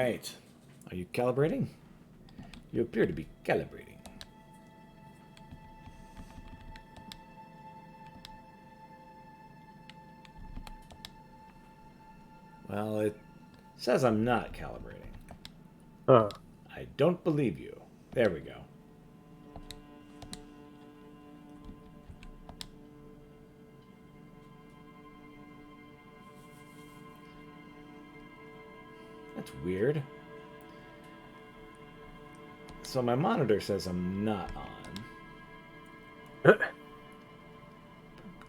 right. Are you calibrating? You appear to be calibrating. Well, it says I'm not calibrating. Huh. I don't believe you. There we go. That's weird. So my monitor says I'm not on.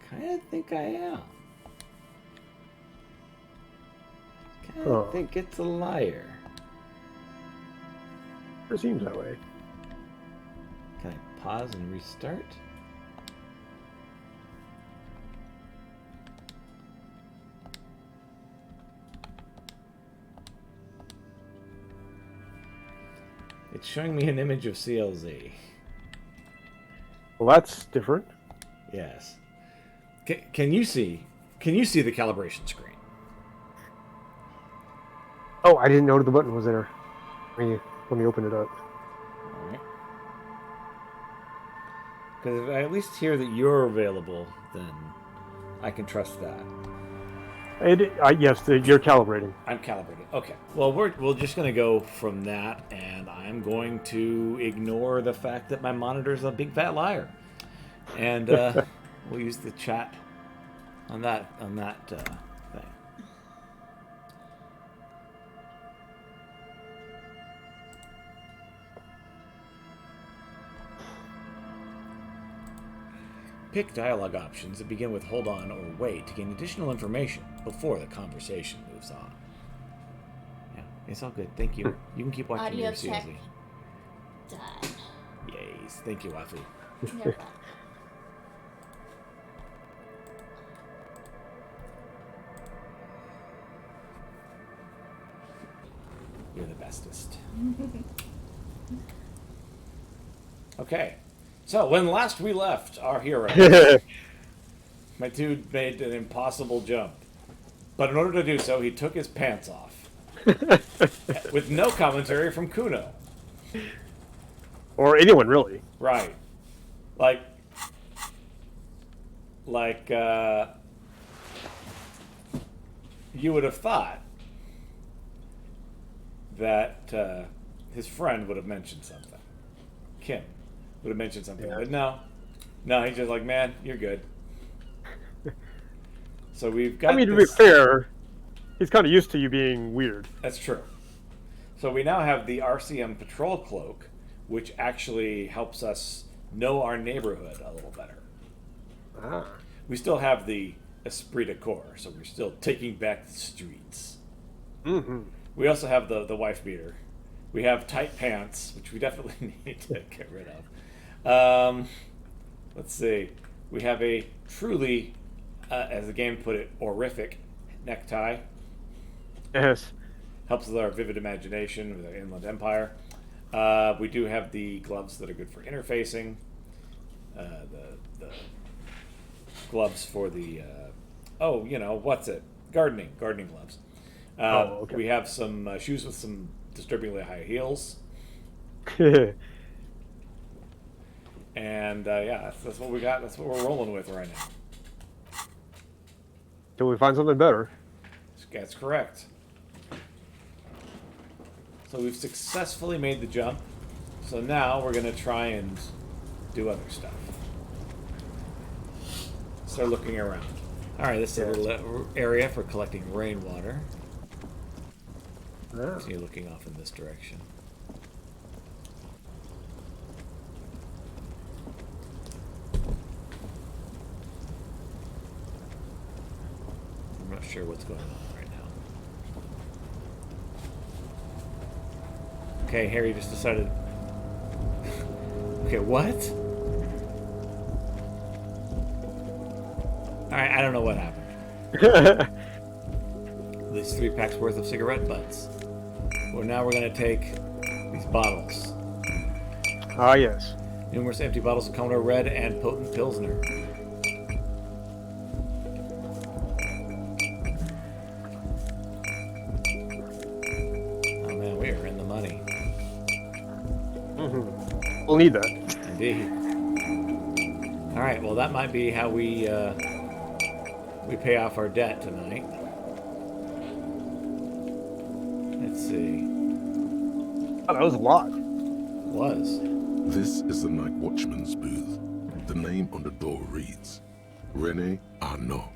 Kind of think I am. Kind of think it's a liar. It seems that way. Can I pause and restart? It's showing me an image of CLZ. Well, that's different. Yes. Can you see? Can you see the calibration screen? Oh, I didn't know the button was there. Let me open it up. All right. Because if I at least hear that you're available, then I can trust that. Yes, you're calibrating. I'm calibrated. Okay. Well, we're just going to go from that, and I'm going to ignore the fact that my monitor's a big fat liar, and we'll use the chat on that thing. Pick dialogue options that begin with hold on or wait to gain additional information before the conversation moves on. Yeah, it's all good. Thank you. You can keep watching your CLZ. Done. Yes. Thank you, Waffy. You're welcome. You're the bestest. Okay. So, when last we left our hero, my dude made an impossible jump. But in order to do so, he took his pants off. With no commentary from Kuno. Or anyone, really. Right. Like, you would have thought that his friend would have mentioned something. Kim would have mentioned something. Yeah. But no, he's just like, man, you're good. So we've got. I mean, to be fair, he's kind of used to you being weird. That's true. So we now have the RCM patrol cloak, which actually helps us know our neighborhood a little better. Ah. We still have the esprit de corps, so we're still taking back the streets. Mm-hmm. We also have the wife beater. We have tight pants, which we definitely need to get rid of. Let's see. We have a truly, as the game put it, horrific necktie. Yes. Helps with our vivid imagination with our Inland Empire. We do have the gloves that are good for interfacing. The gloves for the gardening gloves. Okay. We have some shoes with some disturbingly high heels. And that's what we got. That's what we're rolling with right now. Till we find something better. That's correct. So we've successfully made the jump. So now we're going to try and do other stuff. Start looking around. All right, this is a little area for collecting rainwater. Yeah. So you're looking off in this direction. I'm not sure what's going on right now. Okay, Harry just decided. Okay, what? Alright, I don't know what happened. At least 3 packs worth of cigarette butts. Well, now we're going to take these bottles. Ah, yes. Numerous empty bottles of Kona Red and potent Pilsner. Oh man, We'll need that. Indeed. All right. Well, that might be how we pay off our debt tonight. Let's see. Oh, that was a lot. Was. This is the night watchman's booth. The name on the door reads, Rene Arnaud.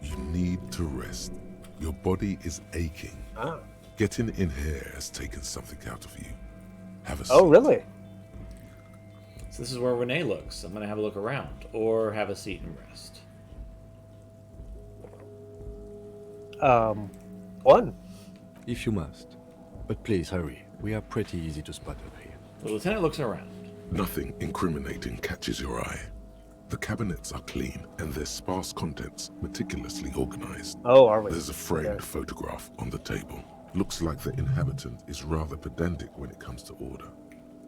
You need to rest. Your body is aching. Ah. Getting in here has taken something out of you. Have a seat. Oh, really? So this is where Renee looks. I'm going to have a look around, or have a seat and rest. One. If you must. But please hurry. We are pretty easy to spot up here. The lieutenant looks around. Nothing incriminating catches your eye. The cabinets are clean and their sparse contents meticulously organized. Oh, are we? There's a framed Okay. photograph on the table. Looks like the inhabitant is rather pedantic when it comes to order.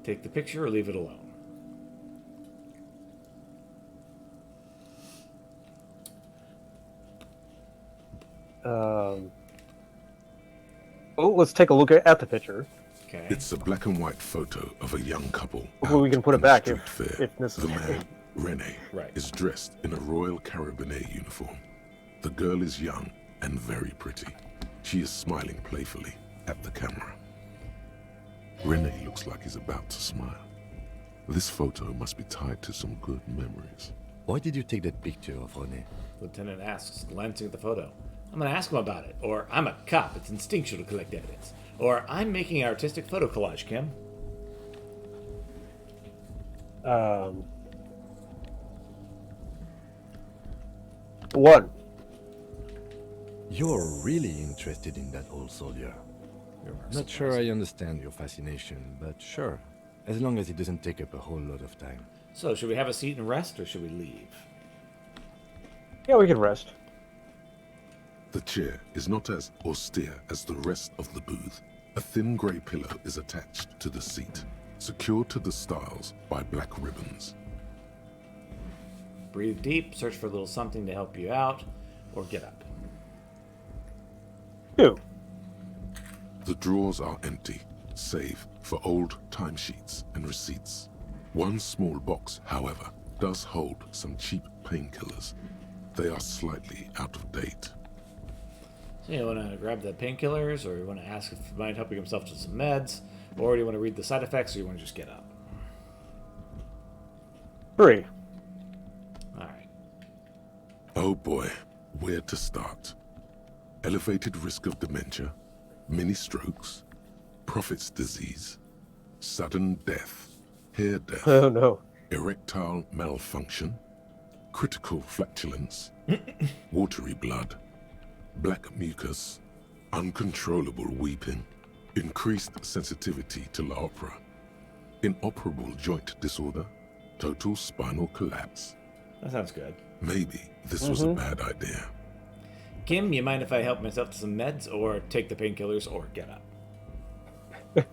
Take the picture or leave it alone. Oh, let's take a look at the picture. Okay. It's a black and white photo of a young couple. Well, we out can put it on the back street if fair. The necessary. man, Rene, Right. is dressed in a Royal Carabinier uniform. The girl is young and very pretty. She is smiling playfully at the camera. Rene looks like he's about to smile. This photo must be tied to some good memories. Why did you take that picture of René? Lieutenant asks, glancing at the photo. I'm going to ask him about it. Or, I'm a cop. It's instinctual to collect evidence. Or, I'm making an artistic photo collage, Kim. One. You're really interested in that old soldier. You're Not sure I understand your fascination, but sure. As long as it doesn't take up a whole lot of time. So, should we have a seat and rest, or should we leave? Yeah, we can rest. The chair is not as austere as the rest of the booth. A thin grey pillow is attached to the seat, secured to the stiles by black ribbons. Breathe deep, search for a little something to help you out, or get up. Two. The drawers are empty, save for old timesheets and receipts. One small box, however, does hold some cheap painkillers. They are slightly out of date. So you want to grab the painkillers, or you want to ask if you might help yourself to some meds, or do you want to read the side effects, or you want to just get up? Three. Alright. Oh boy, where to start? Elevated risk of dementia, mini strokes, prophet's disease, sudden death, hair death, Oh, no. erectile malfunction, critical flatulence, watery blood, black mucus, uncontrollable weeping, increased sensitivity to La Opera, inoperable joint disorder, total spinal collapse. That sounds good. Maybe this was a bad idea. Kim, you mind if I help myself to some meds, or take the painkillers, or get up?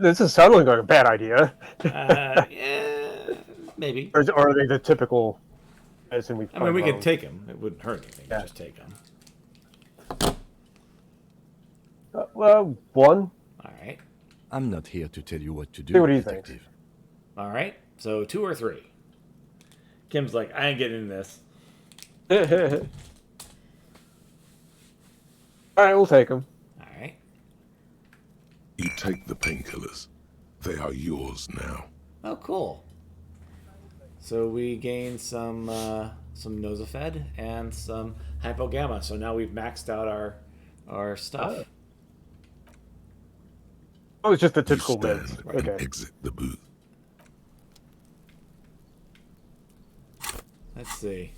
This is sounding like a bad idea. Yeah, maybe. Or are they the typical medicine we I mean, we find could take them. It wouldn't hurt anything. Yeah. Just take them. Well, one. Alright. I'm not here to tell you what to do, Hey, what do you think? detective. Alright. So, 2 or 3? Kim's like, I ain't getting in this. All right, we'll take them. Alright. You take the painkillers. They are yours now. Oh, cool. So we gain some Nosafed and some Hypogamma. So now we've maxed out our stuff. Oh, it's just the You typical stand meds. and Okay. exit the booth. Let's see.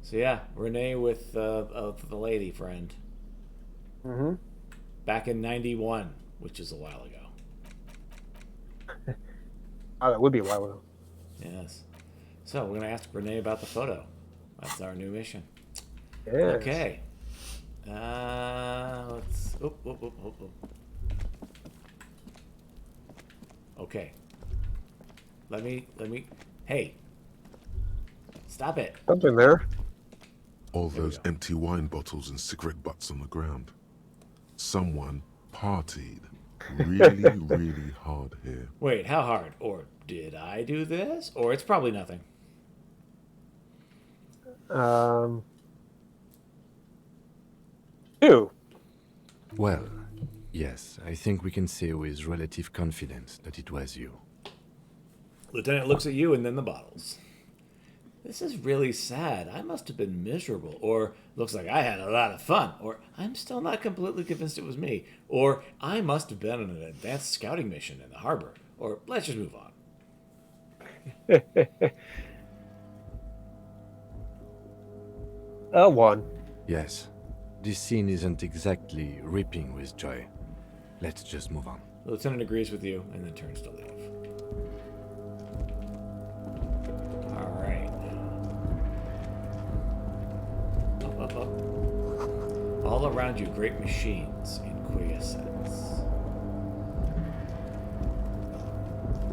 So yeah, Renee with the lady friend. Mm-hmm. Back in '91, which is a while ago. Oh, that would be a while ago. Yes. So we're gonna ask Renee about the photo. That's our new mission. Yes. Okay. Let's. Oh. Okay. Let me. Hey. Stop it. Something there. All There we those go. empty wine bottles and cigarette butts on the ground. Someone partied really, really hard here. Wait, how hard? Or did I do this? Or it's probably nothing. Two. Well, yes, I think we can say with relative confidence that it was you. Lieutenant looks at you and then the bottles. This is really sad. I must have been miserable. Or looks like I had a lot of fun. Or I'm still not completely convinced it was me. Or I must have been on an advanced scouting mission in the harbor. Or let's just move on. One. Yes, this scene isn't exactly ripping with joy. Let's just move on. The lieutenant agrees with you and then turns to leave. All right. Up. All around you, great machines in quiescence.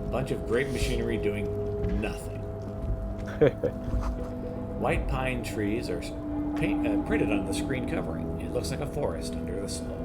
Bunch of great machinery doing nothing. White pine trees are printed on the screen covering. It looks like a forest under the snow.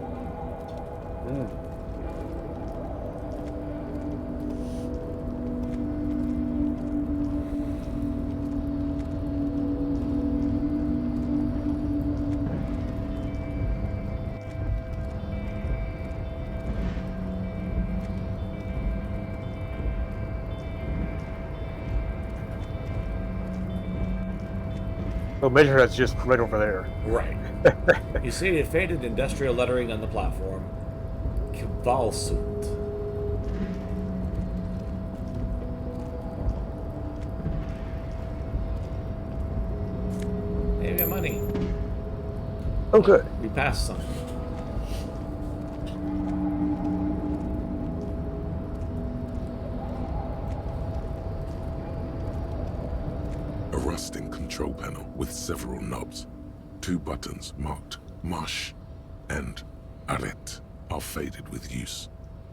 So measure that's just right over there. Right. You see the faded industrial lettering on the platform. Kvalsut. Hey, we got money. Oh, good. We passed some. A rusting control panel with several knobs. 2 buttons marked Marsh and Arret are faded with use.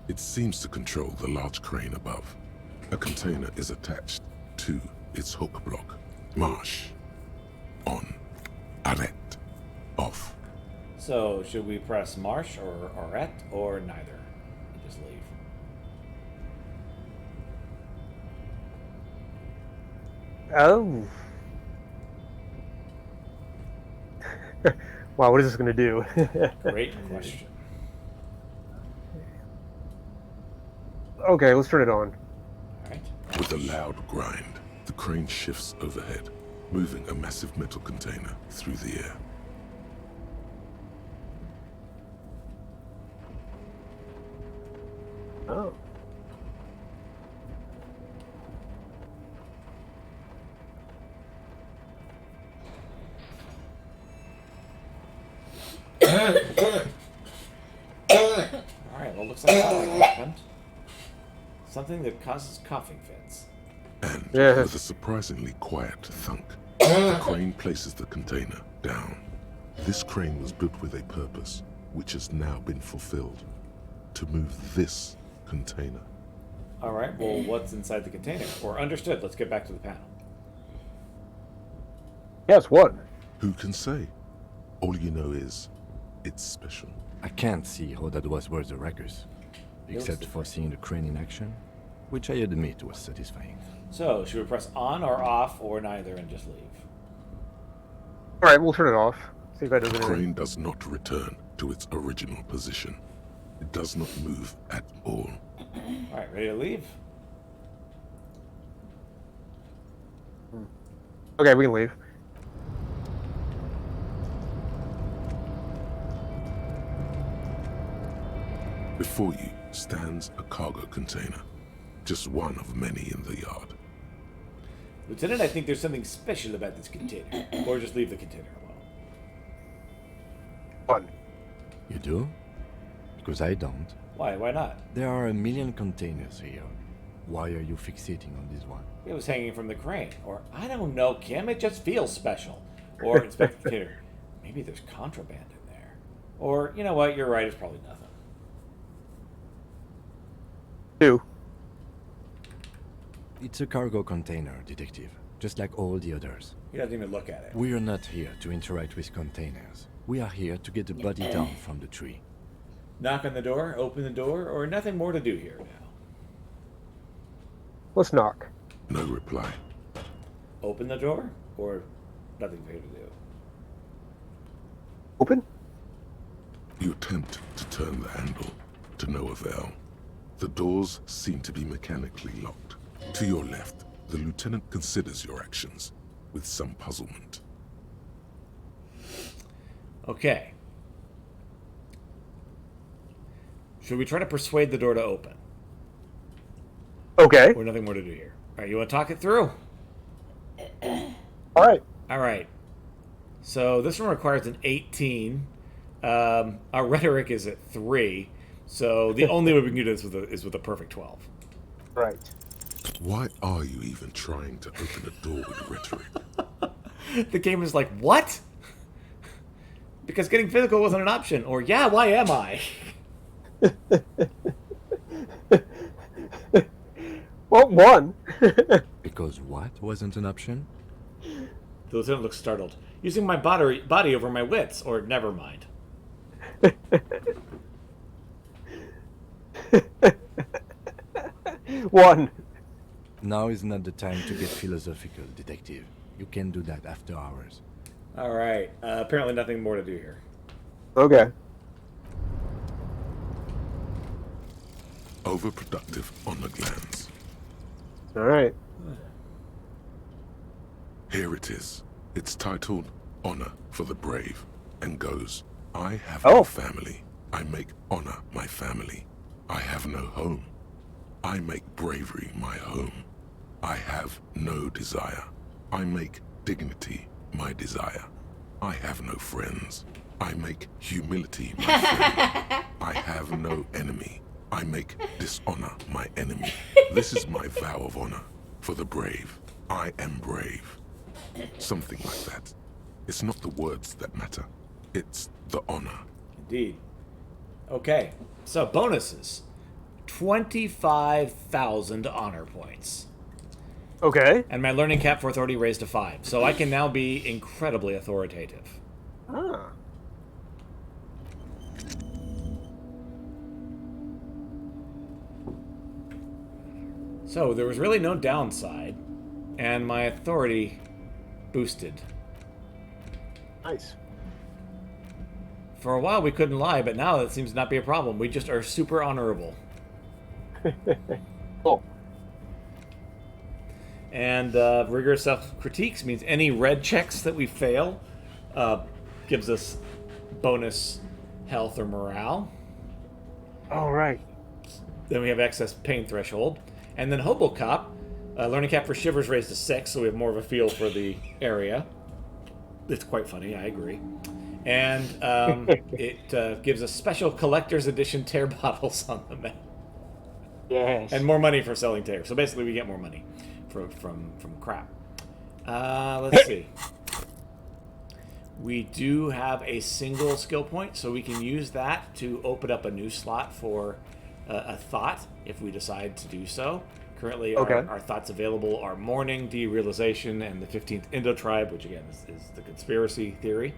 It seems to control the large crane above. A container is attached to its hook block. Marsh on. Arret off. So, should we press Marsh or Arret or neither? And just leave. Oh. Wow, what is this going to do? Great question. Okay, let's turn it on. Alright. With a loud grind, the crane shifts overhead, moving a massive metal container through the air. Oh. Alright, well, looks like something happened. Something that causes coughing fits. And Yeah. with a surprisingly quiet thunk, the crane places the container down. This crane was built with a purpose, which has now been fulfilled. To move this container. Alright, well, what's inside the container? Or understood, let's get back to the panel. Yes, what? Who can say? All you know is, it's special. I can't see how that was worth the records, except for seeing the crane in action, which I admit was satisfying. So, should we press on or off or neither and just leave? Alright, we'll turn it off. See if that does The anything. crane does not return to its original position. It does not move at all. Alright, ready to leave? Okay, we can leave. Before you stands a cargo container, just one of many in the yard. Lieutenant, I think there's something special about this container. Or just leave the container alone. One. You do? Because I don't. Why? Why not? There are a million containers here. Why are you fixating on this one? It was hanging from the crane. Or, I don't know, Kim, it just feels special. Or, inspect the container. Maybe there's contraband in there. Or, you know what, you're right, it's probably nothing. Two. It's a cargo container, detective, just like all the others. He doesn't even look at it. We are not here to interact with containers. We are here to get the body down from the tree. Knock on the door, open the door, or nothing more to do here now? Let's knock. No reply. Open the door, or nothing for you to do? Open? You attempt to turn the handle, to no avail. The doors seem to be mechanically locked. To your left, the lieutenant considers your actions with some puzzlement. Okay. Should we try to persuade the door to open? Okay. Or nothing more to do here? All right, you want to talk it through? All right. All right. So this one requires an 18. Our rhetoric is at 3. So the only way we can do this is with a perfect 12. Right. Why are you even trying to open a door with rhetoric? The game is like, what? Because getting physical wasn't an option. Or, yeah, why am I? Well, one. Because what wasn't an option? The lieutenant looks startled. Using my body over my wits. Or, never mind. One. Now is not the time to get philosophical, detective. You can do that after hours. All right. Apparently nothing more to do here. Okay. Overproductive honor glands. All right. Here it is. It's titled Honor for the Brave and goes, I have Oh. no family. I make honor my family. I have no home. I make bravery my home. I have no desire. I make dignity my desire. I have no friends. I make humility my friend. I have no enemy. I make dishonor my enemy. This is my vow of honor for the brave. I am brave. Something like that. It's not the words that matter. It's the honor. Indeed. Okay. So, bonuses. 25,000 honor points. Okay. And my learning cap for authority raised to 5. So I can now be incredibly authoritative. Ah. So there was really no downside, and my authority boosted. Nice. For a while we couldn't lie, but now that seems to not be a problem. We just are super honorable. Cool. And rigorous self-critiques means any red checks that we fail gives us bonus health or morale. All right. Then we have excess pain threshold. And then Hobo Cop, learning cap for shivers raised to 6, so we have more of a feel for the area. It's quite funny, I agree. And it gives us special collector's edition tear bottles on the map. Yes. And more money for selling tear. So basically we get more money from crap. Let's see. We do have a single skill point, so we can use that to open up a new slot for a thought if we decide to do so. Currently, our thoughts available are Mourning, Derealization, and the 15th Indo-Tribe, which again is the conspiracy theory.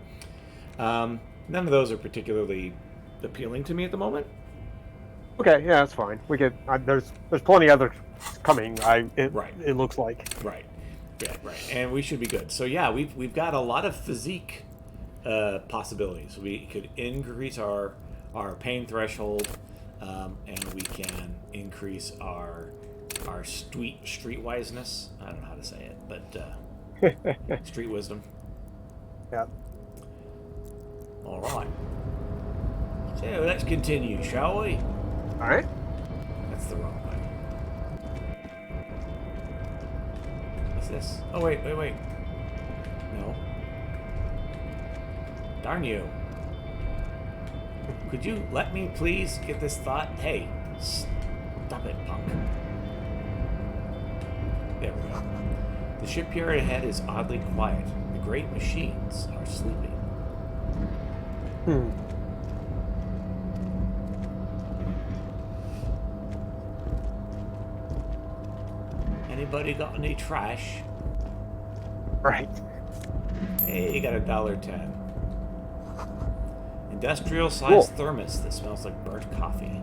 None of those are particularly appealing to me at the moment. Okay, yeah, that's fine. We could. There's plenty others coming. Right. It looks like. Right. Yeah, right. And we should be good. So yeah, we've got a lot of physique possibilities. We could increase our pain threshold, and we can increase our streetwiseness. I don't know how to say it, but street wisdom. Yeah. All right. So let's continue, shall we? All right. That's the wrong way. What's this? Oh, wait. No. Darn you. Could you let me please get this thought? Hey, stop it, punk. There we go. The shipyard ahead is oddly quiet. The great machines are sleeping. Anybody got any trash? Right. Hey, you got $1.10. Industrial-sized thermos that smells like burnt coffee.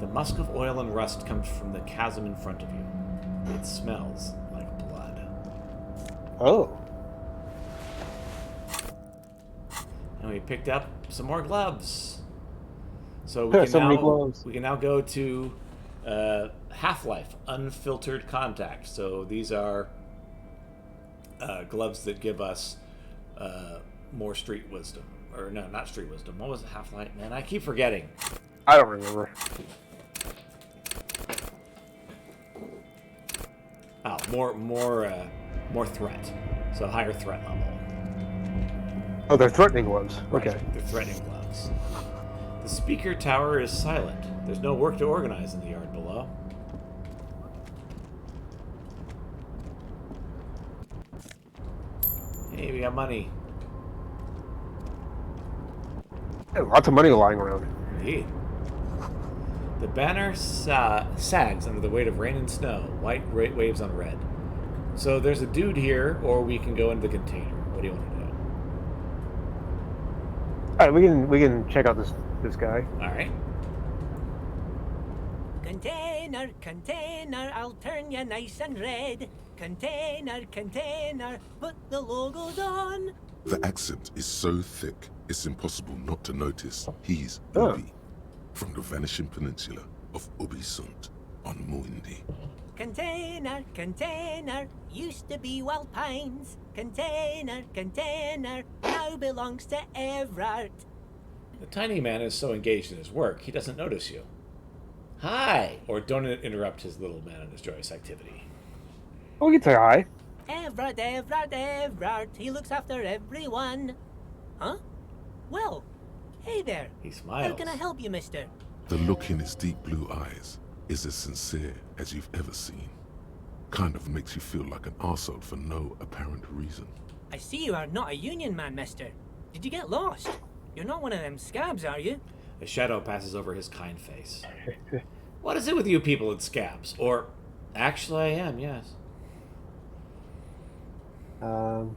The musk of oil and rust comes from the chasm in front of you. It smells like blood. Oh. And we picked up some more gloves. So we can now go to Half-Life, Unfiltered Contact. So these are gloves that give us more street wisdom. Or no, not street wisdom. What was it? Half-Life? Man, I keep forgetting. I don't remember. Oh, more threat. So higher threat level. Oh, they're threatening ones. Right, Okay. they're threatening gloves. The speaker tower is silent. There's no work to organize in the yard below. Hey, we got money. Yeah, lots of money lying around. Indeed. The banner sags under the weight of rain and snow. White waves on red. So there's a dude here, or we can go into the container. What do you want to do? All right, we can check out this guy. All right. Container, container, I'll turn you nice and red. Container, container, put the logos on. The accent is so thick, it's impossible not to notice he's Oh. Ubi, from the vanishing peninsula of Ubisunt on Muindi. Container, container, used to be Wild Pines. Container, container, now belongs to Everard. The tiny man is so engaged in his work, he doesn't notice you. Hi! Or don't interrupt his little man in his joyous activity. Oh, we can say hi. Everard, Everard, Everard, he looks after everyone. Huh? Well, hey there. He smiles. How can I help you, mister? The look in his deep blue eyes is as sincere as you've ever seen. Kind of makes you feel like an arsehole for no apparent reason. I see you are not a union man, mister. Did you get lost? You're not one of them scabs, are you? A shadow passes over his kind face. What is it with you people in scabs? Or, actually I am, yes. On.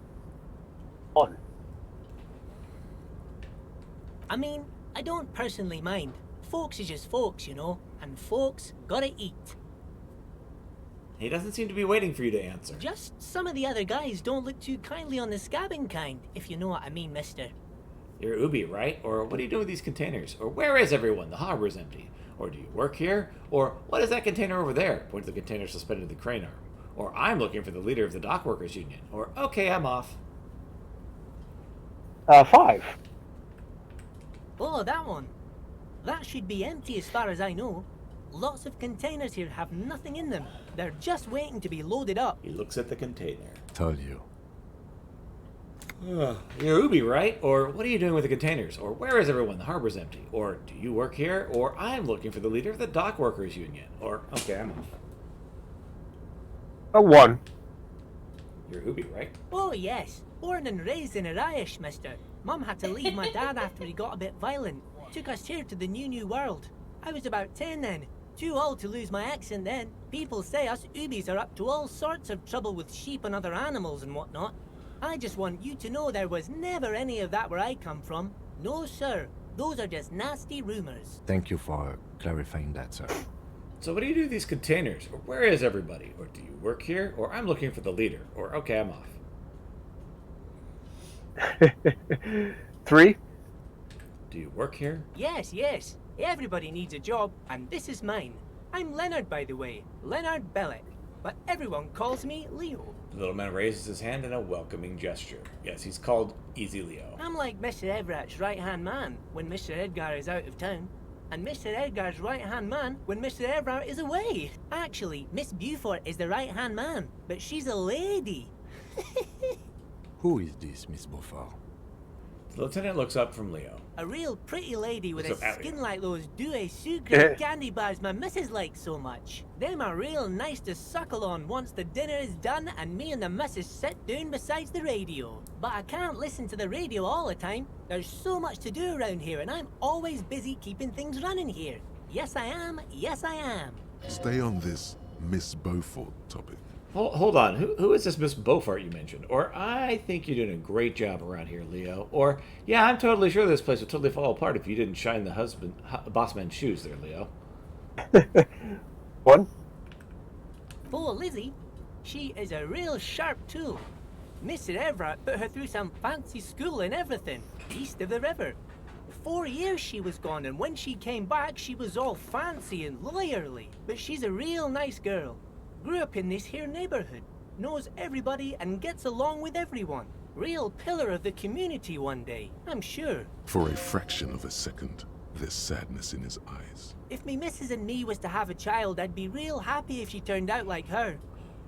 I mean, I don't personally mind. Folks is just folks, you know, and folks gotta eat. He doesn't seem to be waiting for you to answer. Just some of the other guys don't look too kindly on the scabbing kind, if you know what I mean, mister. You're Ubi, right? Or what are you doing with these containers? Or where is everyone? The harbor's empty. Or do you work here? Or what is that container over there? Point to the container suspended to the crane arm. Or I'm looking for the leader of the dock workers union. Or okay, I'm off. 5. Oh, that one. That should be empty as far as I know. Lots of containers here have nothing in them. They're just waiting to be loaded up. He looks at the container. Told you. You're Ubi, right? Or what are you doing with the containers? Or where is everyone? The harbor's empty. Or do you work here? Or I'm looking for the leader of the dock workers union. Or okay, I'm off. 1. You're Ubi, right? Oh, yes. Born and raised in Irish, mister. Mum had to leave my dad after he got a bit violent. Took us here to the new world. I was about 10 then. Too old to lose my accent then. People say us Ubis are up to all sorts of trouble with sheep and other animals and whatnot. I just want you to know there was never any of that where I come from. No, sir. Those are just nasty rumors. Thank you for clarifying that, sir. So what do you do with these containers? Or where is everybody? Or do you work here? Or I'm looking for the leader. Or okay, I'm off. 3. Do you work here? Yes, yes. Everybody needs a job, and this is mine. I'm Leonard, by the way. Leonard Bellick. But everyone calls me Leo. The little man raises his hand in a welcoming gesture. Yes, he's called Easy Leo. I'm like Mr. Everett's right-hand man when Mr. Edgar is out of town. And Mr. Edgar's right-hand man when Mr. Everett is away. Actually, Miss Beaufort is the right-hand man, but she's a lady. Who is this, Miss Beaufort? The lieutenant looks up from Leo. A real pretty lady with What's a up, Allie? skin like those douce sucre candy bars my missus likes so much. Them are real nice to suckle on once the dinner is done and me and the missus sit down besides the radio. But I can't listen to the radio all the time. There's so much to do around here and I'm always busy keeping things running here. Yes, I am. Yes, I am. Stay on this Miss Beaufort topic. Hold on. Who is this Miss Beaufort you mentioned? Or I think you're doing a great job around here, Leo. Or yeah, I'm totally sure this place would totally fall apart if you didn't shine the boss man's shoes there, Leo. One? Poor Lizzie. She is a real sharp tool. Mr. Everett put her through some fancy school and everything, east of the river. 4 years she was gone, and when she came back, she was all fancy and lawyerly. But she's a real nice girl. Grew up in this here neighborhood, knows everybody and gets along with everyone. Real pillar of the community one day, I'm sure. For a fraction of a second, there's sadness in his eyes. If me missus and me was to have a child, I'd be real happy if she turned out like her.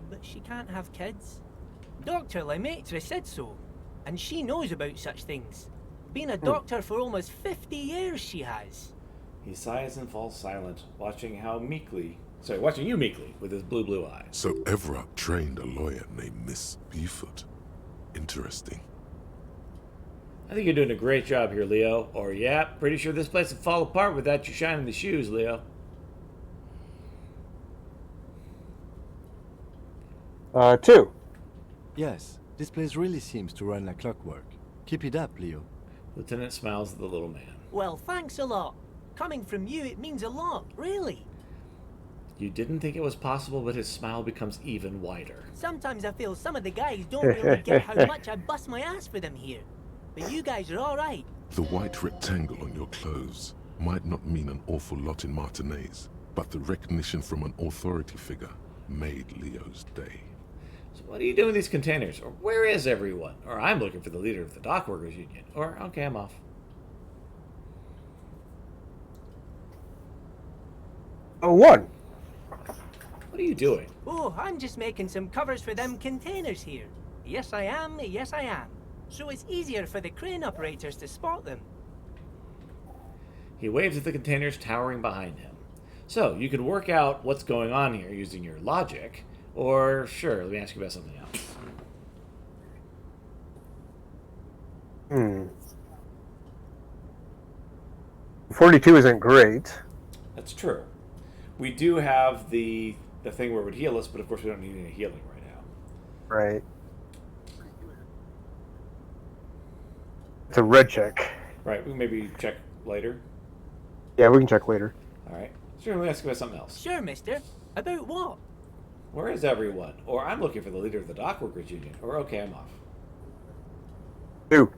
But she can't have kids. Dr. Lemaitre said so, and she knows about such things. Been a doctor for almost 50 years she has. He sighs and falls silent, watching you meekly with his blue eyes. So Everett trained a lawyer named Miss Beaufort. Interesting. I think you're doing a great job here, Leo. Or yeah, pretty sure this place would fall apart without you shining the shoes, Leo. 2. Yes, this place really seems to run like clockwork. Keep it up, Leo. Lieutenant smiles at the little man. Well, thanks a lot. Coming from you, it means a lot, really. You didn't think it was possible, but his smile becomes even wider. Sometimes I feel some of the guys don't really get how much I bust my ass for them here. But you guys are alright. The white rectangle on your clothes might not mean an awful lot in Martinez, but the recognition from an authority figure made Leo's day. So what are you doing with these containers? Or where is everyone? Or I'm looking for the leader of the dock workers union. Or okay, I'm off. 1. What are you doing? Oh, I'm just making some covers for them containers here. Yes, I am. Yes, I am. So it's easier for the crane operators to spot them. He waves at the containers towering behind him. So, you can work out what's going on here using your logic, or sure, let me ask you about something else. 42 isn't great. That's true. We do have the thing where it would heal us, but of course we don't need any healing right now. Right. It's a red check. Right, we can maybe check later. Yeah, we can check later. Alright. Sure, let me ask you about something else. Sure, mister. About what? Where is everyone? Or I'm looking for the leader of the dock workers union. Or okay, I'm off. 2.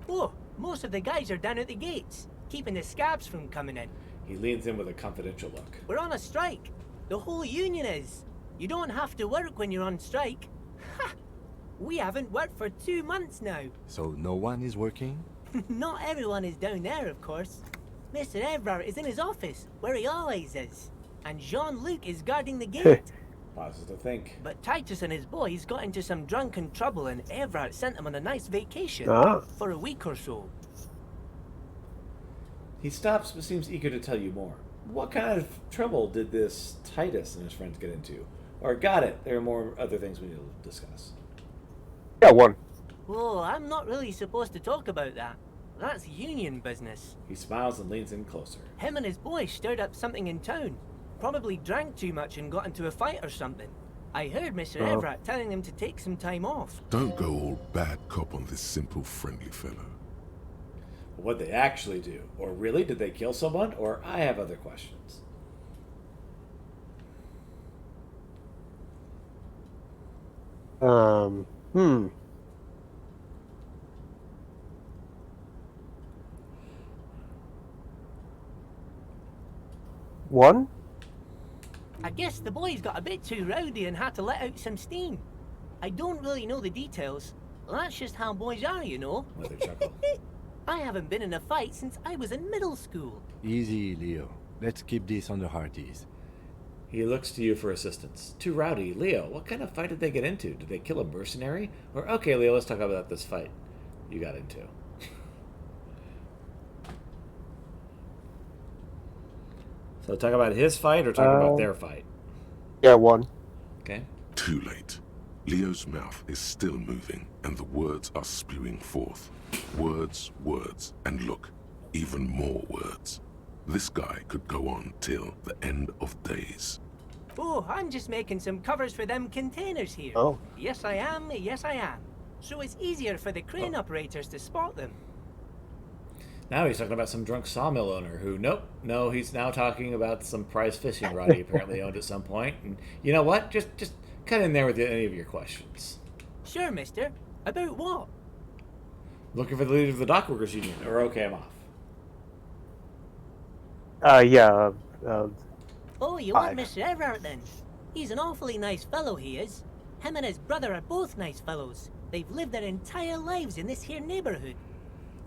Oh, most of the guys are down at the gates, keeping the scabs from coming in. He leans in with a confidential look. We're on a strike. The whole union is. You don't have to work when you're on strike. Ha! We haven't worked for 2 months now. So no one is working? Not everyone is down there, of course. Mr. Everard is in his office, where he always is. And Jean-Luc is guarding the gate. Pauses to think. But Titus and his boys got into some drunken trouble, and Everard sent them on a nice vacation for a week or so. He stops but seems eager to tell you more. What kind of trouble did this Titus and his friends get into? Or got it, there are more other things we need to discuss. Yeah, 1. Oh, I'm not really supposed to talk about that. That's union business. He smiles and leans in closer. Him and his boys stirred up something in town. Probably drank too much and got into a fight or something. I heard Mr. Everett telling them to take some time off. Don't go all bad cop on this simple, friendly fellow. What'd they actually do? Or really, did they kill someone? Or I have other questions. One? I guess the boys got a bit too rowdy and had to let out some steam. I don't really know the details. That's just how boys are, you know. Another chuckle. I haven't been in a fight since I was in middle school. Easy, Leo. Let's keep this on the hearties. He looks to you for assistance. Too rowdy. Leo, what kind of fight did they get into? Did they kill a mercenary? Or, okay, Leo, let's talk about this fight you got into. So talk about his fight or talk about their fight? Yeah, 1. Okay. Too late. Leo's mouth is still moving, and the words are spewing forth. Words, words, and look, even more words. This guy could go on till the end of days. Oh, I'm just making some covers for them containers here. Oh. Yes, I am. Yes, I am. So it's easier for the crane operators to spot them. Now he's talking about some drunk sawmill owner who, no, he's now talking about some prize fishing rod he apparently owned at some point. And you know what? Just cut in there with any of your questions. Sure, mister. About what? Looking for the leader of the dockworkers union, or okay, I'm off. Yeah. Oh, you Hi. want Mr. Everett then? He's an awfully nice fellow, he is. Him and his brother are both nice fellows. They've lived their entire lives in this here neighborhood.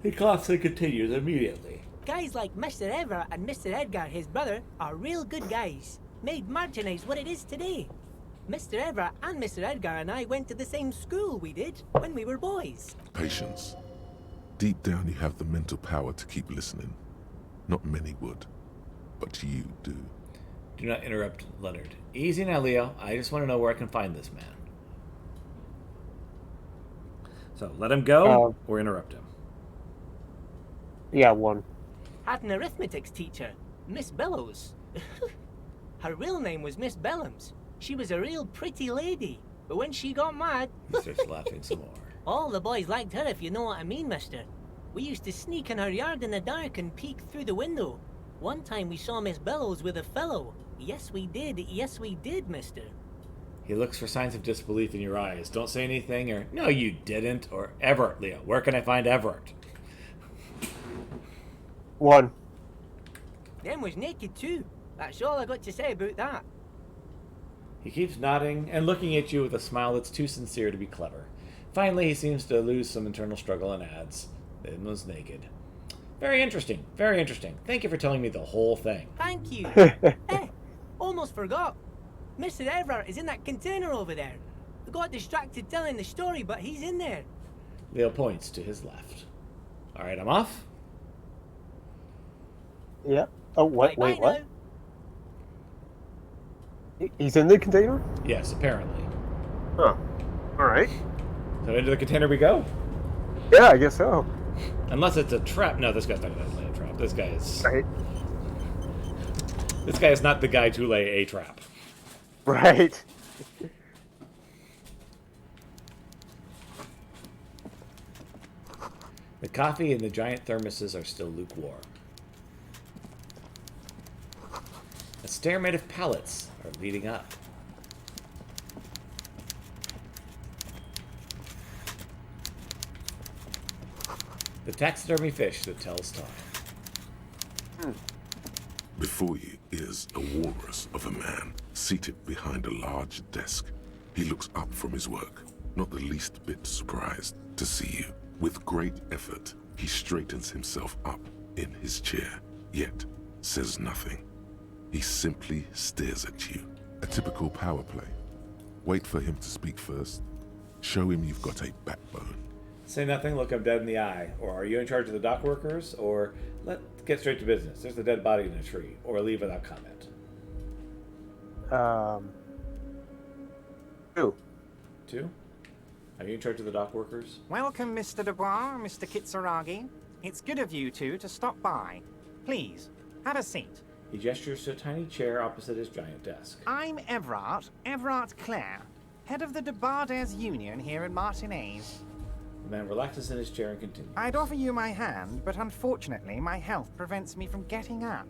He coughs and continues immediately. Guys like Mr. Everett and Mr. Edgar, his brother, are real good guys. Made Martinez what it is today. Mr. Everett and Mr. Edgar and I went to the same school we did when we were boys. Patience. Deep down you have the mental power to keep listening. Not many would, but you do. Do not interrupt Leonard. Easy now, Leo. I just want to know where I can find this man. So, let him go or interrupt him. Yeah, 1. Had an arithmetics teacher, Miss Bellows. Her real name was Miss Bellums. She was a real pretty lady, but when she got mad, He starts laughing some more. all the boys liked her, if you know what I mean, mister. We used to sneak in her yard in the dark and peek through the window. One time we saw Miss Bellows with a fellow. Yes, we did, mister. He looks for signs of disbelief in your eyes. Don't say anything, or no, you didn't, or Everett, Leo. Where can I find Everett? 1. Them was naked too. That's all I got to say about that. He keeps nodding and looking at you with a smile that's too sincere to be clever. Finally, he seems to lose some internal struggle and adds, "It was naked." Very interesting, very interesting. Thank you for telling me the whole thing. Thank you. Almost forgot. Mr. Everett is in that container over there. I got distracted telling the story, but he's in there. Leo points to his left. All right, I'm off. Yeah. Oh, wait, Bye-bye wait, what? now. He's in the container? Yes, apparently. Huh. Alright. So into the container we go? Yeah, I guess so. Unless it's a trap. No, this guy's not going to lay a trap. This Right. guy is not the guy to lay a trap. Right. The coffee in the giant thermoses are still lukewarm. A stair made of pallets are leading up. The taxidermy fish that tells time. Before you is a walrus of a man seated behind a large desk. He looks up from his work, not the least bit surprised to see you. With great effort, he straightens himself up in his chair, yet says nothing. He simply stares at you. A typical power play. Wait for him to speak first. Show him you've got a backbone. Say nothing, look him dead in the eye. Or are you in charge of the dock workers? Or let's get straight to business. There's a dead body in a tree. Or leave without comment. 2. 2? Are you in charge of the dock workers? Welcome, Mr. Dubois, Mr. Kitsuragi. It's good of you two to stop by. Please, have a seat. He gestures to a tiny chair opposite his giant desk. I'm Everard Clare, head of the Debarders Union here in Martinez. The man relaxes in his chair and continues. I'd offer you my hand, but unfortunately my health prevents me from getting up.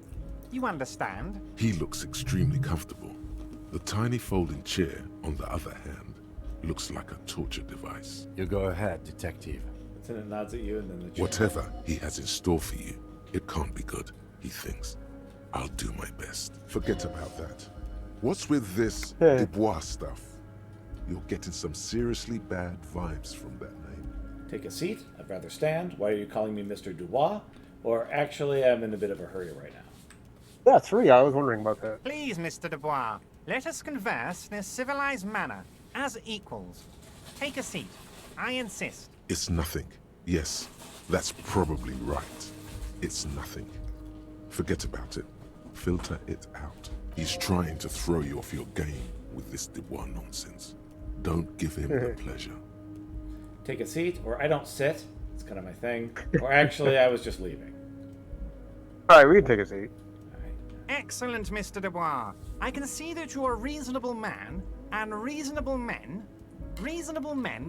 You understand? He looks extremely comfortable. The tiny folding chair, on the other hand, looks like a torture device. You go ahead, detective. Lieutenant nods at you and then the chair. Whatever he has in store for you, it can't be good, he thinks. I'll do my best. Forget about that. What's with this Dubois stuff? You're getting some seriously bad vibes from that name. Take a seat. I'd rather stand. Why are you calling me Mr. Dubois? Or actually, I'm in a bit of a hurry right now. Yeah, 3. I was wondering about that. Please, Mr. Dubois, let us converse in a civilized manner, as equals. Take a seat. I insist. It's nothing. Yes, that's probably right. It's nothing. Forget about it. Filter it out. He's trying to throw you off your game with this Dubois nonsense. Don't give him the pleasure. Take a seat, or I don't sit. It's kind of my thing. Or actually, I was just leaving. Alright, we can take a seat. All right. Excellent, Mr. Dubois. I can see that you're a reasonable man, and reasonable men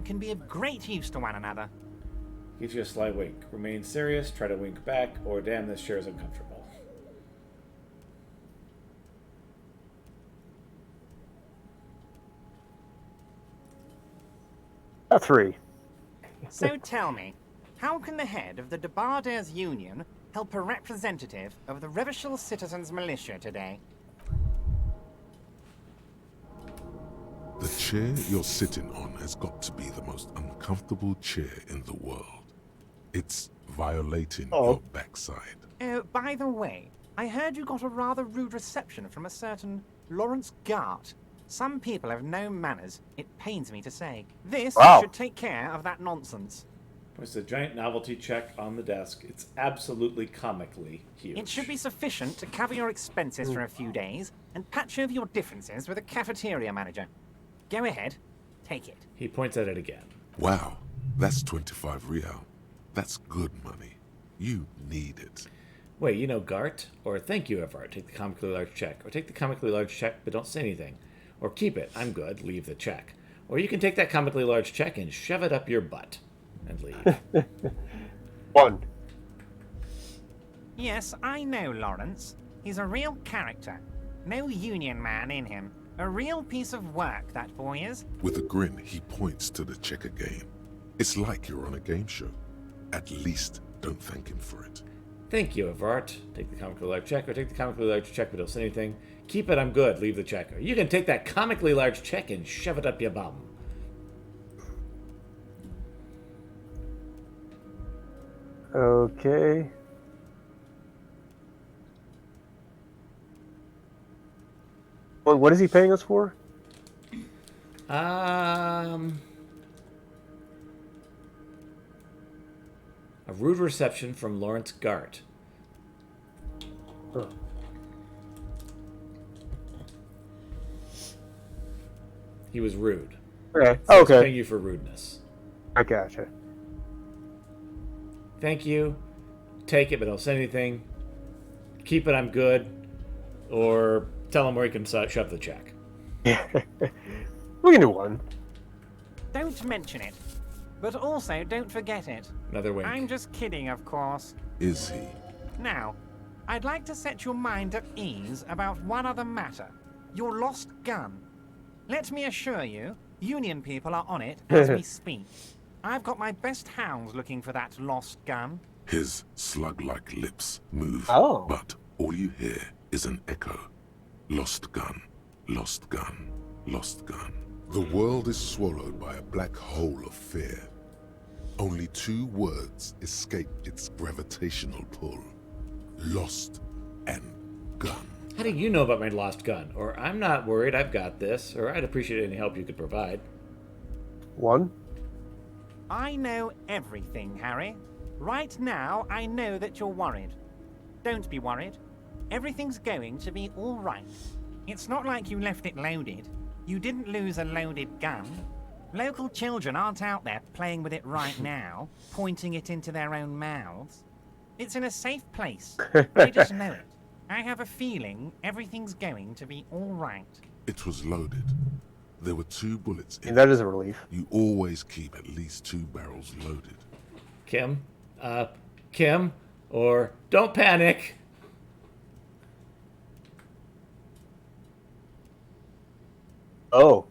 can be of great use to one another. Gives you a sly wink. Remain serious, try to wink back, or damn, this chair is uncomfortable. A 3. So tell me, how can the head of the Debarders Union help a representative of the Revachol Citizens Militia today? The chair you're sitting on has got to be the most uncomfortable chair in the world. It's violating your backside. Oh, by the way, I heard you got a rather rude reception from a certain Lawrence Gart. Some people have no manners, it pains me to say. This should take care of that nonsense. There's a giant novelty check on the desk. It's absolutely comically huge. It should be sufficient to cover your expenses for a few days and patch over your differences with a cafeteria manager. Go ahead, take it. He points at it again. Wow, that's 25 real. That's good money. You need it. Wait, you know Gart? Or thank you, Everard. Take the comically large check. Or take the comically large check, but don't say anything. Or keep it. I'm good. Leave the check. Or you can take that comically large check and shove it up your butt. And leave. 1. Yes, I know Lawrence. He's a real character. No union man in him. A real piece of work, that boy is. With a grin, he points to the checker game. It's like you're on a game show. At least don't thank him for it. Thank you, Everard. Take the comically large check, or take the comically large check, but don't say anything. Keep it, I'm good. Leave the check. Or you can take that comically large check and shove it up your bum. Okay. Well, what is he paying us for? A rude reception from Lawrence Gart. Huh. He was rude. Okay. So he's Okay. paying you for rudeness. I gotcha. Thank you. Take it, but don't say anything. Keep it, I'm good. Or tell him where he can shove the check. We can do 1. Don't mention it. But also, don't forget it. Another wink. I'm just kidding, of course. Is he? Now, I'd like to set your mind at ease about one other matter. Your lost gun. Let me assure you, Union people are on it as we speak. I've got my best hounds looking for that lost gun. His slug-like lips move, but all you hear is an echo. Lost gun, lost gun, lost gun. The world is swallowed by a black hole of fear. Only 2 words escape its gravitational pull. Lost and gun. How do you know about my lost gun? Or I'm not worried, I've got this. Or I'd appreciate any help you could provide. 1. I know everything, Harry. Right now, I know that you're worried. Don't be worried. Everything's going to be all right. It's not like you left it loaded. You didn't lose a loaded gun. Local children aren't out there playing with it right now, pointing it into their own mouths. It's in a safe place. They just know it. I have a feeling everything's going to be all right. It was loaded. There were 2 bullets in That it. is a relief. You always keep at least 2 barrels loaded. Kim, or don't panic. Oh.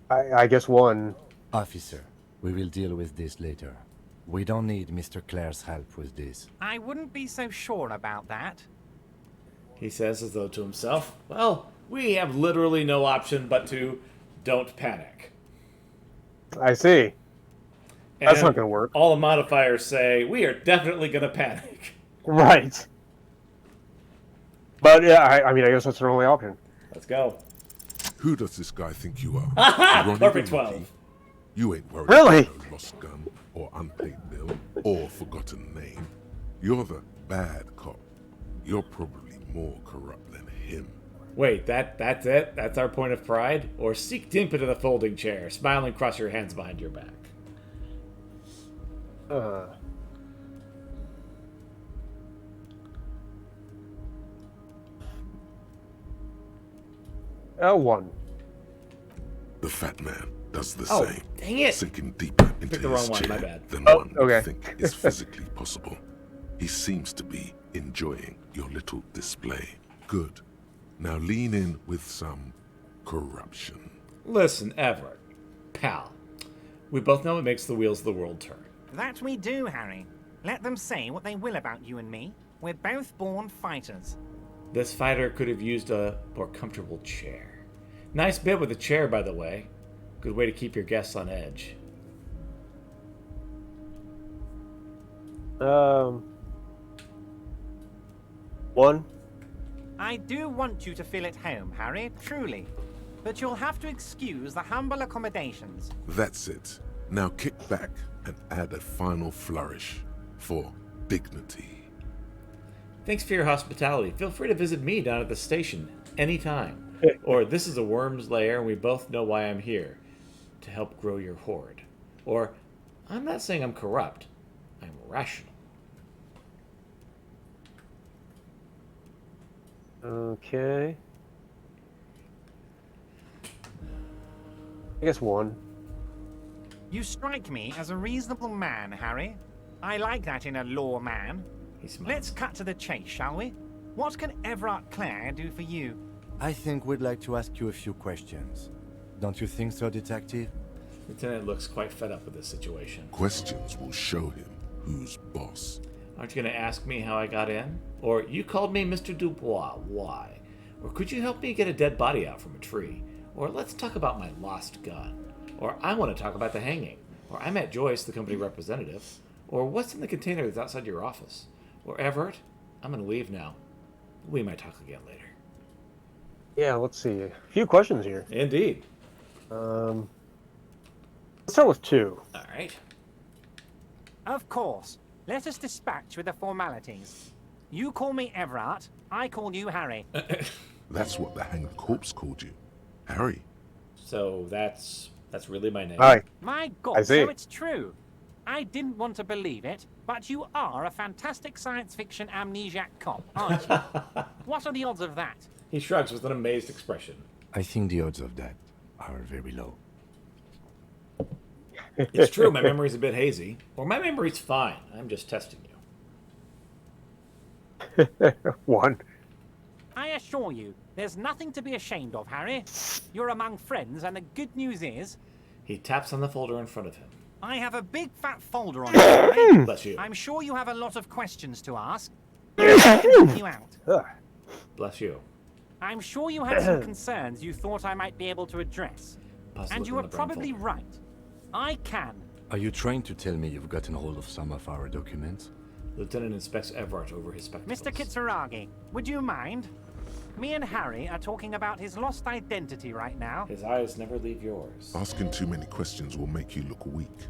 I guess 1. Officer, we will deal with this later. We don't need Mr. Clare's help with this. I wouldn't be so sure about that. He says as though to himself, well, we have literally no option but to don't panic. I see. That's not going to work. All the modifiers say, we are definitely going to panic. Right. But yeah, I mean, I guess that's our only option. Let's go. Who does this guy think you are? Aha! Ronnie Perfect the Rookie? 12. You ain't worried Really? about no lost gun, or unpaid bill, or forgotten name. You're the bad cop. You're probably more corrupt than him. Wait, that's it? That's our point of pride? Or seek deep into the folding chair, smile and cross your hands behind your back. Uh, L1. The fat man does the Oh, same, dang it! sinking deeper into Picked the his wrong one, chair my bad. than Oh, one would okay. think is physically possible. He seems to be enjoying your little display. Good. Now lean in with some corruption. Listen, Everett, pal. We both know it makes the wheels of the world turn. That we do, Harry. Let them say what they will about you and me. We're both born fighters. This fighter could have used a more comfortable chair. Nice bit with the chair, by the way. Good way to keep your guests on edge. One. I do want you to feel at home, Harry, truly. But you'll have to excuse the humble accommodations. That's it. Now kick back and add a final flourish for dignity. Thanks for your hospitality. Feel free to visit me down at the station anytime. Or this is a worm's lair and we both know why I'm here. To help grow your horde. Or, I'm not saying I'm corrupt. I'm rational. Okay. I guess one. You strike me as a reasonable man, Harry. I like that in a law man. He smiles. Let's cut to the chase, shall we? What can Everard Clare do for you? I think we'd like to ask you a few questions. Don't you think so, Detective? Lieutenant looks quite fed up with this situation. Questions will show him who's boss. Aren't you going to ask me how I got in? Or, you called me Mr. Dubois, why? Or, could you help me get a dead body out from a tree? Or, let's talk about my lost gun. Or, I want to talk about the hanging. Or, I met Joyce, the company representative. Or, what's in the container that's outside your office? Or, Everett, I'm going to leave now. We might talk again later. Yeah, let's see. A few questions here. Indeed. Let's start with two. All right. Of course. Let us dispatch with the formalities. You call me Everard, I call you Harry. That's what the hanged corpse called you. Harry. So, that's really my name. Hi. My I God, see. so it's true. I didn't want to believe it, but you are a fantastic science fiction amnesiac cop, aren't you? What are the odds of that? He shrugs with an amazed expression. I think the odds of that are very low. It's true, my memory's a bit hazy. Or my memory's fine. I'm just testing you. One. I assure you, there's nothing to be ashamed of, Harry. You're among friends, and the good news is, He taps on the folder in front of him. I have a big fat folder on it. Harry. Bless you. I'm sure you have a lot of questions to ask. I can help you out. Ugh. Bless you. I'm sure you had some concerns you thought I might be able to address. Pass the And look you in are the brown probably folder. right. I can. Are you trying to tell me you've gotten hold of some of our documents? Lieutenant inspects Everett over his spectacles. Mr. Kitsuragi, would you mind? Me and Harry are talking about his lost identity right now. His eyes never leave yours. Asking too many questions will make you look weak.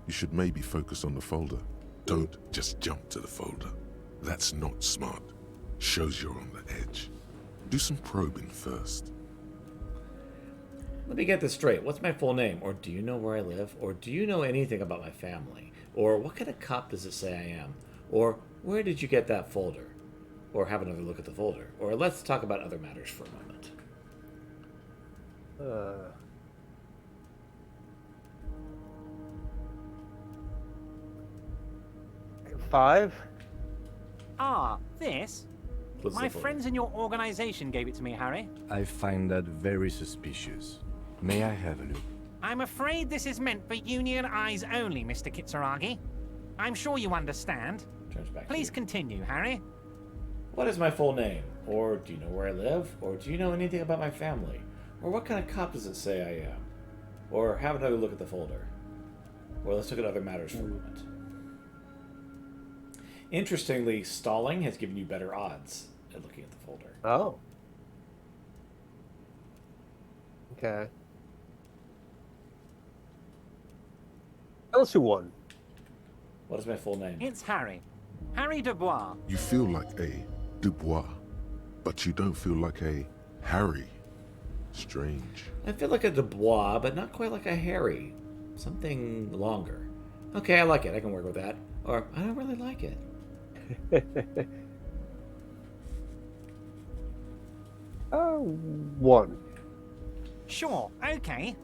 You should maybe focus on the folder. Don't just jump to the folder. That's not smart. Shows you're on the edge. Do some probing first. Let me get this straight. What's my full name? Or do you know where I live? Or do you know anything about my family? Or what kind of cop does it say I am? Or where did you get that folder? Or have another look at the folder. Or let's talk about other matters for a moment. Five. Ah, this? Close My the folder. friends in your organization gave it to me, Harry. I find that very suspicious. May I have a look? I'm afraid this is meant for union eyes only, Mr. Kitsuragi. I'm sure you understand. Turns back to Please you. continue, Harry. What is my full name? Or do you know where I live? Or do you know anything about my family? Or what kind of cop does it say I am? Or have another look at the folder. Or let's look at other matters for a moment. Interestingly, stalling has given you better odds at looking at the folder. Oh. Okay. Let's do one. What is my full name? It's Harry. Harry Dubois. You feel like a Dubois, but you don't feel like a Harry. Strange. I feel like a Dubois, but not quite like a Harry. Something longer. Okay, I like it. I can work with that. Or, I don't really like it. One. Sure, okay.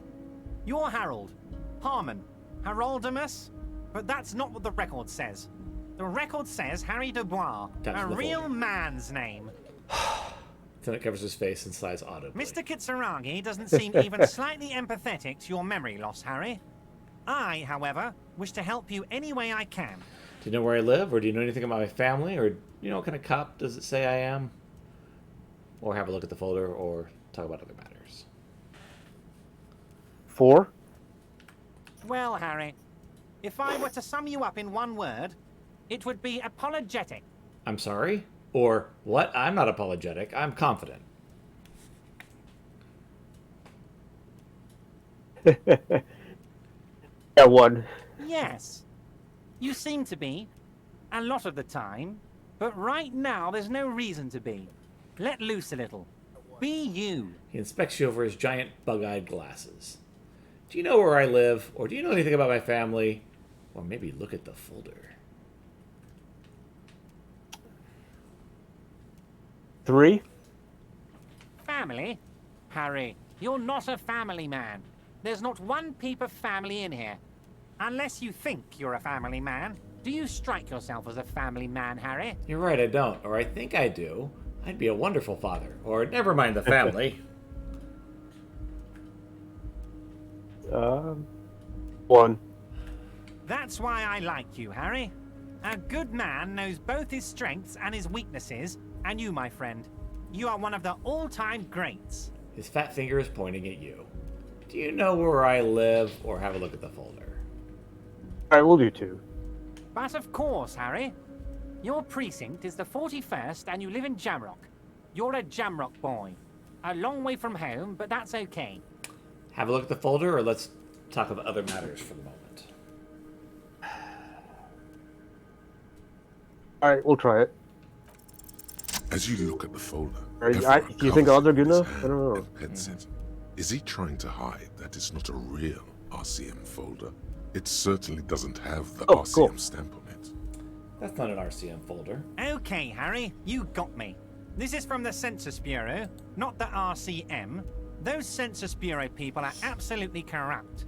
You're Harold. Harmon. Haroldamus? But that's not what the record says. The record says Harry Dubois, Touch a the real folder. man's name. Then it covers his face and sighs audibly. Mr. Kitsuragi doesn't seem even slightly empathetic to your memory loss, Harry. I, however, wish to help you any way I can. Do you know where I live, or do you know anything about my family, or you know what kind of cop does it say I am? Or have a look at the folder, or talk about other matters. 4. Well, Harry, if I were to sum you up in one word, it would be apologetic. I'm sorry? Or, what? I'm not apologetic. I'm confident. Yeah, 1. Yes. You seem to be. A lot of the time. But right now, there's no reason to be. Let loose a little. Be you. He inspects you over his giant bug-eyed glasses. Do you know where I live, or do you know anything about my family? Or maybe look at the folder. 3. Family? Harry, you're not a family man. There's not one peep of family in here. Unless you think you're a family man. Do you strike yourself as a family man, Harry? You're right, I don't. Or I think I do. I'd be a wonderful father. Or never mind the family. 1. That's why I like you, Harry. A good man knows both his strengths and his weaknesses, and you, my friend, you are one of the all-time greats. His fat finger is pointing at you. Do you know where I live, or have a look at the folder? Alright, we'll do 2. But of course, Harry. Your precinct is the 41st and you live in Jamrock. You're a Jamrock boy. A long way from home, but that's okay. Have a look at the folder, or let's talk of other matters for the moment. Alright, we'll try it. As you look at the folder, Are you- everyone do you think covers odds are good his enough? I hand don't know. and headset. Is he trying to hide that it's not a real RCM folder? It certainly doesn't have the Oh, RCM cool. stamp on it. That's not an RCM folder. Okay, Harry, you got me. This is from the Census Bureau, not the RCM. Those Census Bureau people are absolutely corrupt.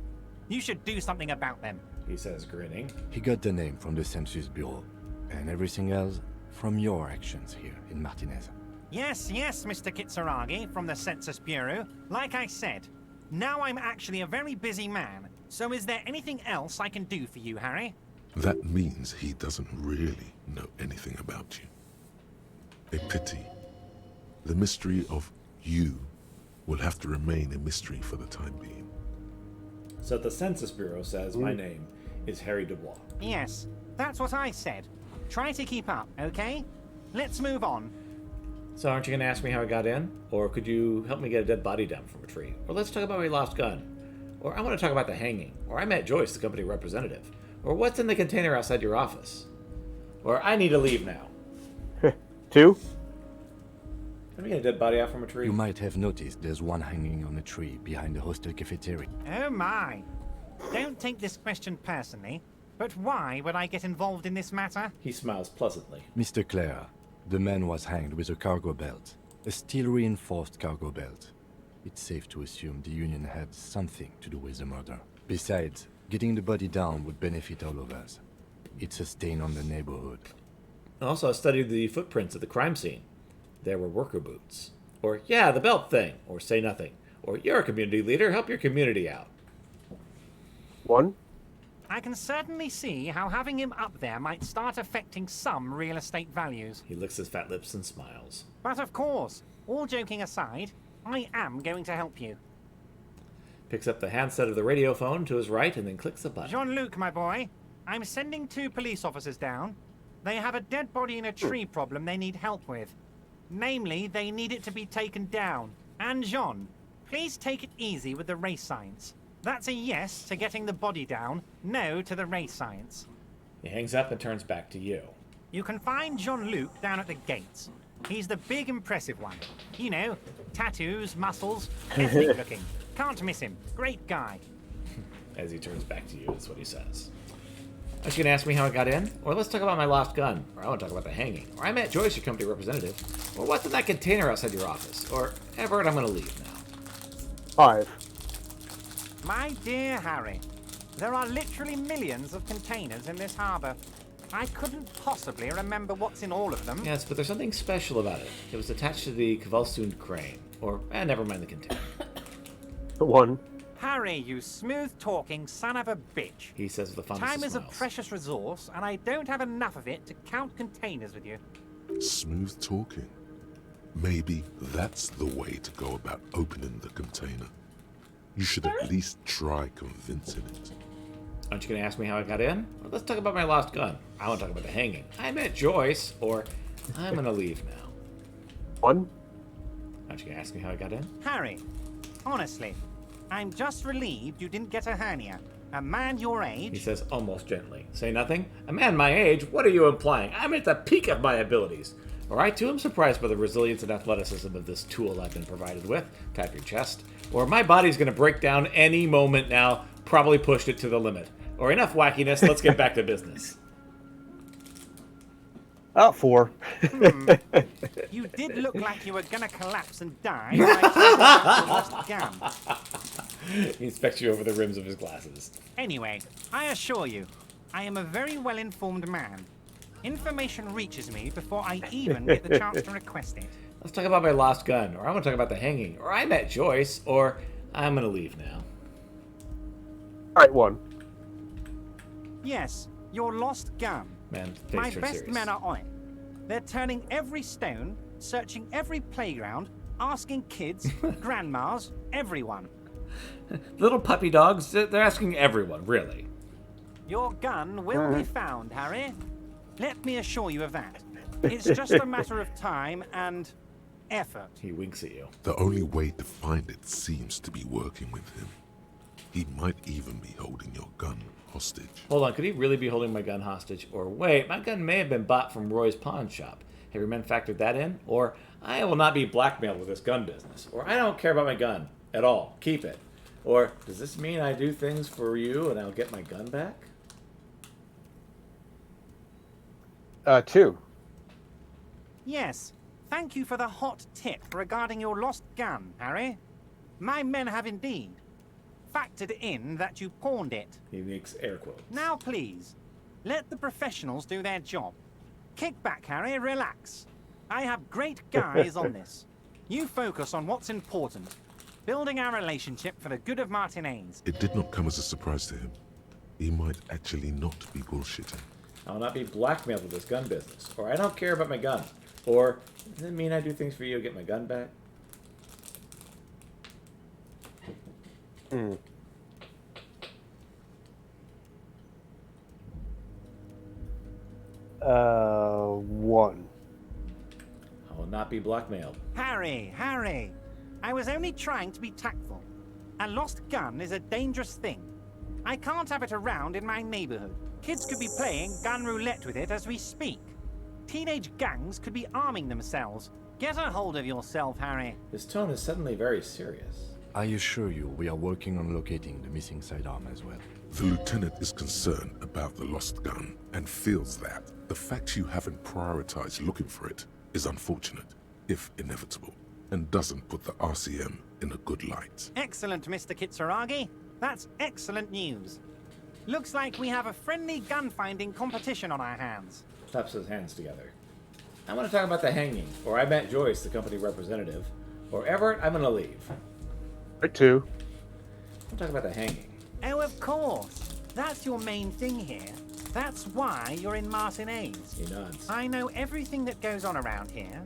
You should do something about them. He says, grinning. He got the name from the Census Bureau, and everything else from your actions here in Martinez. Yes, Mr. Kitsuragi from the Census Bureau. Like I said, now I'm actually a very busy man. So is there anything else I can do for you, Harry? That means he doesn't really know anything about you. A pity. The mystery of you will have to remain a mystery for the time being. So the Census Bureau says my name is Harry Dubois. Yes, that's what I said. Try to keep up, okay? Let's move on. So aren't you going to ask me how I got in? Or could you help me get a dead body down from a tree? Or let's talk about my lost gun. Or I want to talk about the hanging. Or I met Joyce, the company representative. Or what's in the container outside your office. Or I need to leave now. 2. Can we get a dead body out from a tree? You might have noticed there's one hanging on a tree behind the hostel cafeteria. Oh my. Don't take this question personally, but why would I get involved in this matter? He smiles pleasantly. Mr. Clare, the man was hanged with a cargo belt. A steel-reinforced cargo belt. It's safe to assume the Union had something to do with the murder. Besides, getting the body down would benefit all of us. It's a stain on the neighborhood. Also, I studied the footprints at the crime scene. There were worker boots. Or, yeah, the belt thing. Or say nothing. Or, you're a community leader, help your community out. 1. I can certainly see how having him up there might start affecting some real estate values. He licks his fat lips and smiles. But of course, all joking aside, I am going to help you. Picks up the handset of the radio phone to his right and then clicks the button. Jean-Luc, my boy, I'm sending 2 police officers down. They have a dead body in a tree problem they need help with. Namely, they need it to be taken down. And Jean, please take it easy with the race science. That's a yes to getting the body down, no to the race science. He hangs up and turns back to you. You can find Jean-Luc down at the gates. He's the big impressive one. You know, tattoos, muscles, ethnic looking. Can't miss him. Great guy. As he turns back to you, that's what he says. Are you going to ask me how I got in? Or let's talk about my lost gun. Or I want to talk about the hanging. Or I met Joyce, your company representative. Or what's in that container outside your office. Or Everett, I'm going to leave now. 5. My dear Harry, there are literally millions of containers in this harbour. I couldn't possibly remember what's in all of them. Yes, but there's something special about it. It was attached to the Kvalsund crane. Or, never mind the container. 1. Harry, you smooth-talking son of a bitch. He says with the fondness Time of is a smiles. precious resource, and I don't have enough of it to count containers with you. Smooth talking. Maybe that's the way to go about opening the container. You should at least try convincing it. Aren't you going to ask me how I got in? Or let's talk about my lost gun. I want to talk about the hanging. I met Joyce. Or I'm going to leave now. 1. Aren't you going to ask me how I got in? Harry, honestly, I'm just relieved you didn't get a hernia. A man your He age... says almost gently. Say nothing? A man my age? What are you implying? I'm at the peak of my abilities. Or I too am surprised by the resilience and athleticism of this tool I've been provided with. Tap your chest. Or my body's going to break down any moment now. Probably pushed it to the limit. Or enough wackiness, let's get back to business. 4. You did look like you were gonna collapse and die when I took out your lost gun. He inspects you over the rims of his glasses. Anyway, I assure you, I am a very well-informed man. Information reaches me before I even get the chance to request it. Let's talk about my lost gun. Or I want to talk about the hanging. Or I met Joyce. Or I'm going to leave now. Alright, 1. Yes, your lost gun. Man, My face turns best serious. men are on it. They're turning every stone, searching every playground, asking kids, grandmas, everyone. Little puppy dogs, they're asking everyone, really. Your gun will be found, Harry. Let me assure you of that. It's just a matter of time and effort. He winks at you. The only way to find it seems to be working with him. He might even be holding your gun hostage. Hold on, could he really be holding my gun hostage? Or wait, my gun may have been bought from Roy's pawn shop. Have your men factored that in? Or I will not be blackmailed with this gun business. Or I don't care about my gun at all. Keep it. Or does this mean I do things for you and I'll get my gun back? 2. Yes, thank you for the hot tip regarding your lost gun, Harry. My men have indeed factored in that you pawned it. He makes air quotes. Now, please, let the professionals do their job. Kick back, Harry, relax. I have great guys on this. You focus on what's important. Building our relationship for the good of Martinez. It did not come as a surprise to him. He might actually not be bullshitting. I will not be blackmailed with this gun business. Or I don't care about my gun. Or does it mean I do things for you to get my gun back? 1. I will not be blackmailed. Harry, Harry, I was only trying to be tactful. A lost gun is a dangerous thing. I can't have it around in my neighborhood. Kids could be playing gun roulette with it as we speak. Teenage gangs could be arming themselves. Get a hold of yourself, Harry. His tone is suddenly very serious. I assure you, we are working on locating the missing sidearm as well. The lieutenant is concerned about the lost gun and feels that the fact you haven't prioritized looking for it is unfortunate, if inevitable, and doesn't put the RCM in a good light. Excellent, Mr. Kitsuragi. That's excellent news. Looks like we have a friendly gun-finding competition on our hands. Claps his hands together. I want to talk about the hanging. Or I met Joyce, the company representative. Or Everett, I'm going to leave. 2. I'll talk about the hanging. Oh, of course. That's your main thing here. That's why you're in Martinez. He nods. I know everything that goes on around here,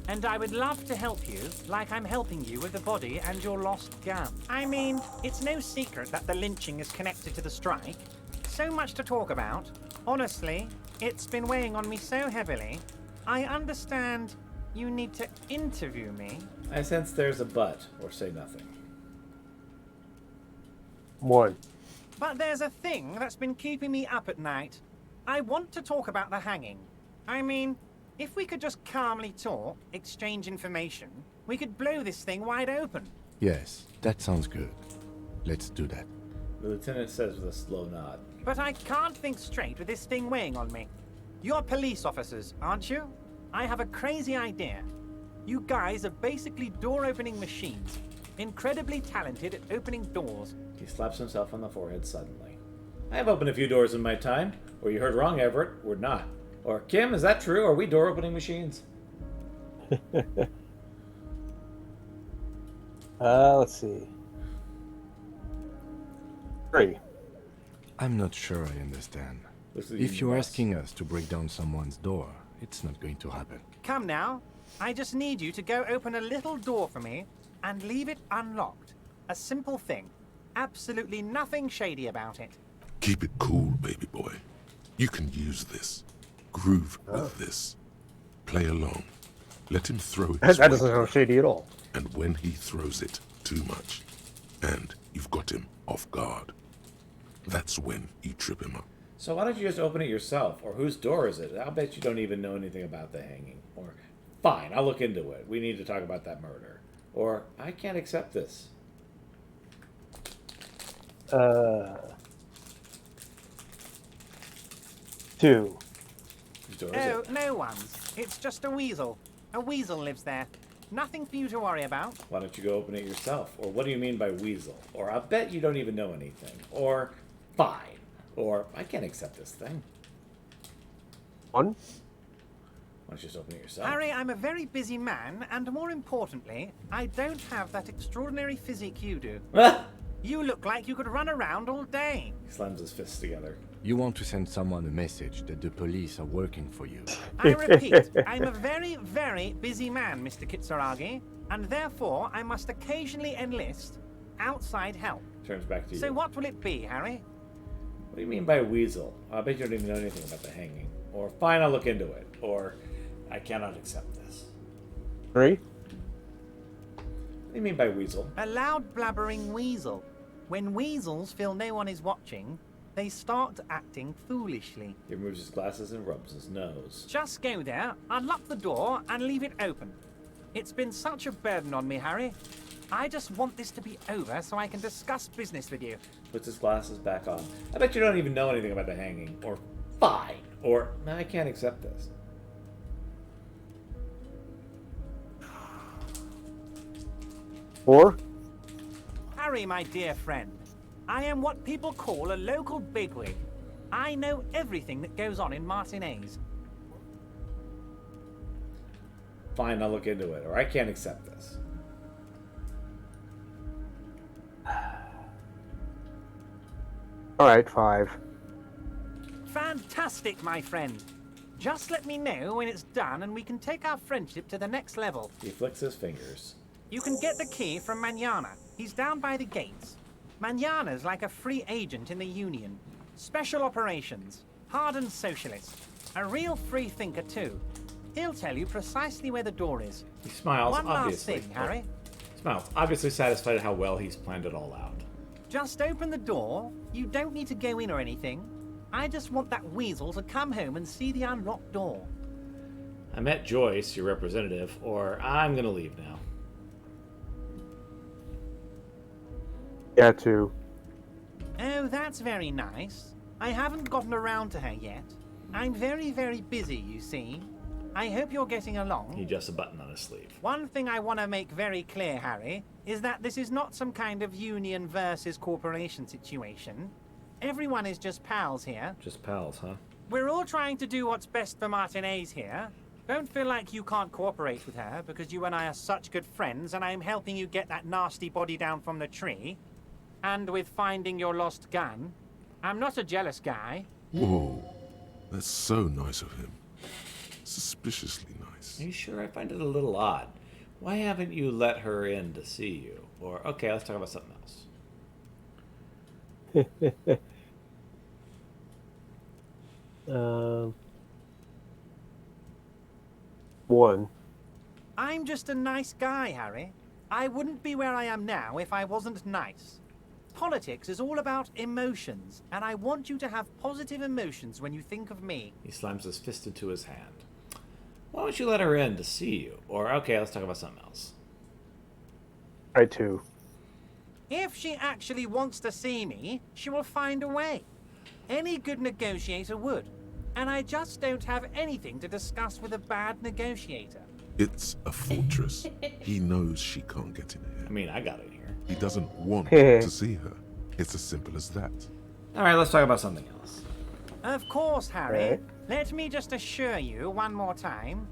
and I would love to help you like I'm helping you with the body and your lost gun. I mean, it's no secret that the lynching is connected to the strike. So much to talk about. Honestly, it's been weighing on me so heavily. I understand you need to interview me. I sense there's a but, or say nothing. 1. But there's a thing that's been keeping me up at night. I want to talk about the hanging. I mean, if we could just calmly talk, exchange information, we could blow this thing wide open. Yes, that sounds good. Let's do that. The lieutenant says with a slow nod. But I can't think straight with this thing weighing on me. You're police officers, aren't you? I have a crazy idea. You guys are basically door-opening machines. Incredibly talented at opening doors. He slaps himself on the forehead suddenly. I have opened a few doors in my time. Or you heard wrong, Everett. We're not. Or, Kim, is that true? Are we door-opening machines? Let's see. 3. I'm not sure I understand. Looks like If you you're must. asking us to break down someone's door, it's not going to happen. Come now. I just need you to go open a little door for me and leave it unlocked. A simple thing. Absolutely nothing shady about it. Keep it cool, baby boy. You can use this. Groove with this. Play along. Let him throw it. That doesn't sound shady at all. And when he throws it too much, and you've got him off guard, that's when you trip him up. So why don't you just open it yourself? Or whose door is it? I'll bet you don't even know anything about the hanging. Or, fine, I'll look into it. We need to talk about that murder. Or, I can't accept this. 2. Whose door is Oh, it? no one's. It's just a weasel. A weasel lives there. Nothing for you to worry about. Why don't you go open it yourself? Or what do you mean by weasel? Or I'll bet you don't even know anything. Or fine. Or I can't accept this thing. 1. Why don't you just open it yourself? Harry, I'm a very busy man, and more importantly, I don't have that extraordinary physique you do. Ah! You look like you could run around all day. He slams his fists together. You want to send someone a message that the police are working for you. I repeat, I'm a very, very busy man, Mr. Kitsuragi, and therefore I must occasionally enlist outside help. Turns back to you. So what will it be, Harry? What do you mean by weasel? I bet you don't even know anything about the hanging. Or fine, I'll look into it. Or I cannot accept this. 3. What do you mean by weasel? A loud blabbering weasel. When weasels feel no one is watching, they start acting foolishly. He removes his glasses and rubs his nose. Just go there, unlock the door, and leave it open. It's been such a burden on me, Harry. I just want this to be over so I can discuss business with you. Puts his glasses back on. I bet you don't even know anything about the hanging. Or fine. Or I can't accept this. 4. Harry, my dear friend, I am what people call a local bigwig. I know everything that goes on in Martinez. Fine, I'll look into it. Or I can't accept this. Alright, 5. Fantastic, my friend. Just let me know when it's done and we can take our friendship to the next level. He flicks his fingers. You can get the key from Manana. He's down by the gates. Manana's like a free agent in the Union. Special operations. Hardened socialist. A real free thinker, too. He'll tell you precisely where the door is. He smiles, One last obviously. thing, Harry. Smiles, obviously satisfied at how well he's planned it all out. Just open the door. You don't need to go in or anything. I just want that weasel to come home and see the unlocked door. I met Joyce, your representative, or I'm gonna leave now. Yeah, 2. Oh, that's very nice. I haven't gotten around to her yet. I'm very, very busy, you see. I hope you're getting along. He adjusts a button on his sleeve. One thing I want to make very clear, Harry, is that this is not some kind of union versus corporation situation. Everyone is just pals here. Just pals, huh? We're all trying to do what's best for Martinez here. Don't feel like you can't cooperate with her because you and I are such good friends and I'm helping you get that nasty body down from the tree. And with finding your lost gun. I'm not a jealous guy. Whoa, that's so nice of him. Suspiciously nice. Are you sure? I find it a little odd. Why haven't you let her in to see you? Or, okay, let's talk about something else. 1. I'm just a nice guy, Harry. I wouldn't be where I am now if I wasn't nice. Politics is all about emotions, and I want you to have positive emotions when you think of me. He slams his fist into his hand. Why don't you let her in to see you? Or, okay, let's talk about something else. Alright, 2. If she actually wants to see me, she will find a way. Any good negotiator would. And I just don't have anything to discuss with a bad negotiator. It's a fortress. He knows she can't get in I here. mean, I got it here. He doesn't want to see her. It's as simple as that. All right, let's talk about something else. Of course, Harry. Right. Let me just assure you one more time.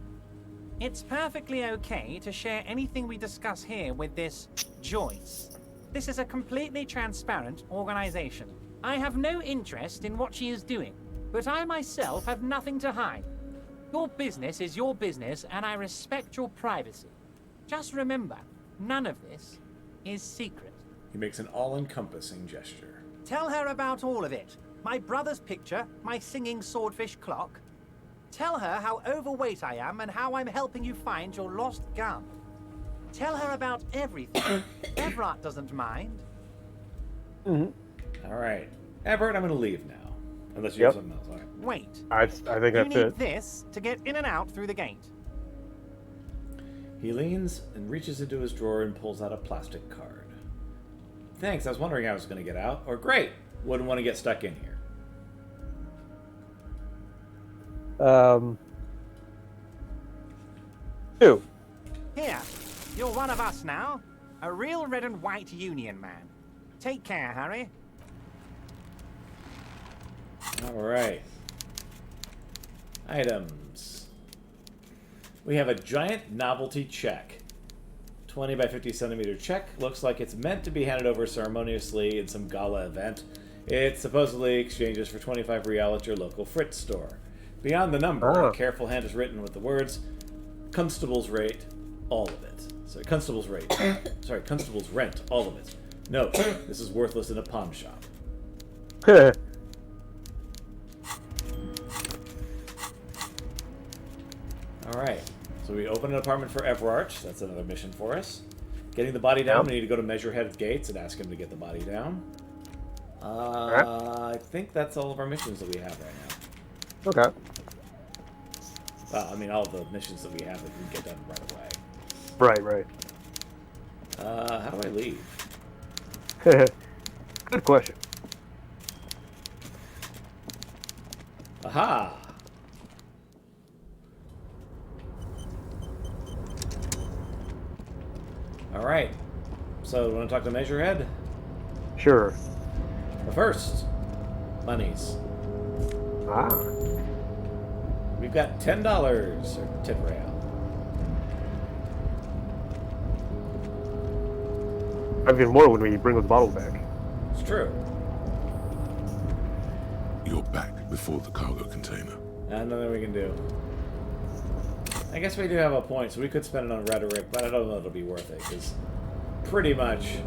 It's perfectly okay to share anything we discuss here with this Joyce. This is a completely transparent organization. I have no interest in what she is doing, but I myself have nothing to hide. Your business is your business, and I respect your privacy. Just remember, none of this is secret. He makes an all-encompassing gesture. Tell her about all of it. My brother's picture, my singing swordfish clock. Tell her how overweight I am and how I'm helping you find your lost gun. Tell her about everything. Everett doesn't mind. All right. Everett, I'm going to leave now. Unless you Yep. have something else. All right. Wait. I think You that's need it. this to get in and out through the gate. He leans and reaches into his drawer and pulls out a plastic card. Thanks, I was wondering how I was going to get out. Or great, wouldn't want to get stuck in here. 2. Here, you're one of us now. A real red and white union man. Take care, Harry. All right. Items. We have a giant novelty check. 20 by 50 centimeter check. Looks like it's meant to be handed over ceremoniously in some gala event. It supposedly exchanges for 25 real at your local Fritz store. Beyond the number, Ah. a careful hand is written with the words, Constable's rate, all of it. Sorry, Constable's rate. Sorry, Constable's rent, all of it. Note, this is worthless in a pawn shop. Alright, so we open an apartment for Everard. That's another mission for us. Getting the body down, Yep. we need to go to Measurehead Gates and ask him to get the body down. I think that's all of our missions that we have right now. Okay. Well, I mean, all of the missions that we have that we can get done right away. Right. How do I leave? Good question. Aha! Alright. So, want to talk to Measurehead? Sure. But first, monies. Ah. We've got $10 or 10 real. Even more when we bring those bottles back. It's true. You're back before the cargo container. Nothing we can do. I guess we do have a point, so we could spend it on rhetoric, but I don't know if it'll be worth it, because pretty much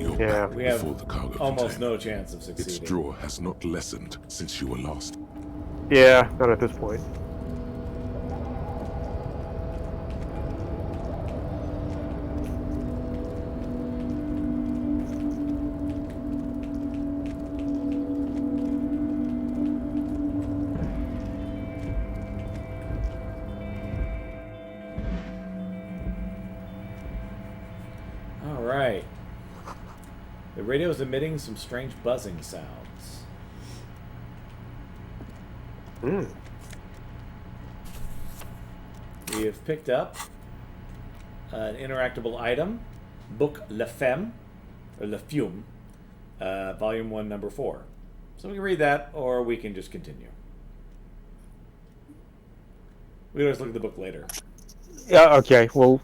You're Yeah. back we have before the cargo almost container. no chance of Its succeeding. draw has not lessened since you were lost. Yeah, not at this point. Alright. The radio is emitting some strange buzzing sounds. Mm. We have picked up an interactable item, Book Le Femme, or Le Fume, Volume 1, Number 4. So we can read that, or we can just continue. We can always look at the book later. Yeah, okay, well...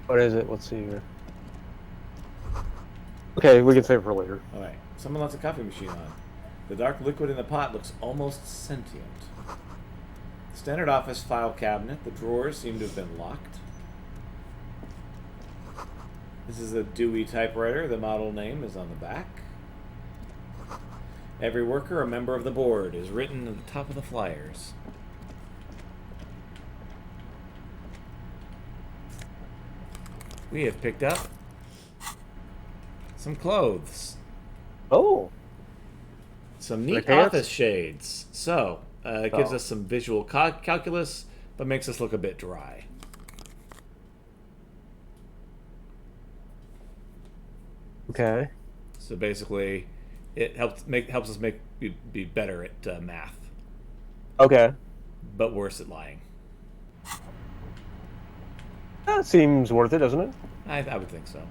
What is it? Let's see here. Okay, we can save it for later. Alright, someone lets a coffee machine on. The dark liquid in the pot looks almost sentient. Standard office file cabinet. The drawers seem to have been locked. This is a Dewey typewriter. The model name is on the back. Every worker, a member of the board, is written at the top of the flyers. We have picked up some clothes. Oh! Some neat Like pants? office shades. So, it gives Oh. us some visual calculus, but makes us look a bit dry. Okay. So basically, it helps us be better at math, Okay. but worse at lying. That seems worth it, doesn't it? I would think so.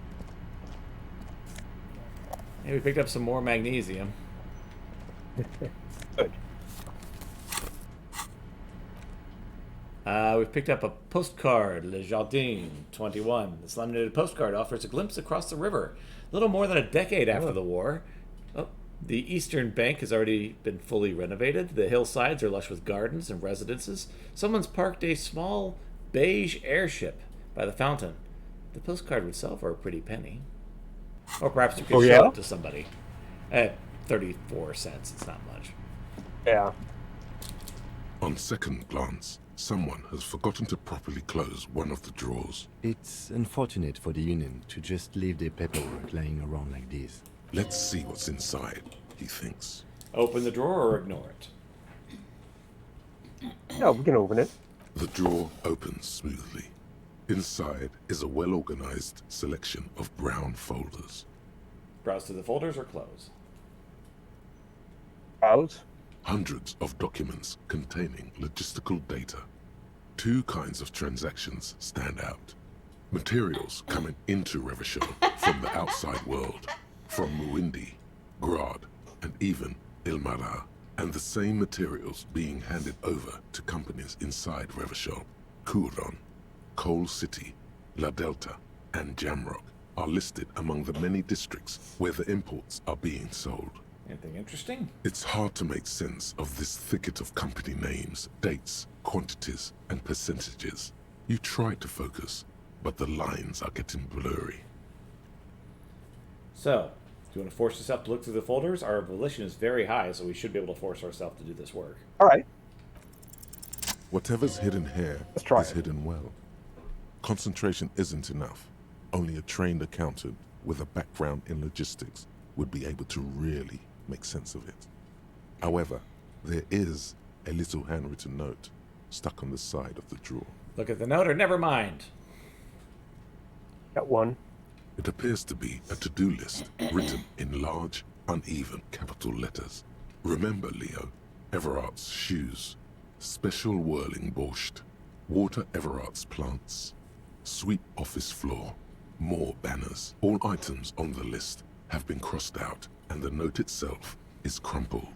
Hey, we picked up some more magnesium. Good. We've picked up a postcard, Le Jardin 21. This laminated postcard offers a glimpse across the river. Little more than a decade after the war. Oh, the eastern bank has already been fully renovated. The hillsides are lush with gardens and residences. Someone's parked a small beige airship by the fountain. The postcard would sell for a pretty penny. Or perhaps you could show it to somebody. At 34 cents, it's not much. Yeah. On second glance, someone has forgotten to properly close one of the drawers. It's unfortunate for the Union to just leave their paperwork lying around like this. Let's see what's inside, he thinks. Open the drawer or ignore it. Yeah, we can open it. The drawer opens smoothly. Inside is a well-organized selection of brown folders. Browse to the folders or close. Browse. Hundreds of documents containing logistical data. Two kinds of transactions stand out. Materials coming into Revachol from the outside world, from Muindi, Grad, and even Ilmara, and the same materials being handed over to companies inside Revachol. Noelrun, Coal City, La Delta, and Jamrock are listed among the many districts where the imports are being sold. Anything interesting? It's hard to make sense of this thicket of company names, dates, quantities, and percentages. You try to focus, but the lines are getting blurry. So, do you want to force yourself to look through the folders? Our volition is very high, so we should be able to force ourselves to do this work. All right. Whatever's hidden here Let's try is it. hidden well. Concentration isn't enough. Only a trained accountant with a background in logistics would be able to really make sense of it. However, there is a little handwritten note stuck on the side of the drawer. Look at the note or never mind. Got one. It appears to be a to-do list written in large, uneven capital letters. Remember, Leo, Everart's shoes, special whirling borscht, water Everart's plants, sweep office floor, more banners. All items on the list have been crossed out, and the note itself is crumpled.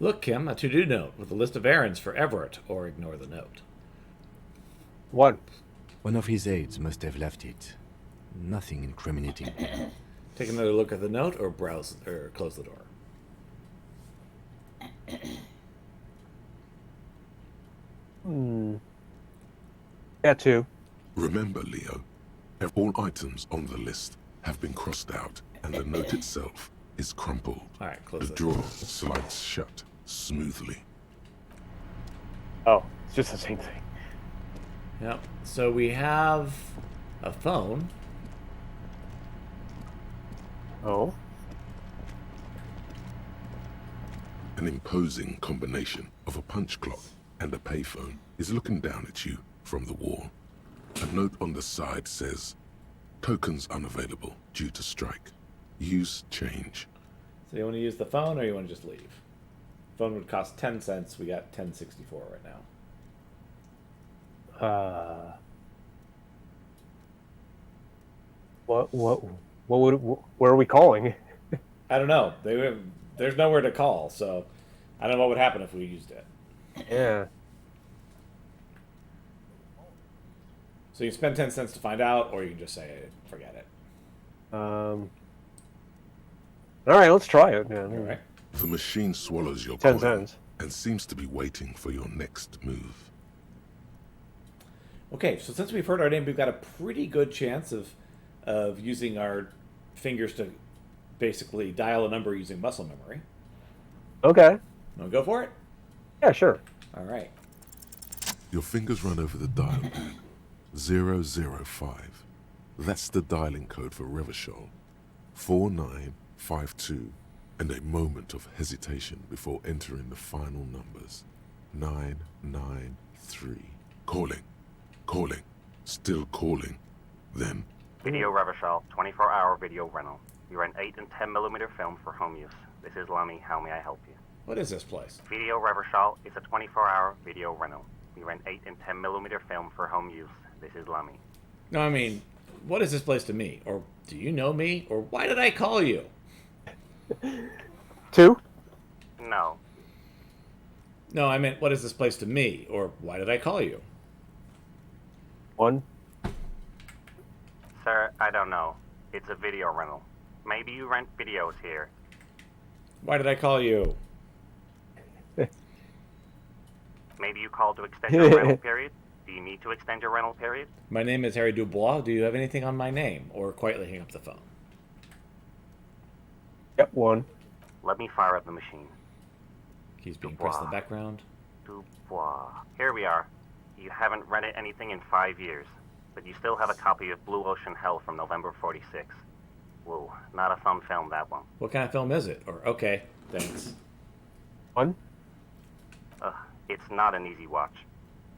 Look, Kim, a to-do note with a list of errands for Everett, or ignore the note. One. One of his aides must have left it. Nothing incriminating. Take another look at the note or browse or close the door. Yeah, two. Remember, Leo, all items on the list have been crossed out, and the note itself is crumpled. All right, close The it. drawer slides shut smoothly. Oh, it's just the same thing. Yep. So we have a phone. Oh. An imposing combination of a punch clock and a payphone is looking down at you from the wall. A note on the side says, "Tokens unavailable due to strike. Use change." So you want to use the phone or you want to just leave? Phone would cost 10 cents. We got 10.64 right now. Where are we calling? I don't know. There's nowhere to call, so I don't know what would happen if we used it. Yeah. So you can spend 10 cents to find out, or you can just say, forget it. All right, let's try it. Yeah. All right. The machine swallows your 10 coin cents. and seems to be waiting for your next move. Okay, so since we've heard our name, we've got a pretty good chance of using our fingers to basically dial a number using muscle memory. Okay. Want to go for it? Yeah, sure. All right. Your fingers run over the dial pad. 005. That's the dialing code for Revachol. 4952. And a moment of hesitation before entering the final numbers. 993. Calling. Calling. Still calling. Then Video Revachol, 24-hour video rental. We rent 8 and 10mm film for home use. This is Lummy. How may I help you? What is this place? Video Reversal is a 24-hour video rental. We rent 8 and 10mm film for home use. This is Lummy. No, I mean, what is this place to me? Or do you know me? Or why did I call you? 2? No. No, I meant, what is this place to me? Or why did I call you? 1? Sir, I don't know. It's a video rental. Maybe you rent videos here. Why did I call you? Maybe you called to extend your rental period? Do you need to extend your rental period? My name is Harry Dubois. Do you have anything on my name? Or quietly hang up the phone. Yep, 1. Let me fire up the machine. Keys being pressed in the background. Dubois. Here we are. You haven't rented anything in 5 years, but you still have a copy of Blue Ocean Hell from November '46. Whoa, not a fun film, that one. What kind of film is it? Or, okay, thanks. 1? It's not an easy watch.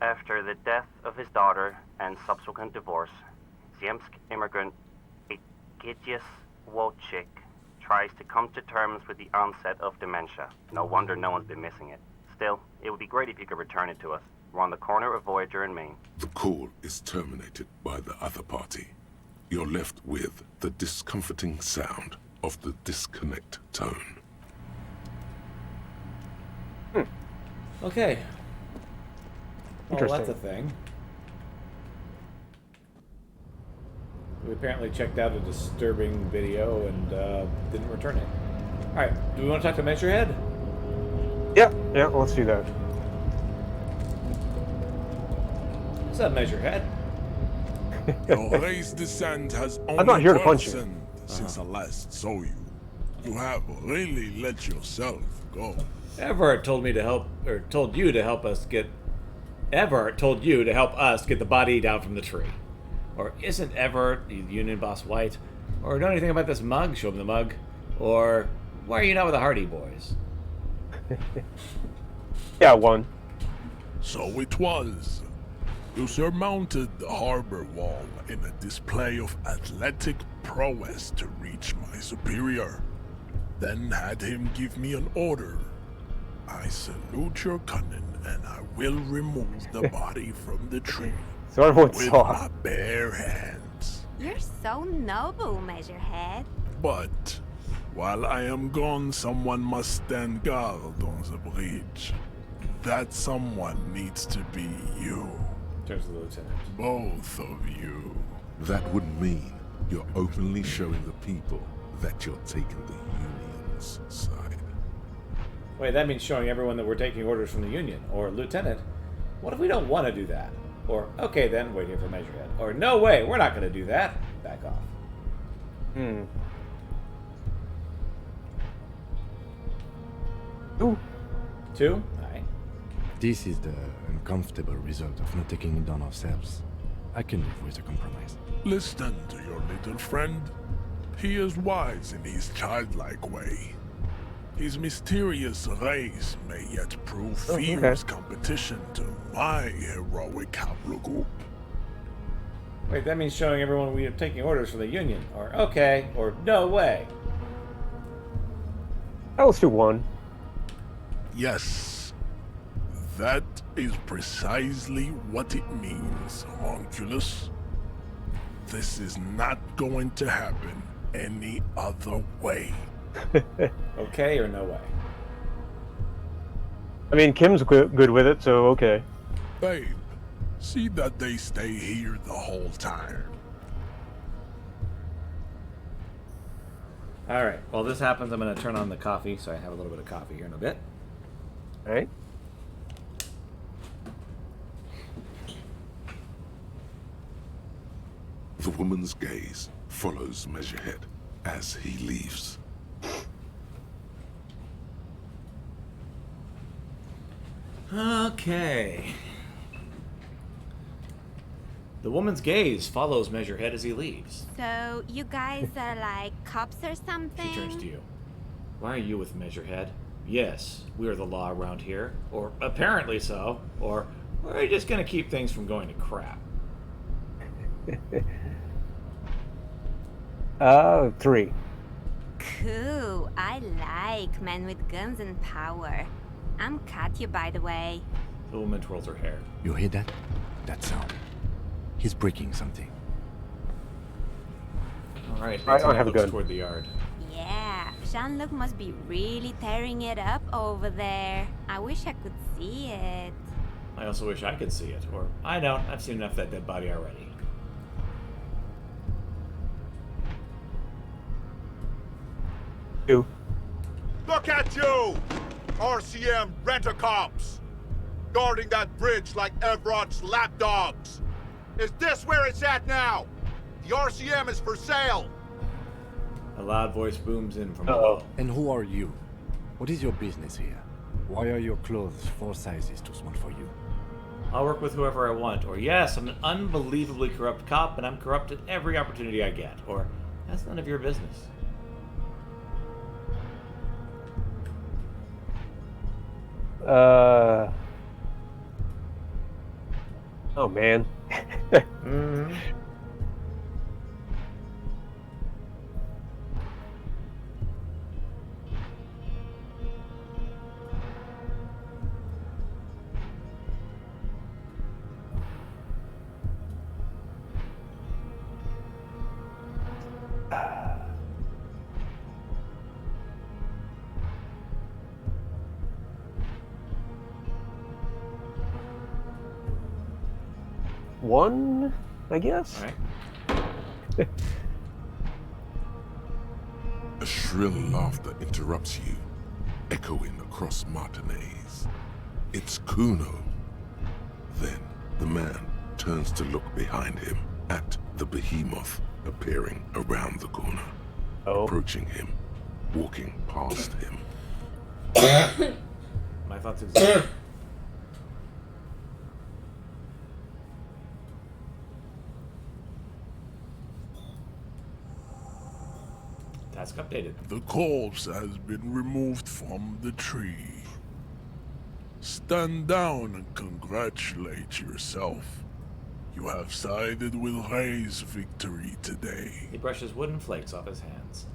After the death of his daughter and subsequent divorce, Ziemsk immigrant Egidius Wojcik tries to come to terms with the onset of dementia. No wonder no one's been missing it. Still, it would be great if you could return it to us. We're on the corner of Voyager and Maine. The call is terminated by the other party. You're left with the discomforting sound of the disconnect tone. Okay. Well, that's Interesting. a thing. We apparently checked out a disturbing video and didn't return it. Alright, do we want to talk to Measurehead? Yeah, let's do that. What's up, Measurehead? Your race descent has only I'm not here to punch you. worsened since I last saw you. You have really let yourself go. Everett told me to help, or told you to help us get... Everett told you to help us get the body down from the tree. Or isn't Everett the Union boss white? Or know anything about this mug? Show him the mug. Or why are you not with the Hardy Boys? Yeah, 1. So it was. You surmounted the harbor wall in a display of athletic prowess to reach my superior. Then had him give me an order. I salute your cunning, and I will remove the body from the tree So everyone with saw. my bare hands. You're so noble, Measurehead. But while I am gone, someone must stand guard on the bridge. That someone needs to be you. Turns to the lieutenant. Both of you. That would mean you're openly showing the people that you're taking the Union's side. Wait, that means showing everyone that we're taking orders from the Union. Or, Lieutenant, what if we don't want to do that? Or, okay then, wait here for Measurehead. Or, no way, we're not going to do that. Back off. 2? 2? Alright. This is the uncomfortable result of not taking it on ourselves. I can live with a compromise. Listen to your little friend. He is wise in his childlike way. His mysterious race may yet prove fierce competition to my heroic haplogroup. Wait, that means showing everyone we are taking orders from the Union. Or, okay. Or, no way. Let's do 1. Yes, that is precisely what it means, homunculus. This is not going to happen any other way. Okay or no way? I mean, Kim's good with it, so okay. Babe, see that they stay here the whole time. Alright, while this happens, I'm going to turn on the coffee, so I have a little bit of coffee here in a bit. Alright. The woman's gaze follows Measurehead as he leaves. Okay. The woman's gaze follows Measurehead as he leaves. So, you guys are like cops or something? She turns to you. Why are you with Measurehead? Yes, we are the law around here. Or apparently so. Or we're just going to keep things from going to crap. 3. Cool. I like men with guns and power. I'm Katya, by the way. The woman twirls her hair. You hear that? That sound. He's breaking something. All right, I don't have a looks gun. toward the yard. Yeah, Jean-Luc must be really tearing it up over there. I wish I could see it. I also wish I could see it, or I don't. I've seen enough of that dead body already. Two. Look at you! RCM rent-a-cops! Guarding that bridge like Everott's lapdogs! Is this where it's at now? The RCM is for sale! A loud voice booms in from Uh-oh. below. And who are you? What is your business here? Why are your clothes 4 sizes too small for you? I'll work with whoever I want, or yes, I'm an unbelievably corrupt cop, and I'm corrupt at every opportunity I get, or that's none of your business. Oh man. One, I guess. All right. A shrill laughter interrupts you, echoing across Martinez. It's Kuno. Then the man turns to look behind him at the behemoth appearing around the corner, approaching him, walking past him. My thoughts exactly. Task updated. The corpse has been removed from the tree. Stand down and congratulate yourself. You have sided with Ray's victory today. He brushes wooden flakes off his hands.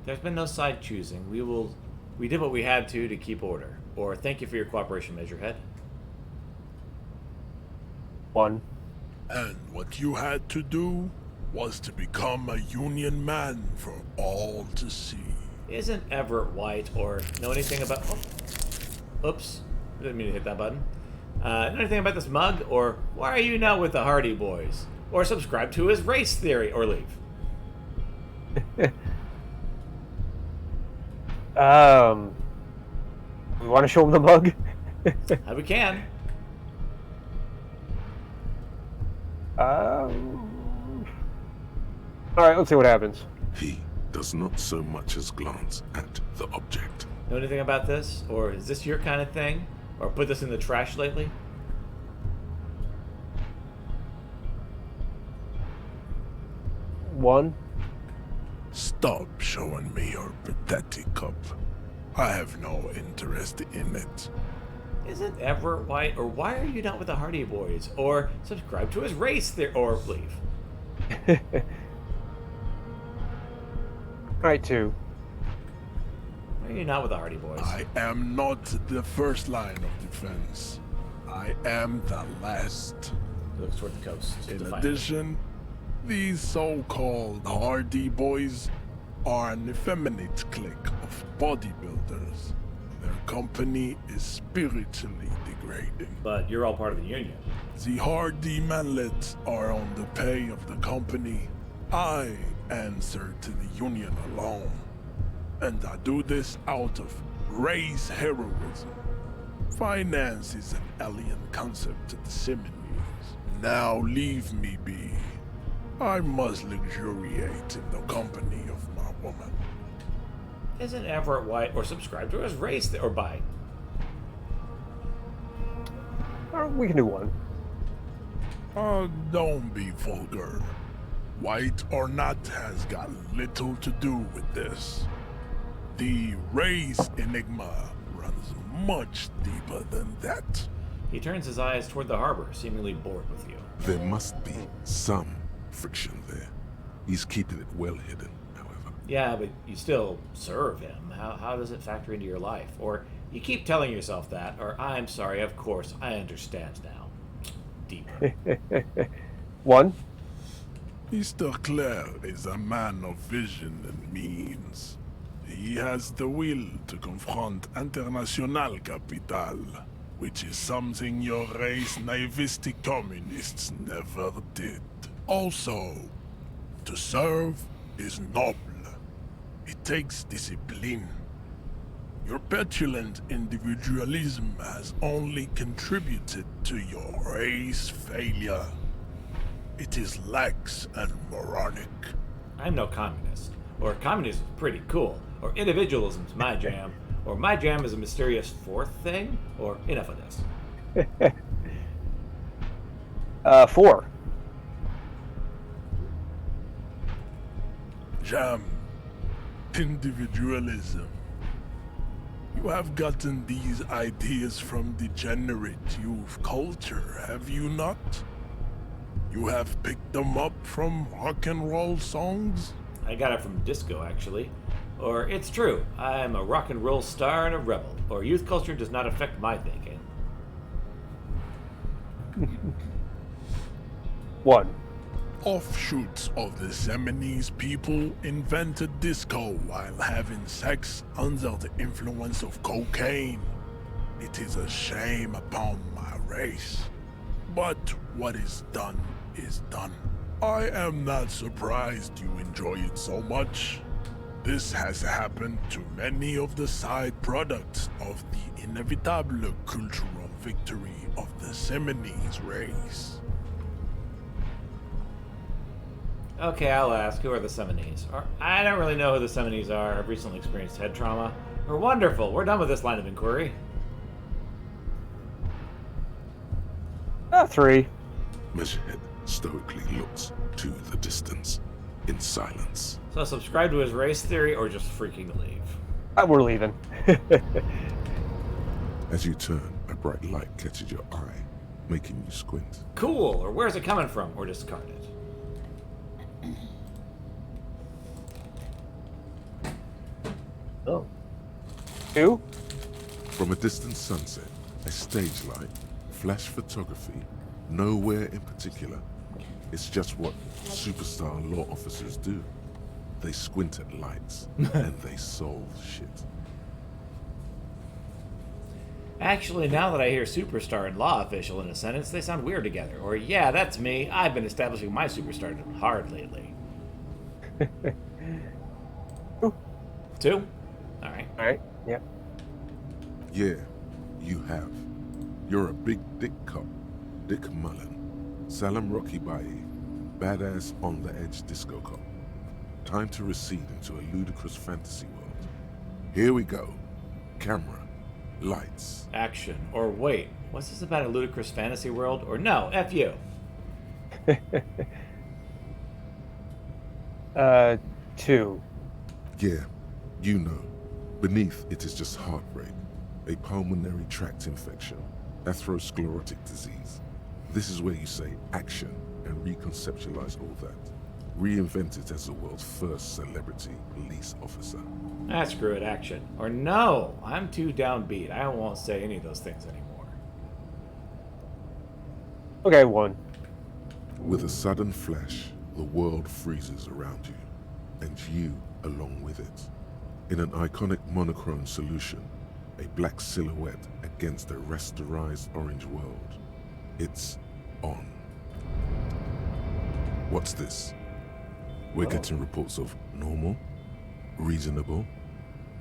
There's been no side choosing. We did what we had to keep order. Or thank you for your cooperation, Measurehead. One. And what you had to do was to become a Union man for all to see. Isn't Everett white or know anything about... Oh. Oops. Didn't mean to hit that button. Know anything about this mug? Or why are you not with the Hardy Boys? Or subscribe to his race theory or leave. We want to show him the mug? We can. Alright, let's see what happens. He does not so much as glance at the object. Know anything about this? Or is this your kind of thing? Or put this in the trash lately? One. Stop showing me your pathetic cup. I have no interest in it. Isn't Everett white? Or why are you not with the Hardy Boys? Or subscribe to his race theory or leave. Alright, two. Why are you not with the Hardy Boys? I am not the first line of defense. I am the last. He looks toward the coast. In defiantly. addition, these so-called Hardy Boys are an effeminate clique of bodybuilders. Their company is spiritually degrading. But you're all part of the Union. The Hardy manlets are on the pay of the company. I answer to the Union alone. And I do this out of race heroism. Finance is an alien concept to the Seminoles. Now leave me be. I must luxuriate in the company of my woman. Isn't Everett white? Or subscribe to his race or buy? We can do one. Don't be vulgar. White or not has got little to do with this. The race enigma runs much deeper than that. He turns his eyes toward the harbor, seemingly bored with you. There must be some friction there. He's keeping it well hidden, however. Yeah, but you still serve him. How does it factor into your life? Or you keep telling yourself that, or I'm sorry, of course, I understand now. Deeper. 1. Mr. Clare is a man of vision and means. He has the will to confront international capital, which is something your race naivistic communists never did. Also, to serve is noble. It takes discipline. Your petulant individualism has only contributed to your race failure. It is lax and moronic. I'm no communist. Or communism is pretty cool. Or individualism's my jam. Or my jam is a mysterious fourth thing. Or enough of this. 4. Jam. Individualism. You have gotten these ideas from degenerate youth culture, have you not? You have picked them up from rock and roll songs? I got it from disco, actually. Or it's true, I'm a rock and roll star and a rebel. Or youth culture does not affect my thinking. 1. Offshoots of the Seminoles people invented disco while having sex under the influence of cocaine. It is a shame upon my race. But what is done is done. I am not surprised you enjoy it so much. This has happened to many of the side products of the inevitable cultural victory of the Seminoles race. Okay, I'll ask, who are the Seminoles? Or, I don't really know who the Seminoles are. I've recently experienced head trauma. We're wonderful. We're done with this line of inquiry. 3. Measurehead stoically looks to the distance in silence. So subscribe to his race theory or just freaking leave. We're leaving. As you turn, a bright light catches your eye, making you squint. Cool, or where's it coming from? Or discard it. Oh. 2. From a distant sunset, a stage light, flash photography, nowhere in particular. It's just what superstar law officers do. They squint at lights, and they solve shit. Actually, now that I hear superstar and law official in a sentence, they sound weird together. Or, yeah, that's me. I've been establishing my superstardom hard lately. 2? Alright. Alright, yep. Yeah, you have. You're a big dick cop, Dick Mullen. Salam Rocky Baye, badass on the edge disco cop. Time to recede into a ludicrous fantasy world. Here we go. Camera, lights. Action. Or wait, what's this about a ludicrous fantasy world? Or no, F you. 2. Yeah, you know. Beneath it is just heartbreak, a pulmonary tract infection, atherosclerotic disease. This is where you say action and reconceptualize all that. Reinvent it as the world's first celebrity police officer. Ah, screw it, action. Or no, I'm too downbeat. I won't say any of those things anymore. Okay, 1. With a sudden flash, the world freezes around you, and you along with it. In an iconic monochrome solution, a black silhouette against a rasterized orange world. It's on. What's this? We're getting reports of normal, reasonable,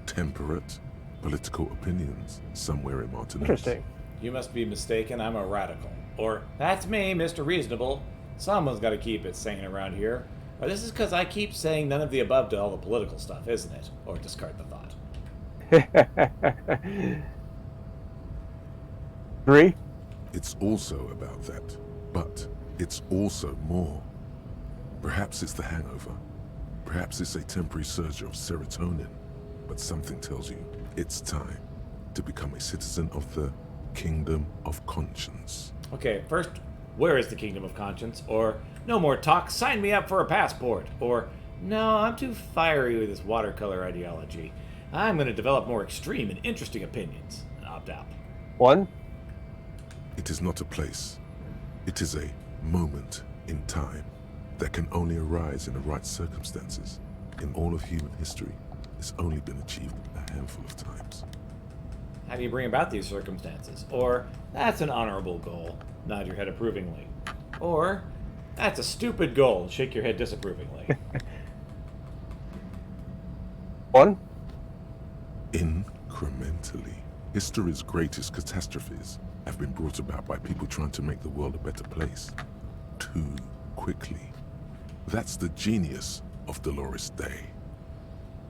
temperate, political opinions somewhere in Martinez. Interesting. You must be mistaken, I'm a radical. Or, that's me, Mr. Reasonable. Someone's got to keep it sane around here. Or this is because I keep saying none of the above to all the political stuff, isn't it? Or discard the thought. 3. It's also about that, but it's also more. Perhaps it's the hangover. Perhaps it's a temporary surge of serotonin. But something tells you it's time to become a citizen of the Kingdom of Conscience. Okay, first, where is the Kingdom of Conscience? Or, no more talk, sign me up for a passport. Or, No, I'm too fiery with this watercolor ideology. I'm going to develop more extreme and interesting opinions and opt out. 1. It is not a place. It is a moment in time that can only arise in the right circumstances. In all of human history, it's only been achieved a handful of times. How do you bring about these circumstances? Or, that's an honorable goal. Nod your head approvingly. Or, that's a stupid goal. Shake your head disapprovingly. 1. Incrementally. History's greatest catastrophes have been brought about by people trying to make the world a better place. Too quickly. That's the genius of Dolores Day.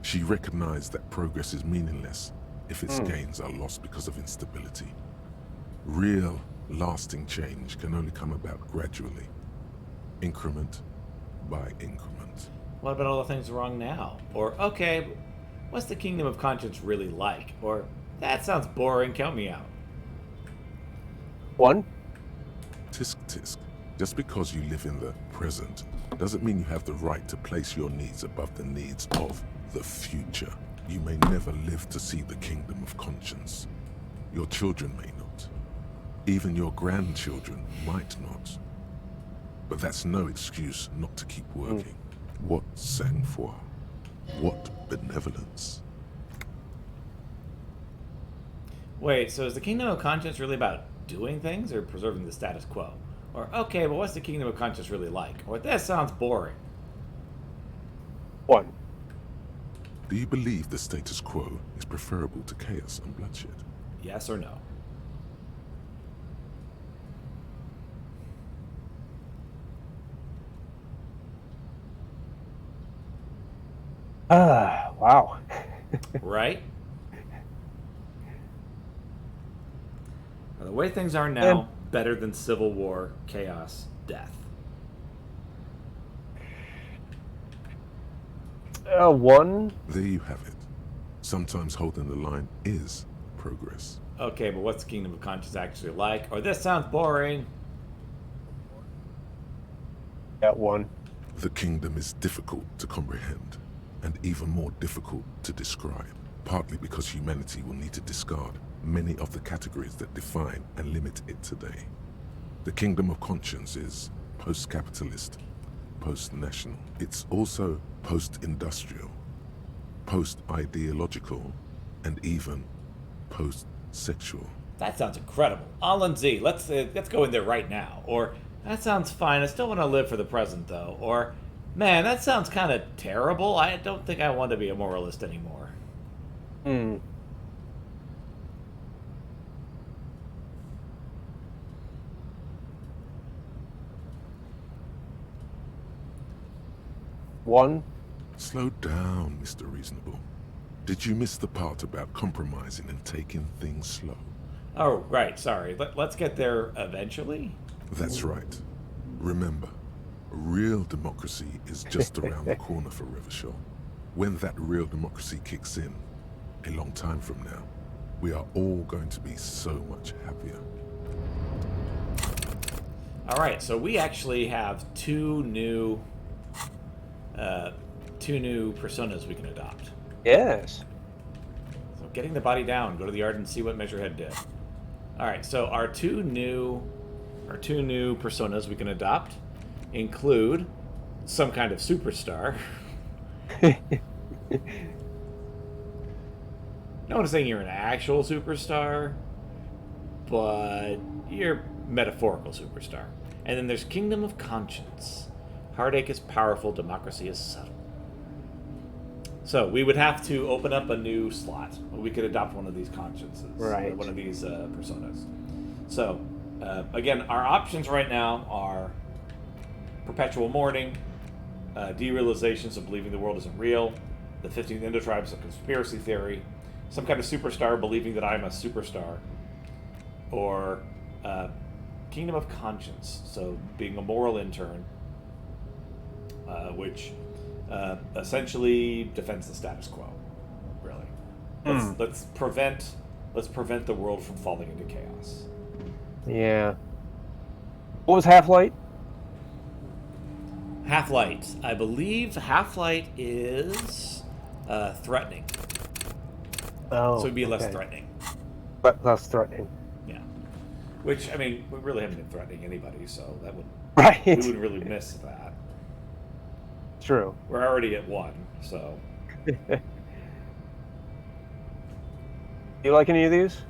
She recognized that progress is meaningless if its gains are lost because of instability. Real, lasting change can only come about gradually, increment by increment. What about all the things wrong now? Or, okay, what's the kingdom of conscience really like? Or, that sounds boring, count me out. 1. Tisk tisk. Just because you live in the present doesn't mean you have the right to place your needs above the needs of the future. You may never live to see the kingdom of conscience. Your children may not. Even your grandchildren might not. But that's no excuse not to keep working. What sang-froid? What benevolence? Wait, so is the kingdom of conscience really about doing things or preserving the status quo? Or, okay, but what's the kingdom of conscience really like? Or, that sounds boring. 1. Do you believe the status quo is preferable to chaos and bloodshed? Yes or no? Wow. Right? Now, the way things are now, better than civil war, chaos, death. 1. There you have it. Sometimes holding the line is progress. Okay, but what's the kingdom of conscience actually like? Or, this sounds boring. At 1. The kingdom is difficult to comprehend, and even more difficult to describe, partly because humanity will need to discard many of the categories that define and limit it today. The kingdom of conscience is post-capitalist, post-national. It's also post-industrial, post-ideological, and even post-sexual. That sounds incredible. Alan Z, let's go in there right now. Or, that sounds fine. I still want to live for the present, though. Or, man, that sounds kind of terrible. I don't think I want to be a moralist anymore. 1. Slow down, Mr. Reasonable. Did you miss the part about compromising and taking things slow? Oh, right, sorry. Let's get there eventually? That's right. Remember, real democracy is just around the corner for Revachol. When that real democracy kicks in, a long time from now, we are all going to be so much happier. All right, so we actually have two new personas we can adopt. Yes. So getting the body down, go to the yard and see what Measurehead did. All right, so our two new personas we can adopt include some kind of superstar. No one's saying you're an actual superstar, but you're metaphorical superstar. And then there's Kingdom of Conscience. Heartache is powerful, democracy is subtle. So we would have to open up a new slot. We could adopt one of these consciences, right? Or one of these personas. So again, our options right now are perpetual mourning, derealizations of believing the world isn't real, the 15th Indo-Tribes of conspiracy theory, some kind of superstar believing that I'm a superstar, or Kingdom of Conscience, so being a moral intern, which essentially defends the status quo. Really, let's prevent the world from falling into chaos. Yeah. What was Half-Light? Half-light. I believe half-light is threatening. Oh, So it'd be less okay. threatening. But less threatening. Yeah. Which, I mean, we really haven't been threatening anybody, so that would Right. we would really miss that. True. We're already at 1, so. You like any of these?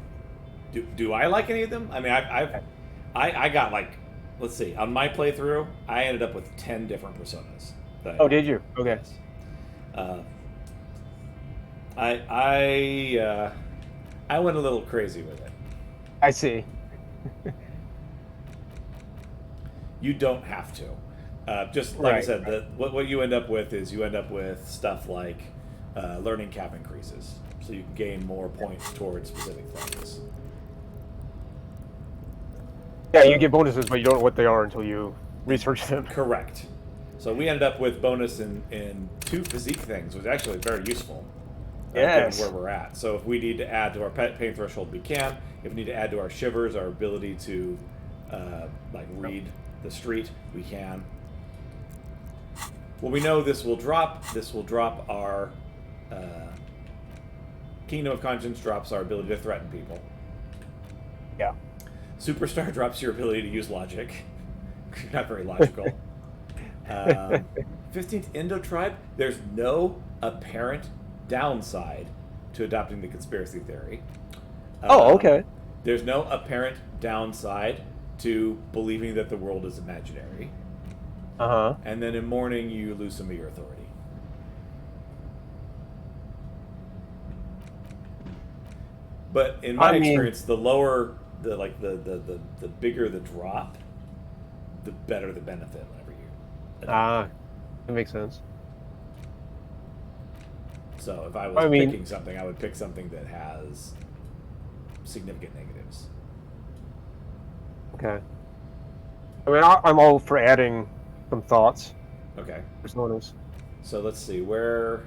Do I like any of them? I mean, I got like, let's see, on my playthrough, I ended up with 10 different personas. Oh, did you? Okay. Yes. I went a little crazy with it. I see. You don't have to. Just like I Right, said, what you end up with is you end up with stuff like learning cap increases, so you can gain more points towards specific things. Yeah, you get bonuses, but you don't know what they are until you research them. Correct. So we ended up with bonus in 2 physique things, which is actually very useful. Yes. Given where we're at. So if we need to add to our pain threshold, we can. If we need to add to our shivers, our ability to like read the street, we can. Well, we know this will drop. This will drop our Kingdom of Conscience drops our ability to threaten people. Yeah. Superstar drops your ability to use logic. Not very logical. 15th Indo Tribe, there's no apparent downside to adopting the conspiracy theory. Oh, okay. There's no apparent downside to believing that the world is imaginary. Uh-huh. And then in morning, you lose some of your authority. But in my experience, the lower, the bigger the drop, the better the benefit whenever you. That makes sense. So if I was picking something, I would pick something that has significant negatives. Okay. I mean, I'm all for adding some thoughts. Okay. Personas. So let's see where.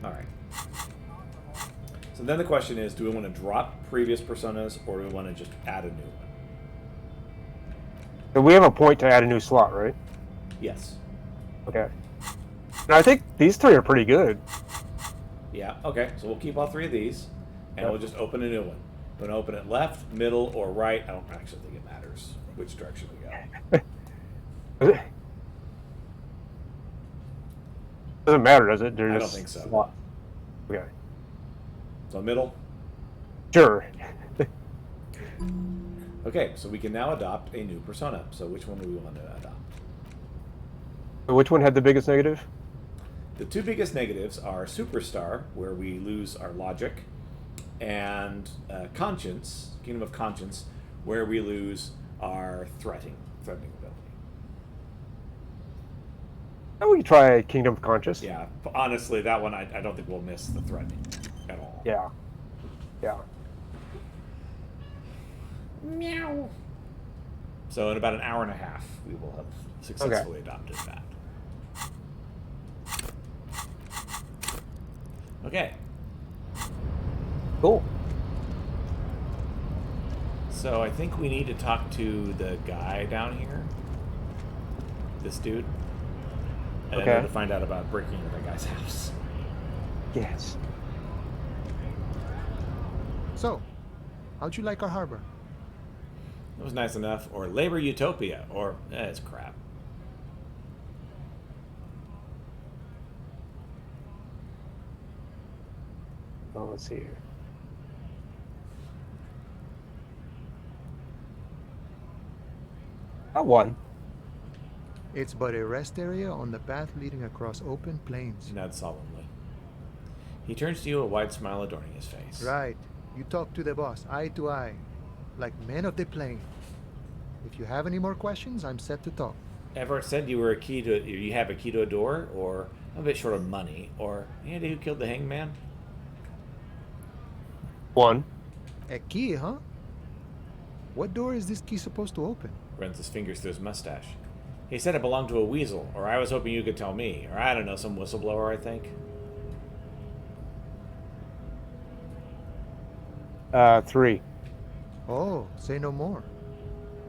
All right. So then the question is, do we want to drop previous personas or do we want to just add a new one? So we have a point to add a new slot, right? Yes. Okay. Now, I think these 3 are pretty good. Yeah, okay. So we'll keep all 3 of these and we'll just open a new one. We're going to open it left, middle, or right. I don't actually think it matters which direction we go. Doesn't matter, does it? I don't think so. Slot. Okay. So middle? Sure. Okay, so we can now adopt a new persona. So which one do we want to adopt? Which one had the biggest negative? The 2 biggest negatives are Superstar, where we lose our logic, and Conscience, Kingdom of Conscience, where we lose our threatening ability. Oh, we can try Kingdom of Conscience. Yeah, honestly, that one I don't think we'll miss the threatening at all. Yeah. Yeah. Meow. So in about an hour and a half, we will have successfully adopted that. Okay. Cool. So I think we need to talk to the guy down here. This dude. And to find out about breaking into that guy's house. Yes. So, how'd you like our harbor? It was nice enough. Or Labor Utopia. Or, it's crap. Oh, let's see here. That one. It's but a rest area on the path leading across open plains. He nods solemnly. He turns to you, a wide smile adorning his face. Right. You talk to the boss, eye to eye, like men of the plain. If you have any more questions, I'm set to talk. Everett said you were you have a key to a door, or I'm a bit short of money, or any idea who killed the hangman? One. A key, huh? What door is this key supposed to open? Runs his fingers through his mustache. He said it belonged to a weasel, or I was hoping you could tell me, or I don't know, some whistleblower, I think. 3. Oh, say no more.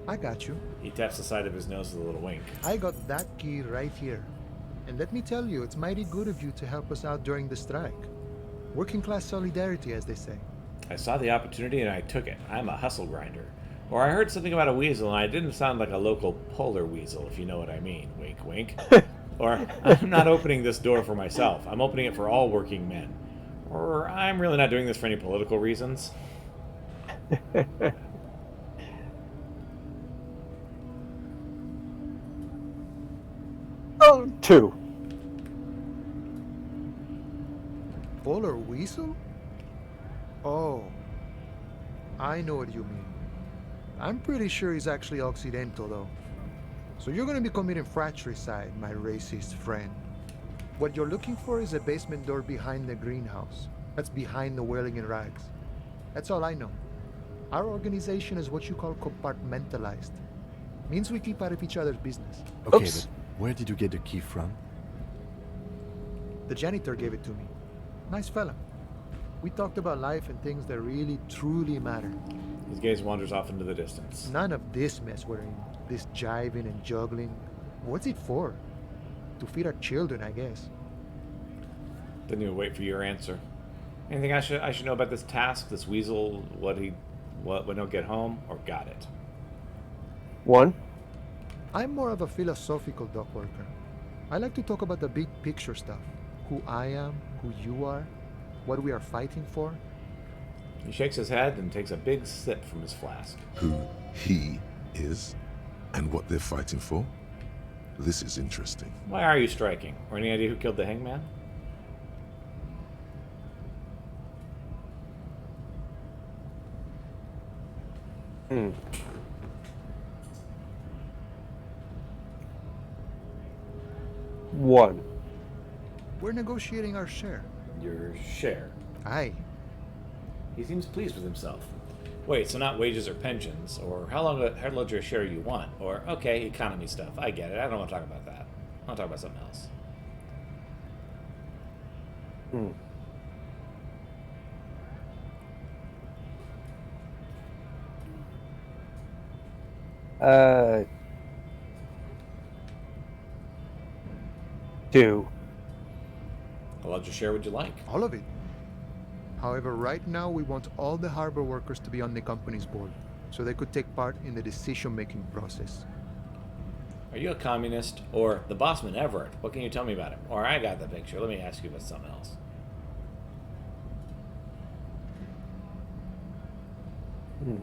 I got you. He taps the side of his nose with a little wink. I got that key right here. And let me tell you, it's mighty good of you to help us out during the strike. Working class solidarity, as they say. I saw the opportunity and I took it. I'm a hustle grinder. Or I heard something about a weasel and I didn't sound like a local polar weasel, if you know what I mean. Wink, wink. Or I'm not opening this door for myself. I'm opening it for all working men. Or I'm really not doing this for any political reasons. Oh, 2. Polar weasel? Oh. I know what you mean. I'm pretty sure he's actually Occidental, though. So you're gonna be committing fratricide, my racist friend. What you're looking for is a basement door behind the greenhouse. That's behind the whirling in rags. That's all I know. Our organization is what you call compartmentalized. Means we keep out of each other's business. Okay, Oops. but where did you get the key from? The janitor gave it to me. Nice fella. We talked about life and things that really, truly matter. His gaze wanders off into the distance. None of this mess we're in. This jiving and juggling. What's it for? To feed our children, I guess. Didn't even wait for your answer. Anything I should know about this task, this weasel, what when he'll get home, or got it? 1. I'm more of a philosophical dock worker. I like to talk about the big picture stuff. Who I am, who you are, what we are fighting for. He shakes his head and takes a big sip from his flask. Who he is and what they're fighting for? This is interesting. Why are you striking? Or any idea who killed the hangman? Hmm. 1. We're negotiating our share. Your share. Aye. He seems pleased with himself. Wait, so not wages or pensions, or how large a share you want, or okay, economy stuff. I get it. I don't want to talk about that. I want to talk about something else. Hmm. Uh, 2. How large a share would you like? All of it. However, right now we want all the harbor workers to be on the company's board, so they could take part in the decision-making process. Are you a communist, or the bossman Everett? What can you tell me about him? Or I got the picture. Let me ask you about something else. Hmm.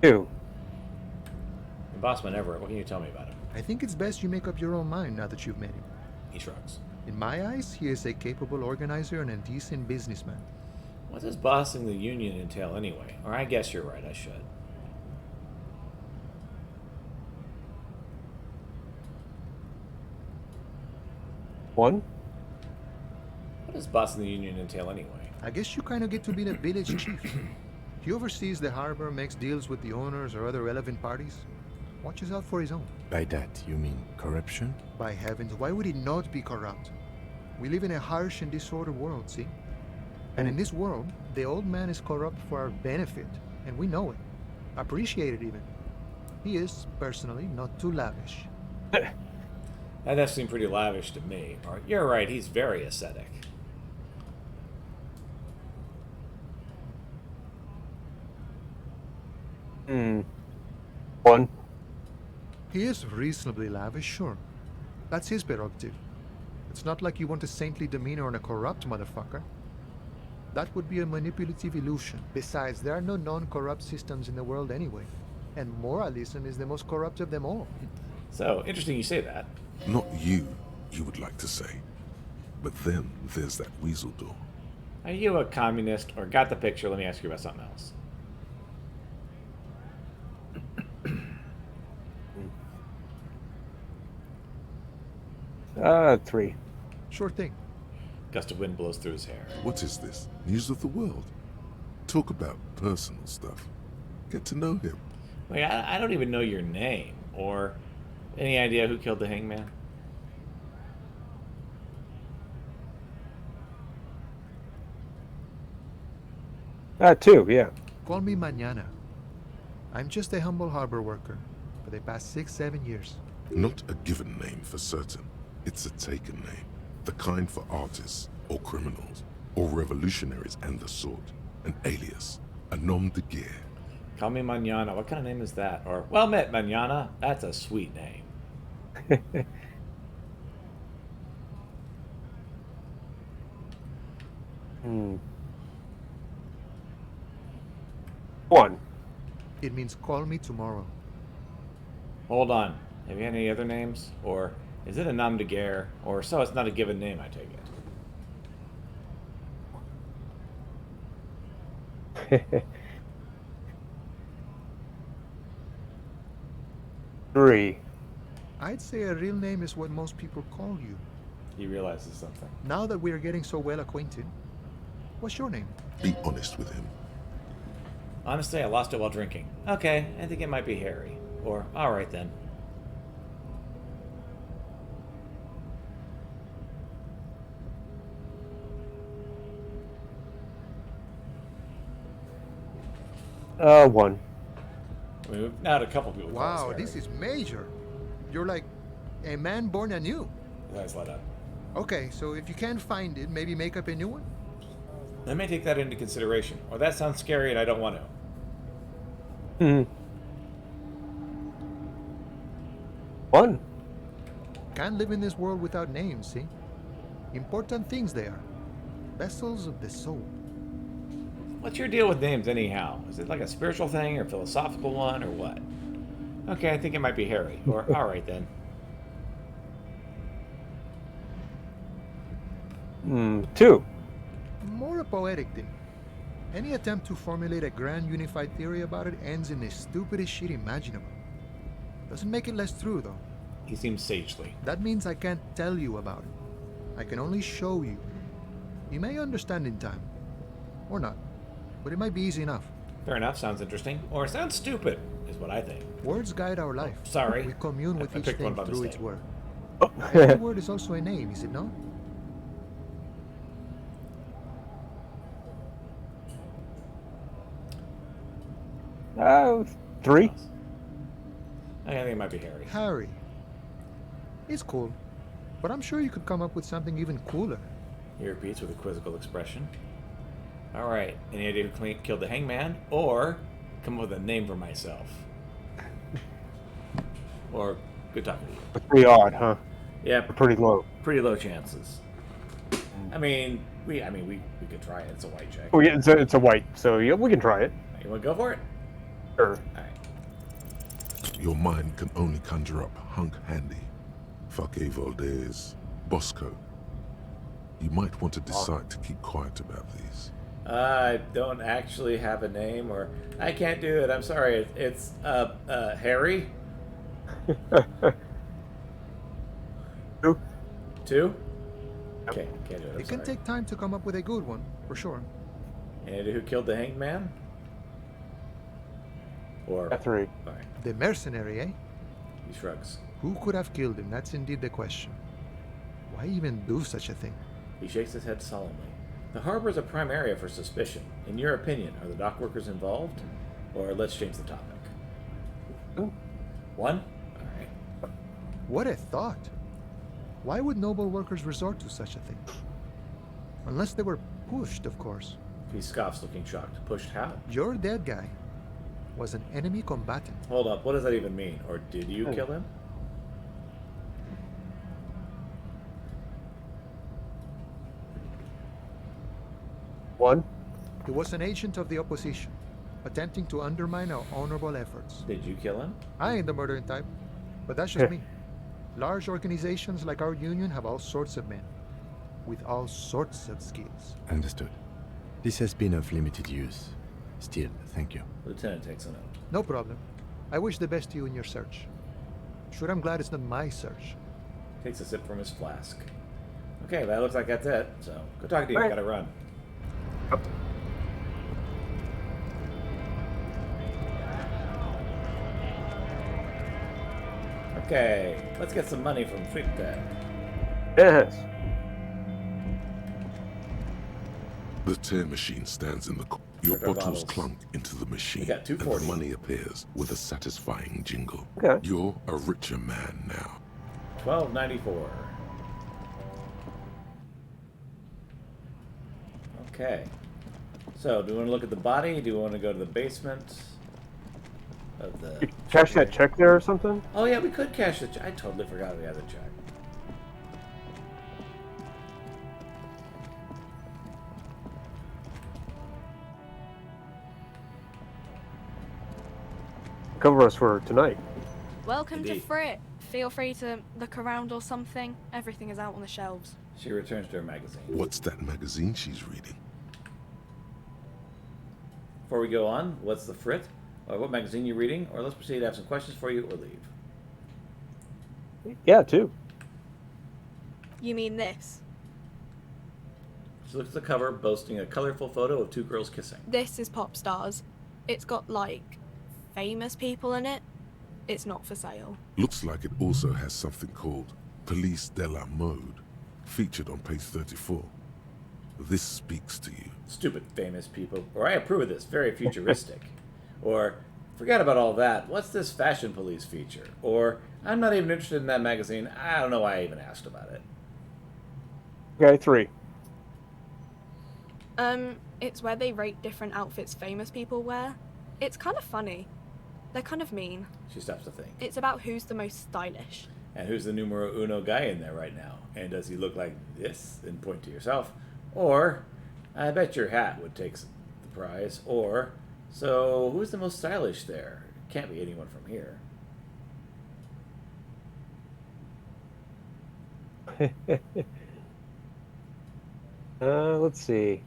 2. The bossman Everett. What can you tell me about him? I think it's best you make up your own mind now that you've met him. He shrugs. In my eyes, he is a capable organizer and a decent businessman. What does bossing the union entail anyway? Or I guess you're right, I should. One. What does bossing the union entail anyway? I guess you kind of get to be the village chief. He oversees the harbor, makes deals with the owners or other relevant parties. Watches out for his own. By that, you mean corruption? By heavens, why would he not be corrupt? We live in a harsh and disordered world, see? And in this world, the old man is corrupt for our benefit, and we know it. Appreciate it even. He is, personally, not too lavish. That does seem pretty lavish to me. Or you're right, he's very ascetic. One. He is reasonably lavish, sure. That's his prerogative. It's not like you want a saintly demeanor on a corrupt motherfucker. That would be a manipulative illusion. Besides, there are no non-corrupt systems in the world anyway. And moralism is the most corrupt of them all. So, interesting you say that. Not you would like to say. But then there's that weasel door. Are you a communist, or got the picture? Let me ask you about something else. 3. Sure thing. Gust of wind blows through his hair. What is this? News of the world? Talk about personal stuff. Get to know him. Wait, I don't even know your name. Or any idea who killed the hangman? Two, yeah. Call me mañana. I'm just a humble harbor worker for the past 6-7 years. Not a given name for certain. It's a taken name. The kind for artists, or criminals, or revolutionaries and the sort. An alias. A nom de guerre. Call me Manana. What kind of name is that? Or, well met, Manana. That's a sweet name. One. It means call me tomorrow. Hold on. Have you any other names? Or is it a nom de guerre? Or so it's not a given name, I take it. 3. I'd say a real name is what most people call you. He realizes something. Now that we're getting so well acquainted, what's your name? Be honest with him. Honestly, I lost it while drinking. Okay, I think it might be Harry. Or, alright then. One. I mean, we've now had a couple people call us Wow, Harry. this is major. You're like a man born anew. His eyes light up. Okay, so if you can't find it, maybe make up a new one? I may take that into consideration. Or that sounds scary and I don't want to. One. Can't live in this world without names, see? Important things they are. Vessels of the soul. What's your deal with names anyhow? Is it like a spiritual thing or philosophical one or what? Okay, I think it might be Harry. Or, alright then. 2. More poetic than any attempt to formulate a grand unified theory about it ends in the stupidest shit imaginable. Doesn't make it less true, though. He seems sagely. That means I can't tell you about it. I can only show you. You may understand in time. Or not. But it might be easy enough. Fair enough, sounds interesting. Or sounds stupid, is what I think. Words guide our life. Sorry. We commune with I each picked one thing by through its mistake. word. Every word is also a name, is it not? Three. I think it might be Harry. Harry. It's cool. But I'm sure you could come up with something even cooler. He repeats with a quizzical expression. Alright, any idea who killed the hangman? Or come up with a name for myself. Or good talking to you. A 3 odd, huh? Yeah, Pretty low. pretty low chances. I mean, we could try it. It's a white check. Oh yeah, it's a white, so yeah, we can try it. You want to go for it? Sure. Alright. Your mind can only conjure up Hunk Handy, Fake Valdez, Bosco. You might want to decide to keep quiet about these. I don't actually have a name, or I can't do it. I'm sorry. It's Harry. 2. 2? Okay, can't do it. I'm It can sorry. take time to come up with a good one, for sure. Any idea who killed the hanged man? Or A 3. Alright, The mercenary, eh? he shrugs. Who could have killed him? That's indeed the question. Why even do such a thing? He shakes his head solemnly. The harbor is a prime area for suspicion. In your opinion, are the dock workers involved? Or let's change the topic. Ooh. 1? Alright. What a thought! Why would noble workers resort to such a thing? Unless they were pushed, of course. He scoffs, looking shocked. Pushed how? Your dead guy was an enemy combatant. Hold up, what does that even mean? Or did you kill him? One. He was an agent of the opposition, attempting to undermine our honorable efforts. Did you kill him? I ain't the murdering type, but that's just me. Large organizations like our union have all sorts of men, with all sorts of skills. Understood. This has been of limited use. Still, thank you. Lieutenant takes a note. No problem. I wish the best to you in your search. Sure, I'm glad it's not my search. Takes a sip from his flask. Okay, that looks like that's it. So, good talking to you. All right. Gotta run. Okay, let's get some money from Fritte. Yes. The tear machine stands in the... Your Check our bottles bottles. clunk into the machine, got and the 240. money appears with a satisfying jingle. Okay. You're a richer man now. 1294. Okay. So, do we want to look at the body? Do we want to go to the basement of the... Cash that check there or something? Oh, yeah, we could cash the check. I totally forgot we had the check. Cover us for tonight. Welcome Indeed. to Frit. Feel free to look around or something. Everything is out on the shelves. She returns to her magazine. What's that magazine she's reading? Before we go on, what's the frit? Or what magazine you reading? Or let's proceed to have some questions for you or leave. Yeah, too. You mean this? She looks at the cover, boasting a colorful photo of two girls kissing. This is Pop Stars. It's got, like, famous people in it. It's not for sale. Looks like it also has something called Police de la Mode, featured on page 34. This speaks to you. Stupid famous people. Or I approve of this. Very futuristic. Or forget about all that. What's this fashion police feature? Or I'm not even interested in that magazine. I don't know why I even asked about it. Okay, 3. It's where they rate different outfits famous people wear. It's kind of funny. They're kind of mean. She stops to think. It's about who's the most stylish. And who's the numero uno guy in there right now? And does he look like this? And point to yourself. Or, I bet your hat would take the prize. Or, so who's the most stylish there? Can't be anyone from here. Let's see.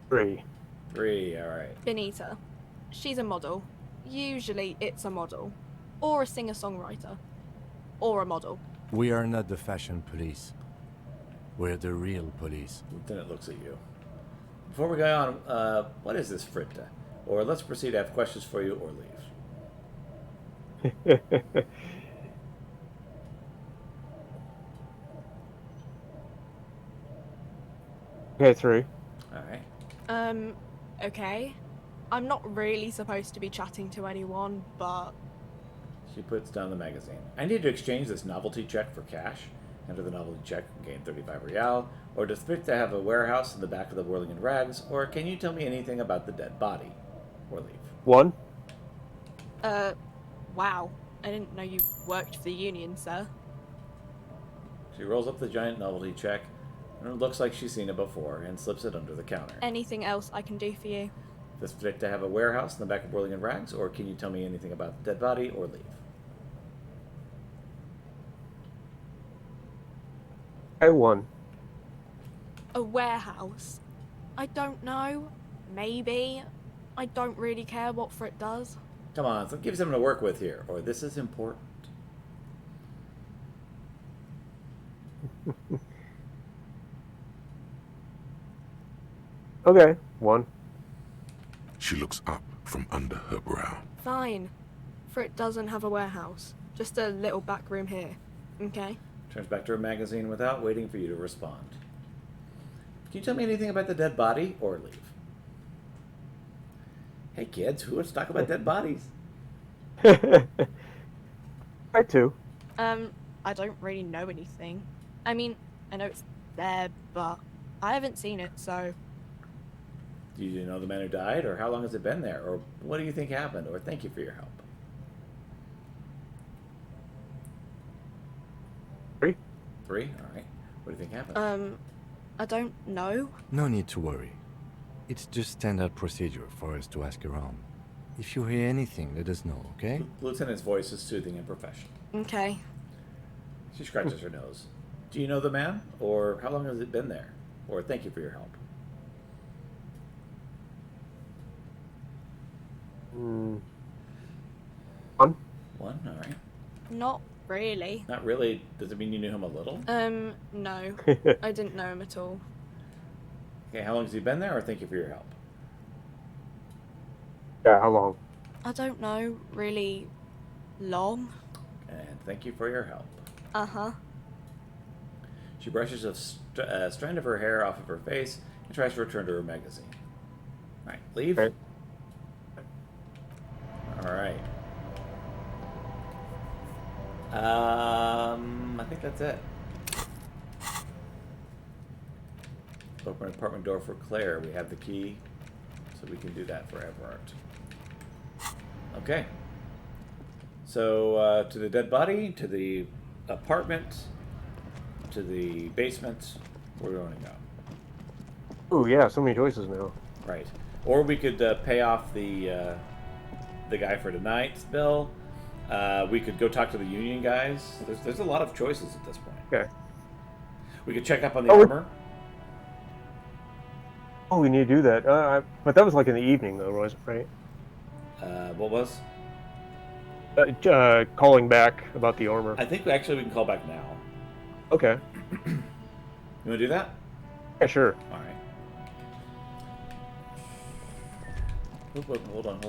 Three. 3, alright. Benita. She's a model. Usually it's a model. Or a singer-songwriter. Or a model. We are not the fashion police. We're the real police. Lieutenant looks at you. Before we go on, what is this Fritta? Or let's proceed to have questions for you or leave. Okay, 3. Alright. Okay. I'm not really supposed to be chatting to anyone, but... She puts down the magazine. I need to exchange this novelty check for cash. Enter the novelty check, gain 35 real. Or does Fritta have a warehouse in the back of the Whirling in Rags? Or can you tell me anything about the dead body? Or leave. 1. Wow. I didn't know you worked for the union, sir. She rolls up the giant novelty check, and it looks like she's seen it before, and slips it under the counter. Anything else I can do for you? Does Fritta have a warehouse in the back of Whirling in Rags? Or can you tell me anything about the dead body? Or leave. Okay, 1. A warehouse? I don't know. Maybe. I don't really care what Frit does. Come on, let's give you something to work with here, or this is important. Okay, 1. She looks up from under her brow. Fine. Frit doesn't have a warehouse. Just a little back room here. Okay? Turns back to her magazine without waiting for you to respond. Can you tell me anything about the dead body, or leave? Hey kids, who wants to talk about dead bodies? I 2. I don't really know anything. I mean, I know it's there, but I haven't seen it, so... Do you know the man who died, or how long has it been there, or what do you think happened, or thank you for your help? 3. 3? Alright. What do you think happened? I don't know. No need to worry. It's just standard procedure for us to ask around. If you hear anything, let us know, okay? Lieutenant's voice is soothing and professional. Okay. She scratches her nose. Do you know the man, or how long has it been there, or thank you for your help? 1. 1? Alright. Not really. Not really. Does it mean you knew him a little? No. I didn't know him at all. Okay, how long has he been there, or thank you for your help? Yeah, how long? I don't know, really. long. And thank you for your help. Uh-huh. She brushes a strand of her hair off of her face and tries to return to her magazine. All right, leave. Okay. All right. I think that's it. Open an apartment door for Claire. We have the key, so we can do that for Everett. Okay. So, to the dead body, to the apartment, to the basement, where do we want to go? Ooh, yeah, so many choices now. Right. Or we could pay off the guy for tonight's bill. We could go talk to the union guys. There's a lot of choices at this point. Okay. We could check up on the armor. Oh, we need to do that. But that was like in the evening, though, was it, right? What was? Calling back about the armor. I think we can call back now. Okay. You want to do that? Yeah, sure. All right. Hold on.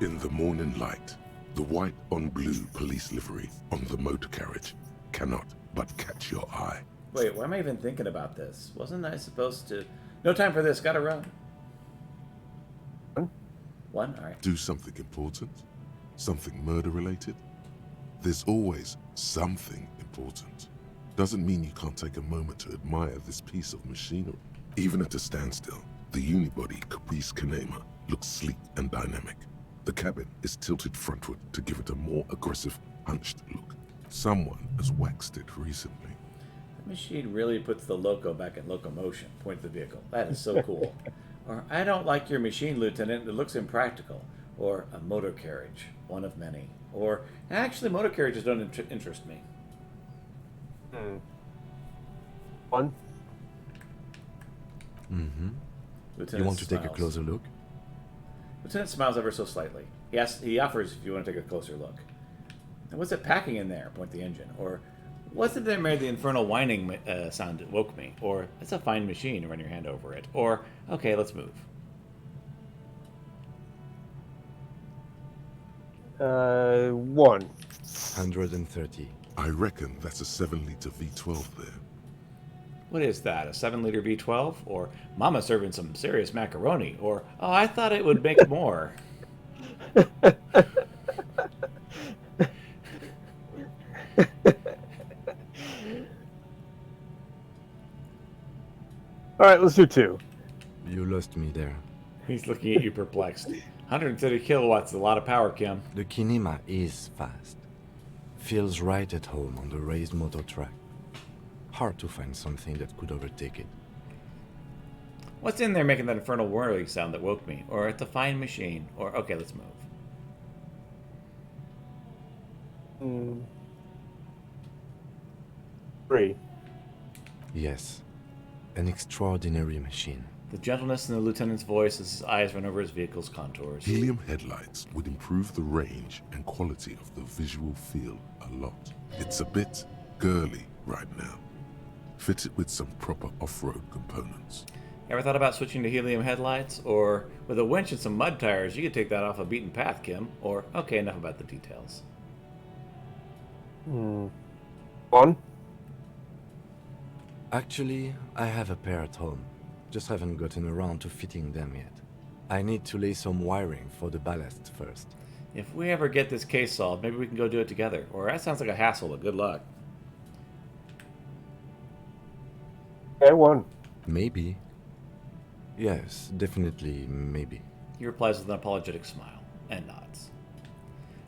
In the morning light, the white on blue police livery on the motor carriage cannot but catch your eye. Wait, why am I even thinking about this? Wasn't I supposed to... No time for this, gotta run. One? Alright. Do something important? Something murder-related? There's always something important. Doesn't mean you can't take a moment to admire this piece of machinery. Even at a standstill, the unibody Caprice Kanema looks sleek and dynamic. The cabin is tilted frontward to give it a more aggressive, hunched look. Someone has waxed it recently. The machine really puts the loco back in locomotion. Point to the vehicle. That is so cool. Or, I don't like your machine, Lieutenant. It looks impractical. Or, a motor carriage. One of many. Or, actually, motor carriages don't interest me. One? Mm-hmm. Lieutenant You want to take a smiles. closer look? Lieutenant smiles ever so slightly. He offers if you want to take a closer look. And what's it packing in there? Point the engine. Or, what's it that made the infernal whining sound that woke me? Or, it's a fine machine. Run your hand over it. Or, okay, let's move. One. 130. I reckon that's a 7-liter V12 there. What is that? A 7-liter V12? Or Mama serving some serious macaroni? Or, oh, I thought it would make more. All right, let's do two. You lost me there. He's looking at you perplexed. 130 kilowatts is a lot of power, Kim. The Kinema is fast. Feels right at home on the raised motor track. Hard to find something that could overtake it. What's in there making that infernal whirling sound that woke me? Or it's a fine machine? Or, okay, let's move. Three. Yes. An extraordinary machine. The gentleness in the lieutenant's voice as his eyes run over his vehicle's contours. Helium headlights would improve the range and quality of the visual field a lot. It's a bit girly right now. Fit it with some proper off-road components. Ever thought about switching to helium headlights? Or, with a winch and some mud tires, you could take that off a beaten path, Kim. Or, okay, enough about the details. One. Actually, I have a pair at home. Just haven't gotten around to fitting them yet. I need to lay some wiring for the ballast first. If we ever get this case solved, maybe we can go do it together. Or, that sounds like a hassle, but good luck. Okay, one. Maybe. Yes, definitely maybe. He replies with an apologetic smile, and nods.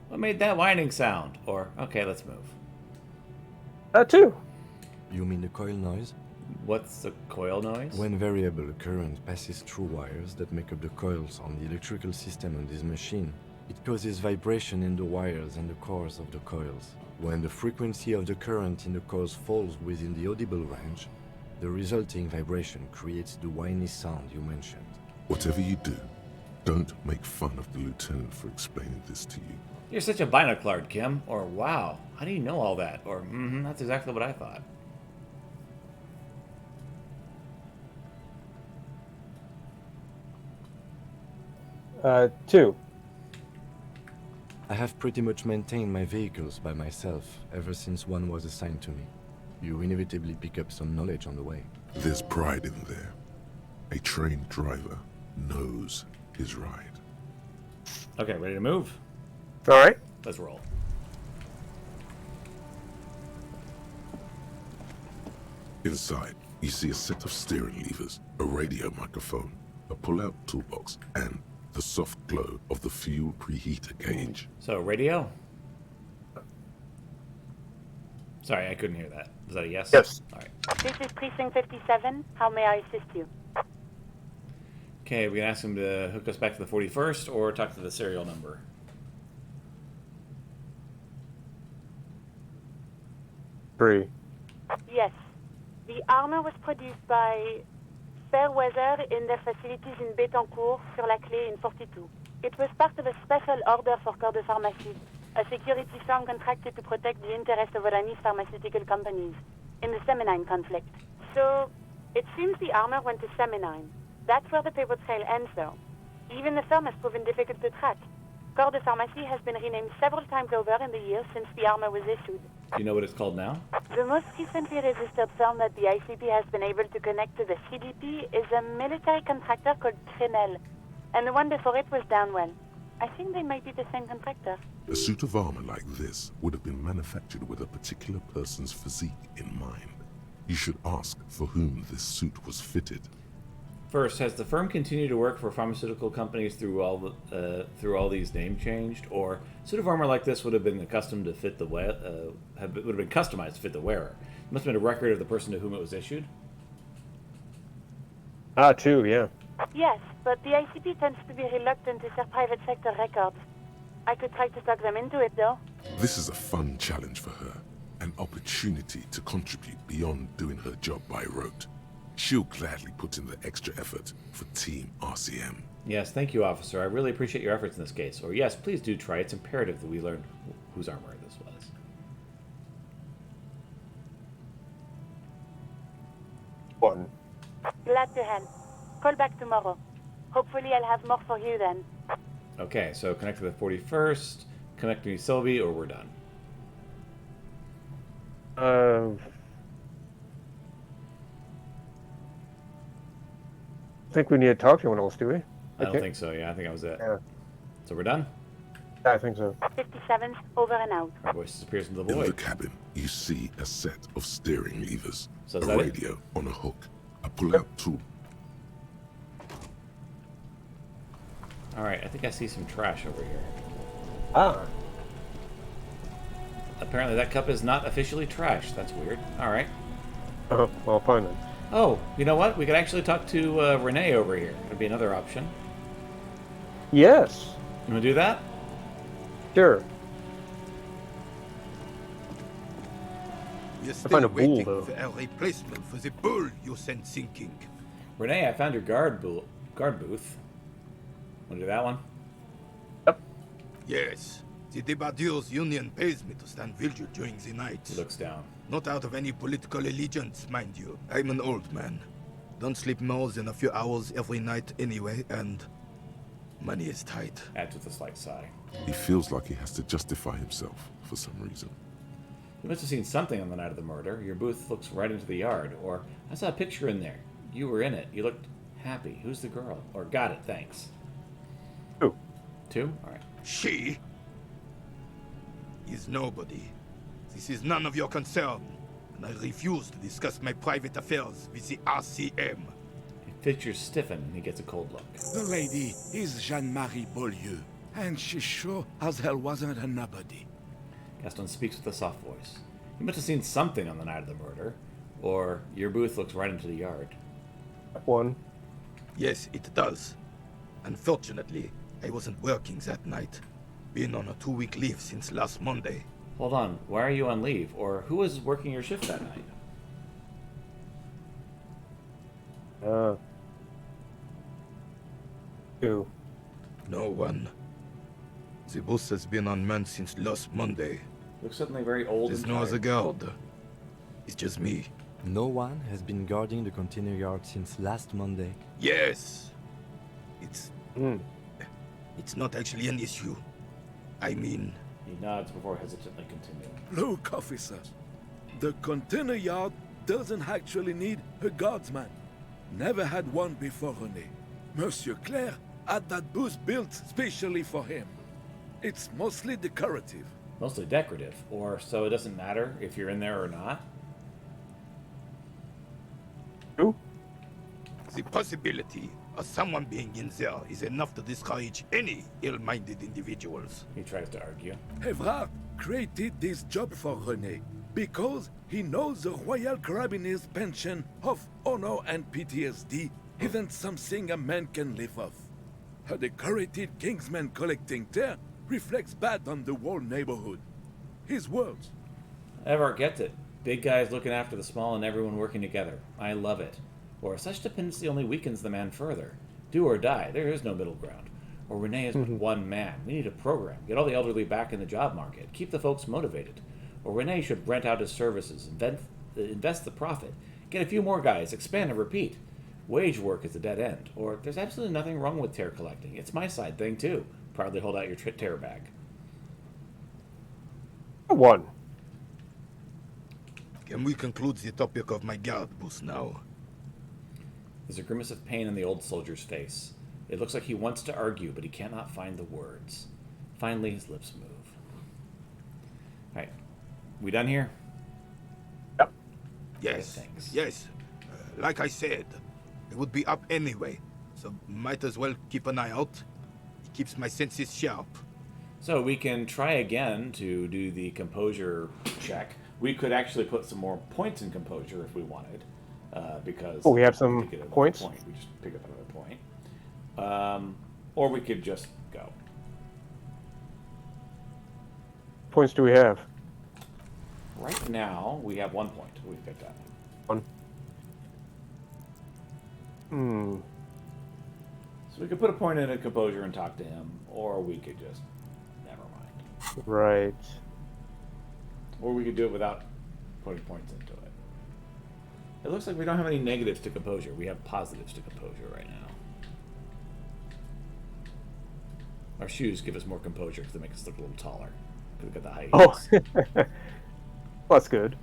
What made that whining sound? Or, okay, let's move. Two. You mean the coil noise? What's the coil noise? When variable current passes through wires that make up the coils on the electrical system on this machine, it causes vibration in the wires and the cores of the coils. When the frequency of the current in the coils falls within the audible range, the resulting vibration creates the whiny sound you mentioned. Whatever you do, don't make fun of the lieutenant for explaining this to you. You're such a binoclard, Kim. Or, wow, how do you know all that? Or, that's exactly what I thought. Two. I have pretty much maintained my vehicles by myself ever since one was assigned to me. You inevitably pick up some knowledge on the way. There's pride in there. A trained driver knows his ride. Okay, ready to move? All right. Let's roll. Inside, you see a set of steering levers, a radio microphone, a pull-out toolbox, and the soft glow of the fuel preheater gauge. So, radio? Sorry, I couldn't hear that. Is that a yes? Yes. All right. This is Precinct 57. How may I assist you? Okay, we can ask him to hook us back to the 41st or talk to the serial number. Three. Yes. The armor was produced by Fairweather in their facilities in Betancourt, sur la Clé in 42. It was part of a special order for Corps de Pharmacie, a security firm contracted to protect the interests of Oranese pharmaceutical companies in the Seminine conflict. So, it seems the armor went to Seminine. That's where the paper trail ends, though. Even the firm has proven difficult to track. Corps de Pharmacie has been renamed several times over in the years since the armor was issued. Do you know what it's called now? The most recently registered firm that the ICP has been able to connect to the CDP is a military contractor called Trinell, and the one before it was Downwell. I think they might be the same contractor. A suit of armor like this would have been manufactured with a particular person's physique in mind. You should ask for whom this suit was fitted. First, has the firm continued to work for pharmaceutical companies through all these name changed, or suit of armor like this would have been accustomed to fit the would have been customized to fit the wearer? It must have been a record of the person to whom it was issued. Two, yeah. Yes, but the ICP tends to be reluctant to share private sector records. I could try to talk them into it, though. This is a fun challenge for her, an opportunity to contribute beyond doing her job by rote. She'll gladly put in the extra effort for Team RCM. Yes, thank you, officer. I really appreciate your efforts in this case. Or yes, please do try. It's imperative that we learn whose armor this was. One. Glad to help. Call back tomorrow. Hopefully I'll have more for you then. Okay, so connect to the 41st, connect to me, Sylvie, or we're done. I think we need to talk to anyone else, do we? I don't think so, yeah. I think that was it. Yeah. So we're done? Yeah, I think so. 57, over and out. Our voice disappears into the In the void. cabin, you see a set of steering levers, So a is that it? radio on a hook, a pull-out tool. Alright, I think I see some trash over here. Ah. Apparently that cup is not officially trash. That's weird. Alright. Well, fine then. Oh, you know what? We could actually talk to Renee over here. That'd be another option. Yes. You want to do that? Sure. We're I find still a bull, waiting though. for a replacement for the bull you sent sinking. Renee, I found your guard booth. Want to do that one? Yes, the Debardeurs Union pays me to stand vigil during the night. He looks down. Not out of any political allegiance, mind you. I'm an old man. Don't sleep more than a few hours every night anyway, and money is tight. Adds with a slight sigh. He feels like he has to justify himself for some reason. You must have seen something on the night of the murder. Your booth looks right into the yard. Or, I saw a picture in there. You were in it. You looked happy. Who's the girl? Or, got it, thanks. Two. Two? Alright. She is nobody. This is none of your concern, and I refuse to discuss my private affairs with the RCM. His features stiffen and he gets a cold look. The lady is Jeanne-Marie Beaulieu, and she sure as hell wasn't a nobody. Gaston speaks with a soft voice. You must have seen something on the night of the murder. Or, your booth looks right into the yard. One. Yes, it does. Unfortunately, I wasn't working that night. Been on a 2-week leave since last Monday. Hold on, why are you on leave? Or who was working your shift that night? Two. No one. The bus has been unmanned since last Monday. Looks suddenly very old There's and no other tired. guard. It's just me. No one has been guarding the container yard since last Monday. Yes! It's not actually an issue. I mean... He nods before hesitantly continuing. Look, officer. The container yard doesn't actually need a guardsman. Never had one before René. Monsieur Claire had that booth built specially for him. It's mostly decorative. Mostly decorative, or so it doesn't matter if you're in there or not? Who? The possibility of someone being in there is enough to discourage any ill-minded individuals. He tries to argue. Evrard created this job for René because he knows the Royal Carabiniers' pension of honor and PTSD isn't something a man can live off. A decorated Kingsman collecting tear reflects bad on the whole neighborhood. His words. Evrard gets it. Big guys looking after the small and everyone working together. I love it. Or such dependency only weakens the man further. Do or die. There is no middle ground. Or René is but one man. We need a program. Get all the elderly back in the job market. Keep the folks motivated. Or René should rent out his services. Invest the profit. Get a few more guys. Expand and repeat. Wage work is a dead end. Or there's absolutely nothing wrong with tear collecting. It's my side thing too. Proudly hold out your tear bag. 1. Can we conclude the topic of my guard booth now? There's a grimace of pain in the old soldier's face. It looks like he wants to argue, but he cannot find the words. Finally, his lips move. Alright. We done here? Yep. Yes. Okay, thanks. Yes. Like I said, it would be up anyway, so might as well keep an eye out. It keeps my senses sharp. So we can try again to do the composure check. We could actually put some more points in composure if we wanted, because we have some points. Point. We just pick up another point, or we could just go. Points do we have? Right now, we have 1 point we picked up. 1. So we could put a point in a composure and talk to him, or we could just never mind. Right. Or we could do it without putting points into it. It looks like we don't have any negatives to composure. We have positives to composure right now. Our shoes give us more composure because they make us look a little taller. Because we've got the high heels. Oh, well, that's good.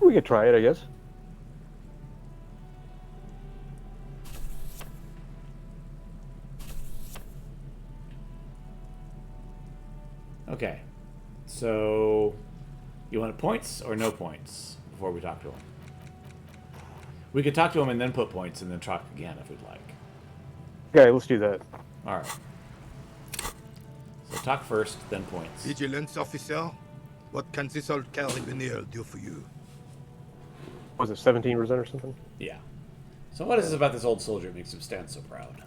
We could try it, I guess. Okay. So, you want points or no points before we talk to him? We could talk to him and then put points and then talk again if we'd like. Okay, let's do that. Alright. So talk first, then points. Vigilance officer, what can this old carabinier do for you? Was it 17% or something? Yeah. So what is it about this old soldier that makes him stand so proud?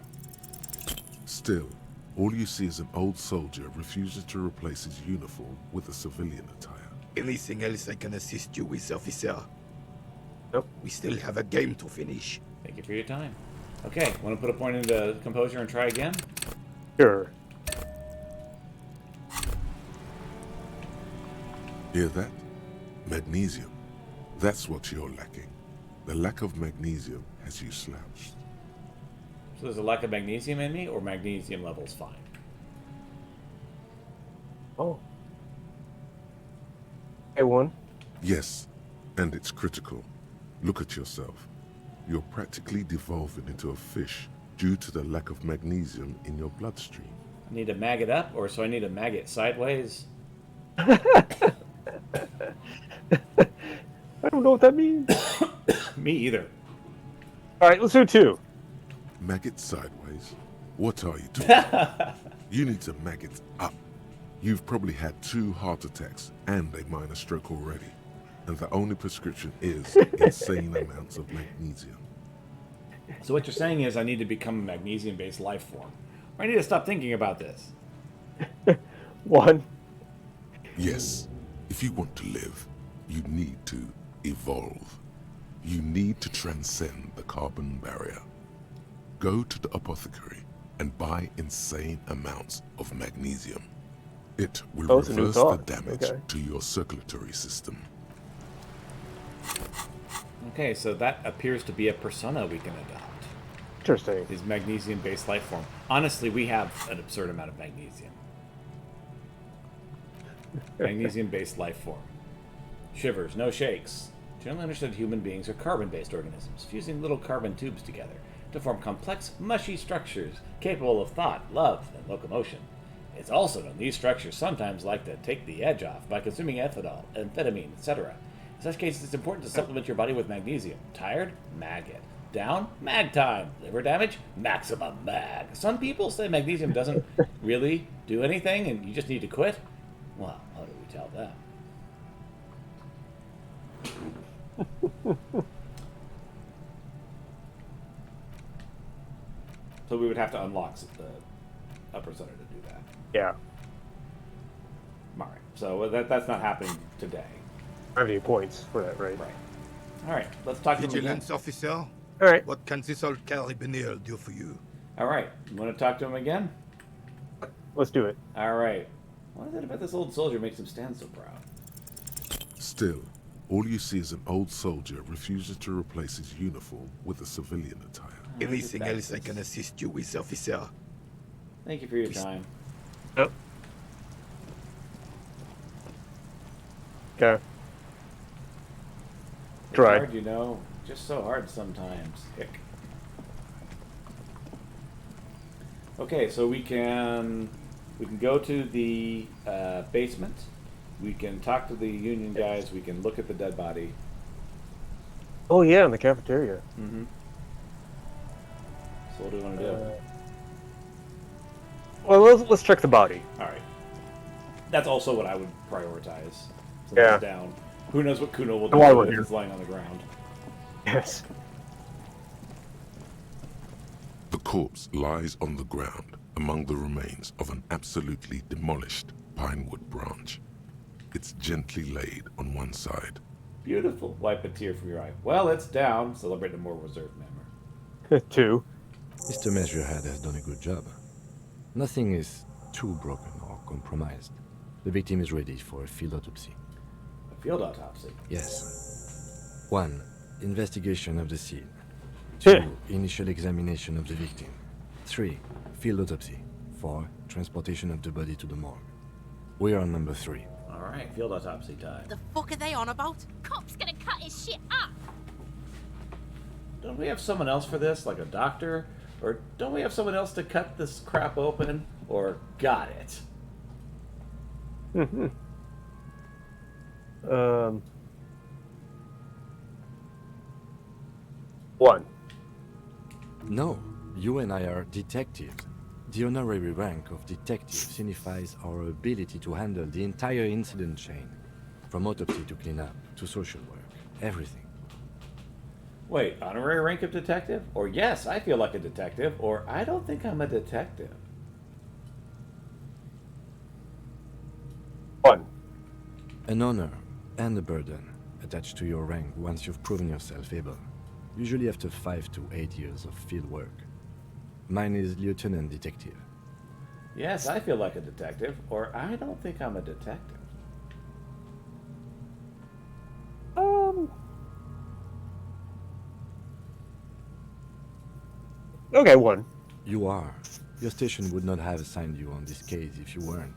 Still, all you see is an old soldier refuses to replace his uniform with a civilian attire. Anything else I can assist you with, officer? Nope. We still have a game to finish. Thank you for your time. Okay, want to put a point into composure and try again? Sure. Hear that? Magnesium. That's what you're lacking. The lack of magnesium has you slouched. So there's a lack of magnesium in me, or magnesium level's fine? Oh. A1? Yes, and it's critical. Look at yourself. You're practically devolving into a fish due to the lack of magnesium in your bloodstream. I need to mag it up, or so I need to mag it sideways? I don't know what that means. Me either. Alright, let's do 2. Maggot sideways? What are you doing? You need to maggot up. You've probably had 2 heart attacks and a minor stroke already. And the only prescription is insane amounts of magnesium. So what you're saying is I need to become a magnesium-based life form. Or I need to stop thinking about this. 1. Yes, if you want to live, you need to evolve. You need to transcend the carbon barrier. Go to the apothecary and buy insane amounts of magnesium. It will Oh, it's a new reverse the thought. damage Okay. to your circulatory system. Okay, so that appears to be a persona we can adopt. Interesting. Is magnesium-based life form. Honestly, we have an absurd amount of magnesium. Magnesium-based life form. Shivers, no shakes. Generally understood human beings are carbon-based organisms, fusing little carbon tubes together to form complex, mushy structures capable of thought, love, and locomotion. It's also known these structures sometimes like to take the edge off by consuming ethanol, amphetamine, etc. In such cases, it's important to supplement your body with magnesium. Tired? Mag it. Down? Mag time. Liver damage? Maximum mag. Some people say magnesium doesn't really do anything and you just need to quit. Well, how do we tell them? So we would have to unlock a persona to do that. Yeah. All right. So that's not happening today. I have any points for that, right? Right. All right. Let's talk to him again. Vigilance officer. All right. What can this old carabiner do for you? All right. You want to talk to him again? Let's do it. All right. What is it about this old soldier makes him stand so proud? Still, all you see is an old soldier refusing to replace his uniform with a civilian attire. Anything else I can assist you with, officer? Thank you for your time. Yep. Okay. It's Try. hard, you know. Just so hard sometimes. Hick. Okay, so we can go to the basement. We can talk to the union guys. We can look at the dead body. Oh yeah, in the cafeteria. Mm-hmm. So what do we want to do? Well, let's check the body. All right. That's also what I would prioritize. So Yeah. that's down. Who knows what Kuno will And while do we're if here. he's lying on the ground. Yes. The corpse lies on the ground among the remains of an absolutely demolished pinewood branch. It's gently laid on one side. Beautiful. Wipe a tear from your eye. Well, it's down. Celebrate a more reserved manner. 2. Mr. Measurehead has done a good job. Nothing is too broken or compromised. The victim is ready for a field autopsy. A field autopsy? Yes. 1. Investigation of the scene. 2. Initial examination of the victim. 3. Field autopsy. 4. Transportation of the body to the morgue. We are on number 3. All right, field autopsy time. The fuck are they on about? Cop's gonna cut his shit up! Don't we have someone else for this, like a doctor? Or don't we have someone else to cut this crap open? Or got it? Mm-hmm. 1. No, you and I are detectives. The honorary rank of detective signifies our ability to handle the entire incident chain, from autopsy to cleanup to social work, everything. Wait, honorary rank of detective? Or yes, I feel like a detective. Or I don't think I'm a detective. 1. An honor and a burden attached to your rank once you've proven yourself able, usually after 5 to 8 years of field work. Mine is lieutenant detective. Yes, I feel like a detective. Or I don't think I'm a detective. Okay, 1. You are. Your station would not have assigned you on this case if you weren't.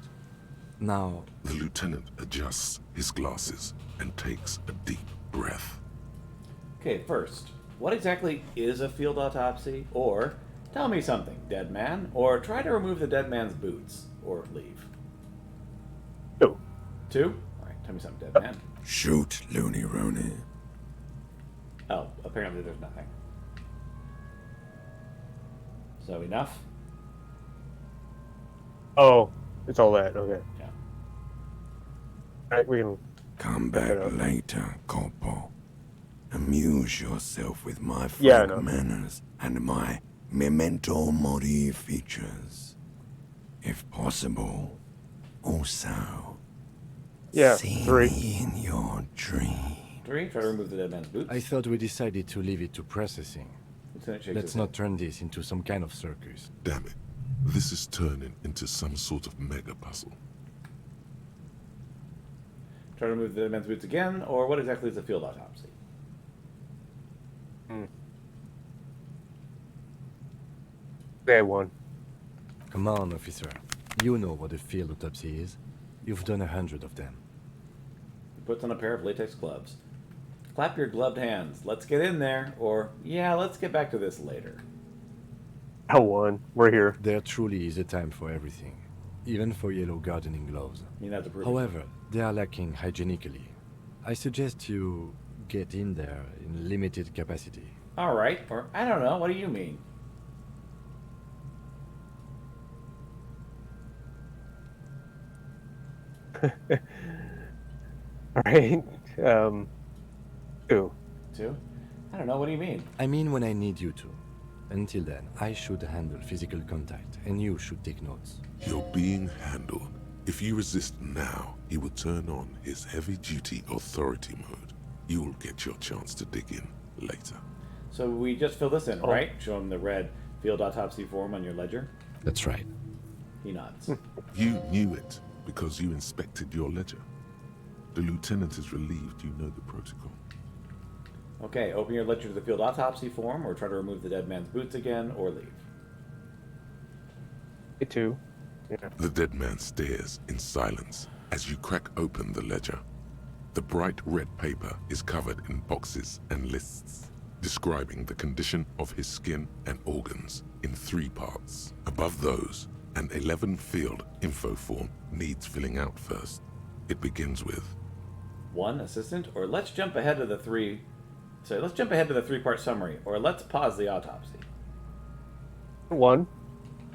Now, The lieutenant adjusts his glasses and takes a deep breath. Okay, first, what exactly is a field autopsy? Or, tell me something, dead man. Or try to remove the dead man's boots. Or leave. 2. 2? Alright, tell me something, dead man. Shoot, Looney Rooney. Oh, apparently there's nothing. So enough? Oh, it's all that. Okay. Yeah. Alright, we can... Come back later, Corporal. Amuse yourself with my frank Yeah, I know. manners and my memento mori features. If possible, also, Yeah, see 3. me in your dream. 3, try to remove the dead man's boots. I thought we decided to leave it to processing. Lieutenant shakes Let's his not turn this into some kind of circus. Damn it. This is turning into some sort of mega puzzle. Try to remove the dead man's boots again, or what exactly is a field autopsy? Day one. Come on, officer. You know what a field autopsy is. You've done 100 of them. He puts on a pair of latex gloves. Clap your gloved hands. Let's get in there. Or, yeah, let's get back to this later. L1. We're here. There truly is a time for everything, even for yellow gardening gloves. You have to prove it. However, they are lacking hygienically. I suggest you get in there in limited capacity. All right. Or, I don't know. What do you mean? All right. 2. 2? I don't know. What do you mean? I mean when I need you to. Until then, I should handle physical contact, and you should take notes. You're being handled. If you resist now, he will turn on his heavy-duty authority mode. You will get your chance to dig in later. So we just fill this in, right? Show him the red field autopsy form on your ledger. That's right. He nods. You knew it because you inspected your ledger. The lieutenant is relieved you know the protocol. Okay, open your ledger to the field autopsy form, or try to remove the dead man's boots again, or leave. 2. Yeah. The dead man stares in silence as you crack open the ledger. The bright red paper is covered in boxes and lists, describing the condition of his skin and organs in 3 parts. Above those, an 11-field info form needs filling out first. It begins with 1 assistant, or let's jump ahead to the 3. So let's jump ahead to the 3-part summary, or let's pause the autopsy. 1.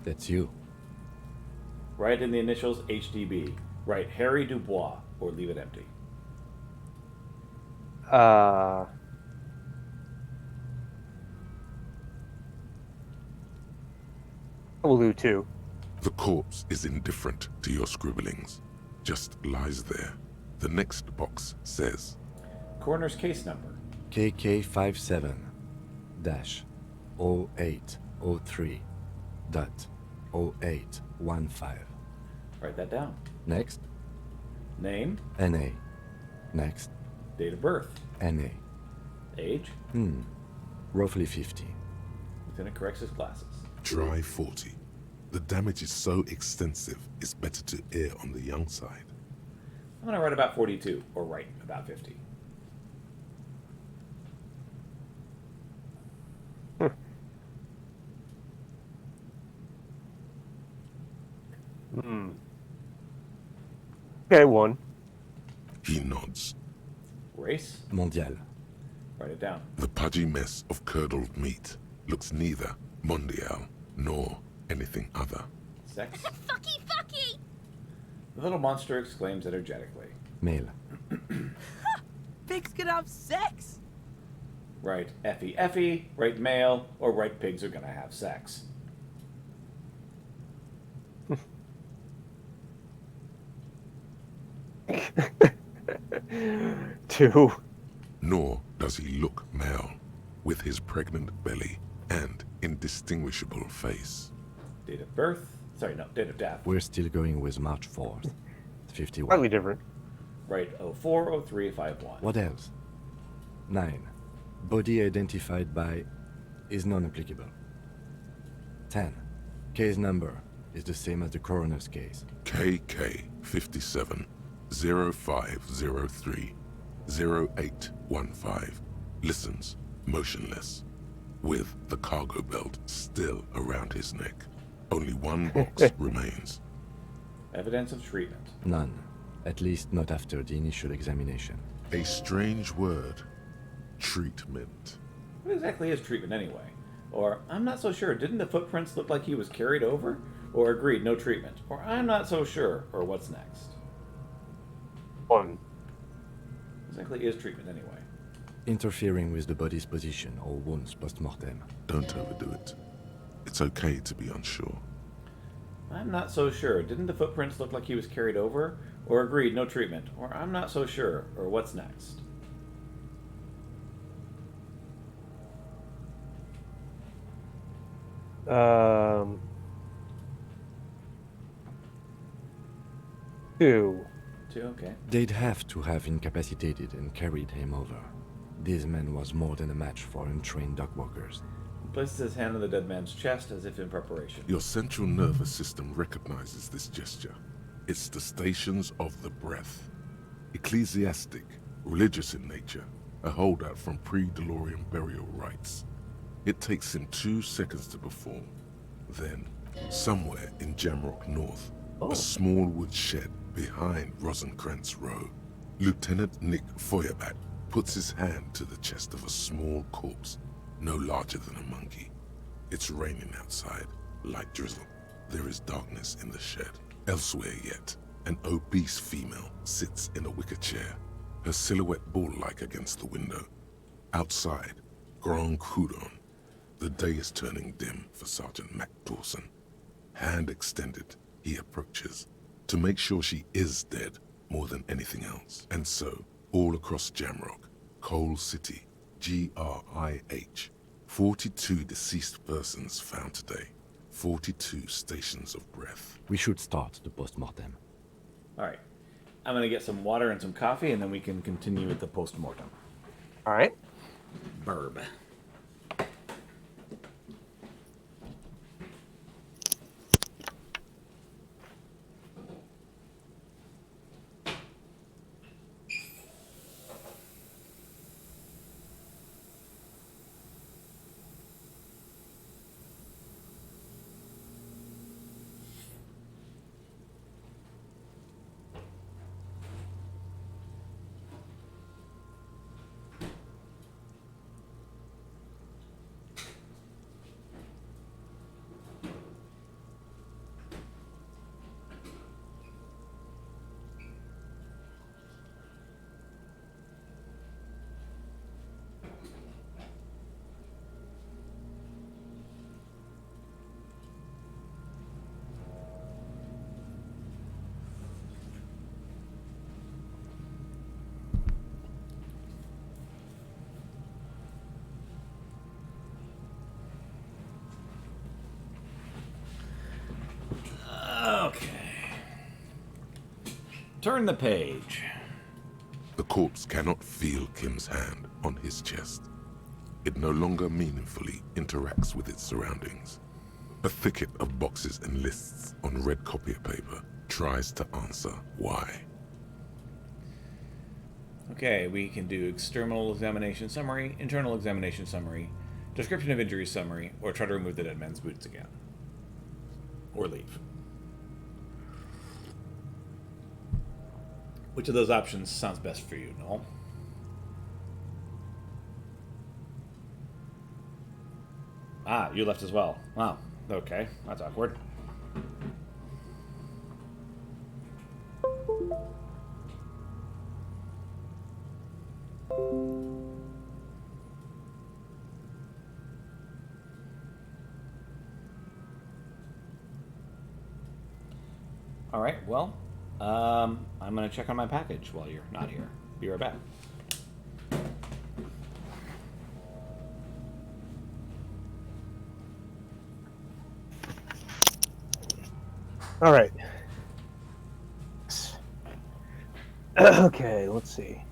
That's you. Write in the initials HDB. Write Harry Dubois, or leave it empty. We'll do 2. The corpse is indifferent to your scribblings, just lies there. The next box says Coroner's case number. KK57-0803.0815. Write that down. Next. Name. NA. Next. Date of birth. NA. Age. Roughly 50. Lieutenant corrects his glasses. dry 40. The damage is so extensive, it's better to err on the young side. I'm going to write about 42, or write about 50. Okay, 1. He nods. Race? Mondial. Write it down. The pudgy mess of curdled meat looks neither mondial nor anything other. Sex? Fucky, fucky! The little monster exclaims energetically. Male. Pigs can have sex? Write Effie Effie, write male, or write pigs are going to have sex. Two. Nor does he look male, with his pregnant belly and indistinguishable face. Date of birth? Sorry, no, date of death. We're still going with March 4th. 51. Slightly different. Write 040351. What else? 9. Body identified by is non-applicable. 10. Case number is the same as the coroner's case. KK 57 0503 0815 listens motionless, with the cargo belt still around his neck. Only one box remains. Evidence of treatment. None. At least not after the initial examination. A strange word. Treatment. What exactly is treatment anyway? Or, I'm not so sure, didn't the footprints look like he was carried over? Or agreed, no treatment. Or, I'm not so sure, or what's next? 1. What exactly is treatment anyway? Interfering with the body's position or wounds post-mortem. Don't overdo it. It's okay to be unsure. I'm not so sure, didn't the footprints look like he was carried over? Or agreed, no treatment. Or, I'm not so sure, or what's next? 2. 2, okay. They'd have to have incapacitated and carried him over. This man was more than a match for untrained dogwalkers. He places his hand on the dead man's chest as if in preparation. Your central nervous system recognizes this gesture. It's the stations of the breath. Ecclesiastic, religious in nature, a holdout from pre-DeLorean burial rites. It takes him 2 seconds to perform. Then, somewhere in Jamrock North, a small wood shed behind Rosencrantz Row, Lieutenant Nick Feuerbach puts his hand to the chest of a small corpse, no larger than a monkey. It's raining outside, light drizzle. There is darkness in the shed. Elsewhere yet, an obese female sits in a wicker chair, her silhouette bull-like against the window. Outside, Grand Coudon. The day is turning dim for Sergeant Mac Dawson. Hand extended, he approaches, to make sure she is dead more than anything else. And so, all across Jamrock, Coal City, GRIH, 42 deceased persons found today. 42 stations of breath. We should start the post-mortem. All right. I'm going to get some water and some coffee, and then we can continue with the post-mortem. All right. Burb. Turn the page. The corpse cannot feel Kim's hand on his chest. It no longer meaningfully interacts with its surroundings. A thicket of boxes and lists on red copier paper tries to answer why. Okay, we can do external examination summary, internal examination summary, description of injury summary, or try to remove the dead man's boots again. Or leave. Which of those options sounds best for you, Noel? Ah, you left as well. Wow. Okay, that's awkward. All right, well, I'm going to check on my package while you're not here. Be right back. All right. Okay, let's see.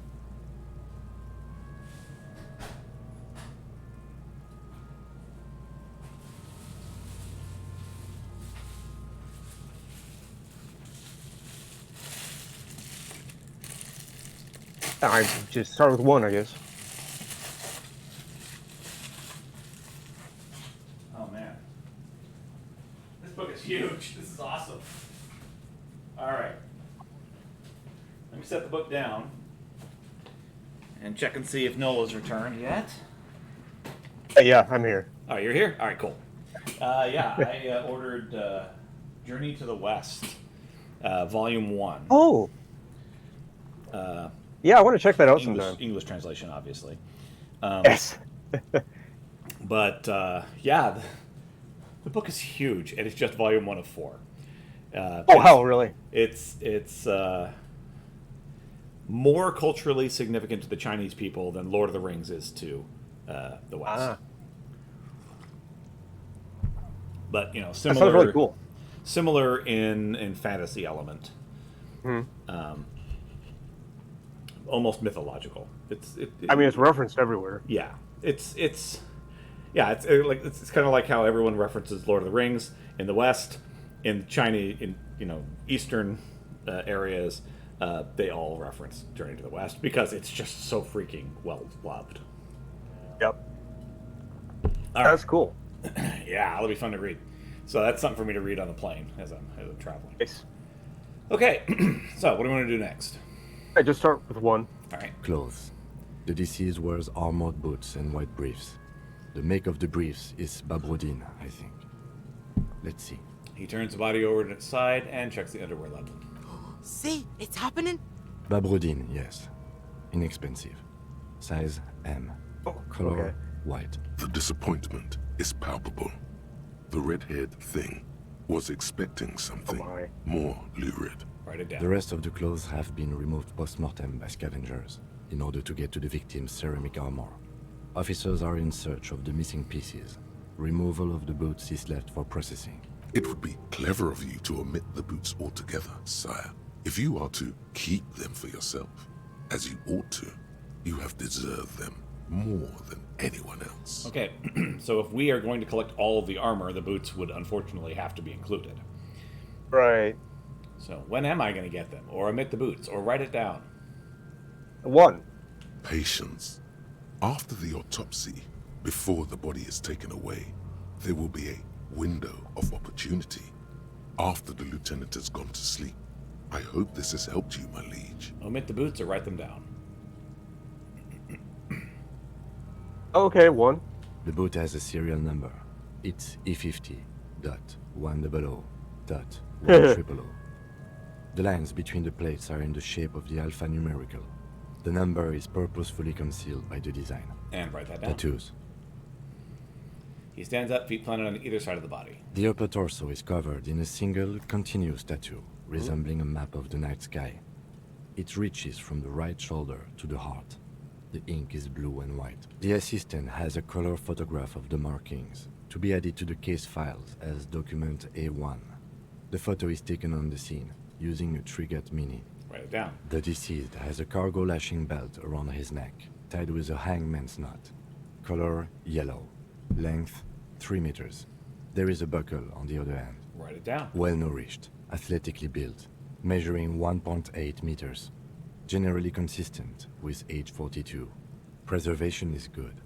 I just start with 1, I guess. Oh man, this book is huge. This is awesome. All right, let me set the book down and check and see if Noel has returned yet. Yeah, I'm here. Oh, you're here? All right, cool. Yeah, I ordered Journey to the West, Volume 1. Oh. Yeah, I want to check that out sometime. English translation, obviously. Yes. But yeah, the book is huge, and it's just Volume 1 of 4. Oh, wow, really? It's more culturally significant to the Chinese people than Lord of the Rings is to the West. Ah. But you know, That sounds really cool. Similar in fantasy element. Almost mythological. I mean, it's referenced everywhere. Yeah, it's kind of like how everyone references Lord of the Rings in the West, in China, in Eastern areas. They all reference Journey to the West because it's just so freaking well loved. Yep. That's cool. Yeah, it'll be fun to read. So that's something for me to read on the plane as I'm traveling. Nice. Okay, so what do we want to do next? I just start with one. All right. Clothes. The deceased wears armored boots and white briefs. The make of the briefs is Babrodin, I think. Let's see. He turns the body over to its side and checks the underwear level. See, it's happening. Babrodin, yes. Inexpensive. Size M. Color okay. white. The disappointment is palpable. The red-haired thing was expecting something more lurid. Write it down. The rest of the clothes have been removed post-mortem by scavengers in order to get to the victim's ceramic armor. Officers are in search of the missing pieces. Removal of the boots is left for processing. It would be clever of you to omit the boots altogether, sire. If you are to keep them for yourself, as you ought to, you have deserved them more than anyone else. Okay, so if we are going to collect all of the armor, the boots would unfortunately have to be included. Right. So when am I going to get them? Or omit the boots? Or write it down? One. Patience. After the autopsy, before the body is taken away, there will be a window of opportunity. After the lieutenant has gone to sleep. I hope this has helped you, my liege. Omit the boots or write them down? Okay, one. The boot has a serial number. It's E50.100.100. The lines between the plates are in the shape of the alphanumerical. The number is purposefully concealed by the design. And write that down. Tattoos. He stands up, feet planted on either side of the body. The upper torso is covered in a single, continuous tattoo, resembling a map of the night sky. It reaches from the right shoulder to the heart. The ink is blue and white. The assistant has a color photograph of the markings, to be added to the case files as document A1. The photo is taken on the scene, using a Trigat Mini. Write it down. The deceased has a cargo lashing belt around his neck, tied with a hangman's knot. Color yellow. Length 3 meters. There is a buckle on the other end. Write it down. Well nourished, athletically built, measuring 1.8 meters. Generally consistent with age 42. Preservation is good.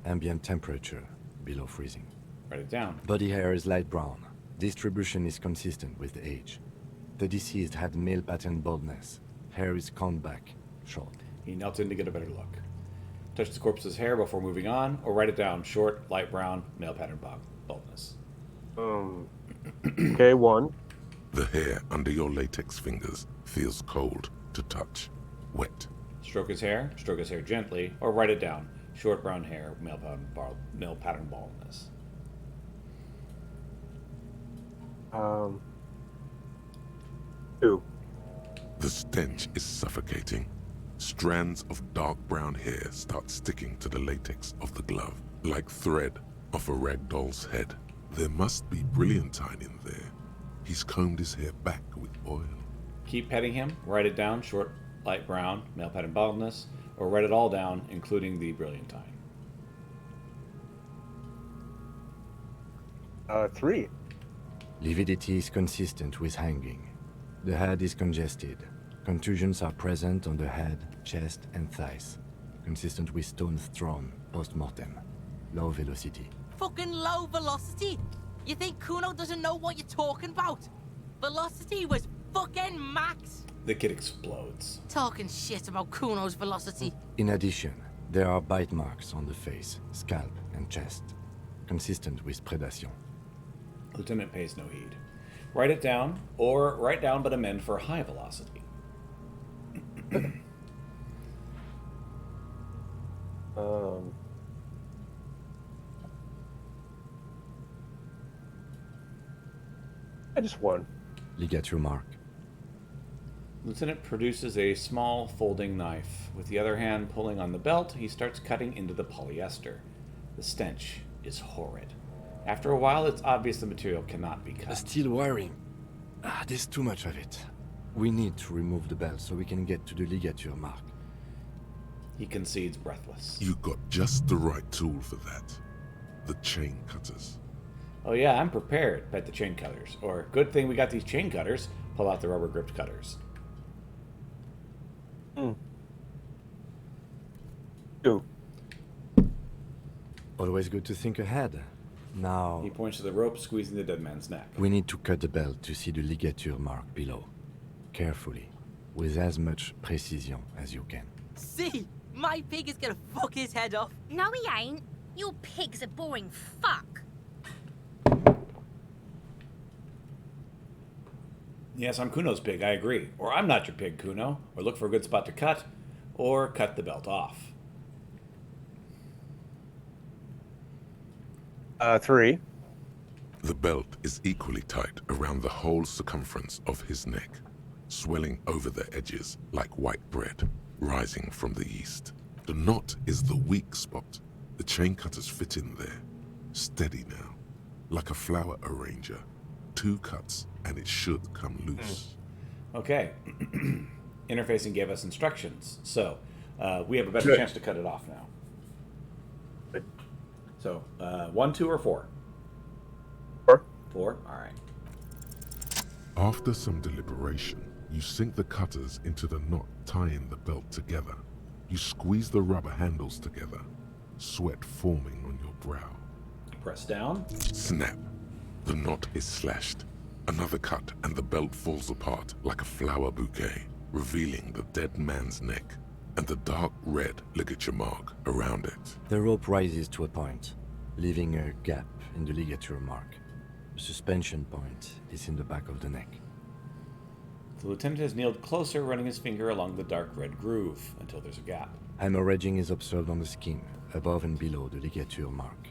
Ambient temperature below freezing. Write it down. Body hair is light brown. Distribution is consistent with age. The deceased had male pattern baldness. Hair is combed back, short. He knelt in to get a better look. Touch the corpse's hair before moving on, or write it down. Short, light brown, male pattern baldness. Okay, one. The hair under your latex fingers feels cold to touch. Wet. Stroke his hair gently, or write it down. Short brown hair, male pattern baldness. 2. The stench is suffocating. Strands of dark brown hair start sticking to the latex of the glove, like thread off a rag doll's head. There must be brilliantine in there. He's combed his hair back with oil. Keep petting him. Write it down. Short, light brown, male pattern baldness, or write it all down, including the brilliantine. 3. Lividity is consistent with hanging. The head is congested. Contusions are present on the head, chest, and thighs. Consistent with stones thrown post-mortem. Low velocity. Fucking low velocity? You think Kuno doesn't know what you're talking about? Velocity was fucking max. The kid explodes. Talking shit about Kuno's velocity. In addition, there are bite marks on the face, scalp, and chest. Consistent with predation. Lieutenant pays no heed. Write it down, or write down but amend for high velocity. I just one. Ligature mark. Lieutenant produces a small folding knife. With the other hand pulling on the belt, he starts cutting into the polyester. The stench is horrid. After a while, it's obvious the material cannot be cut. Steel wiring. There's too much of it. We need to remove the belt so we can get to the ligature mark. He concedes, breathless. You got just the right tool for that. The chain cutters. Oh yeah, I'm prepared, bet the chain cutters. Or, good thing we got these chain cutters. Pull out the rubber-gripped cutters. 2. Always good to think ahead. Now... He points to the rope squeezing the dead man's neck. We need to cut the belt to see the ligature mark below. Carefully, with as much precision as you can. See? My pig is gonna fuck his head off. No, he ain't. Your pig's a boring fuck. Yes, I'm Kuno's pig, I agree. Or I'm not your pig, Kuno. Or look for a good spot to cut. Or cut the belt off. 3. The belt is equally tight around the whole circumference of his neck, swelling over the edges like white bread, rising from the east. The knot is the weak spot. The chain cutters fit in there. Steady now. Like a flower arranger. 2 cuts and it should come loose. Okay. Interfacing gave us instructions. So, we have a better chance to cut it off now. So, 1, 2, or 4? 4. 4? Alright. After some deliberation, you sink the cutters into the knot tying the belt together. You squeeze the rubber handles together, sweat forming on your brow. Press down. Snap. The knot is slashed. Another cut and the belt falls apart like a flower bouquet, revealing the dead man's neck and the dark red ligature mark around it. The rope rises to a point, leaving a gap in the ligature mark. The suspension point is in the back of the neck. The lieutenant has kneeled closer, running his finger along the dark red groove until there's a gap. Hemorrhaging is observed on the skin, above and below the ligature mark.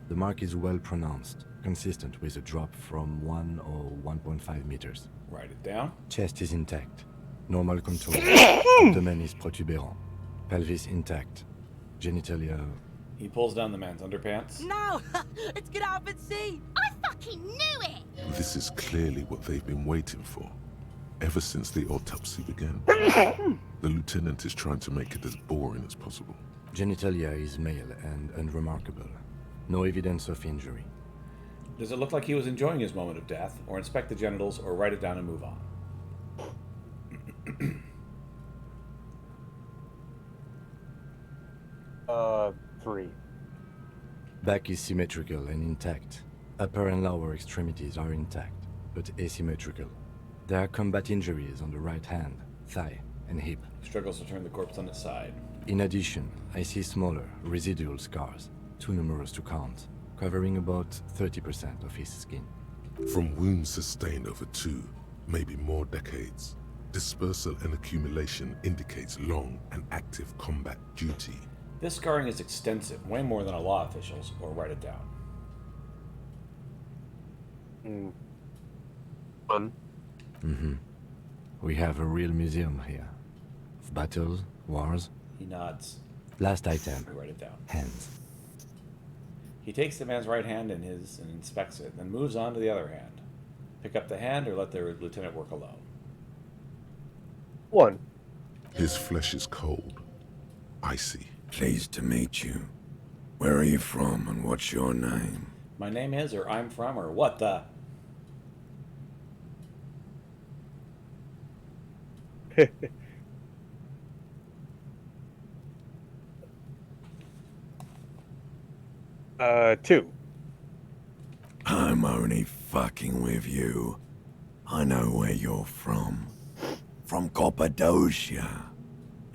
The mark is well pronounced, consistent with a drop from 1 or 1.5 meters. Write it down. Chest is intact. Normal contour. Abdomen is protuberant. Pelvis intact. Genitalia... He pulls down the man's underpants. No! It's gonna happen, see? I fucking knew it! This is clearly what they've been waiting for, ever since the autopsy began. The lieutenant is trying to make it as boring as possible. Genitalia is male and unremarkable. No evidence of injury. Does it look like he was enjoying his moment of death, or inspect the genitals, or write it down and move on? 3. Back is symmetrical and intact. Upper and lower extremities are intact, but asymmetrical. There are combat injuries on the right hand, thigh, and hip. He struggles to turn the corpse on its side. In addition, I see smaller, residual scars, too numerous to count, covering about 30% of his skin. From wounds sustained over 2, maybe more decades, dispersal and accumulation indicates long and active combat duty. This scarring is extensive, way more than a law official's, or write it down. 1. We have a real museum here. Of battles, wars. He nods. Last item. Write it down. Hands. He takes the man's right hand in his and inspects it, then moves on to the other hand. Pick up the hand or let the lieutenant work alone. 1. His flesh is cold, icy. Pleased to meet you. Where are you from and what's your name? My name is, or I'm from, or what the... Uh, 2. I'm only fucking with you. I know where you're from. From Cappadocia.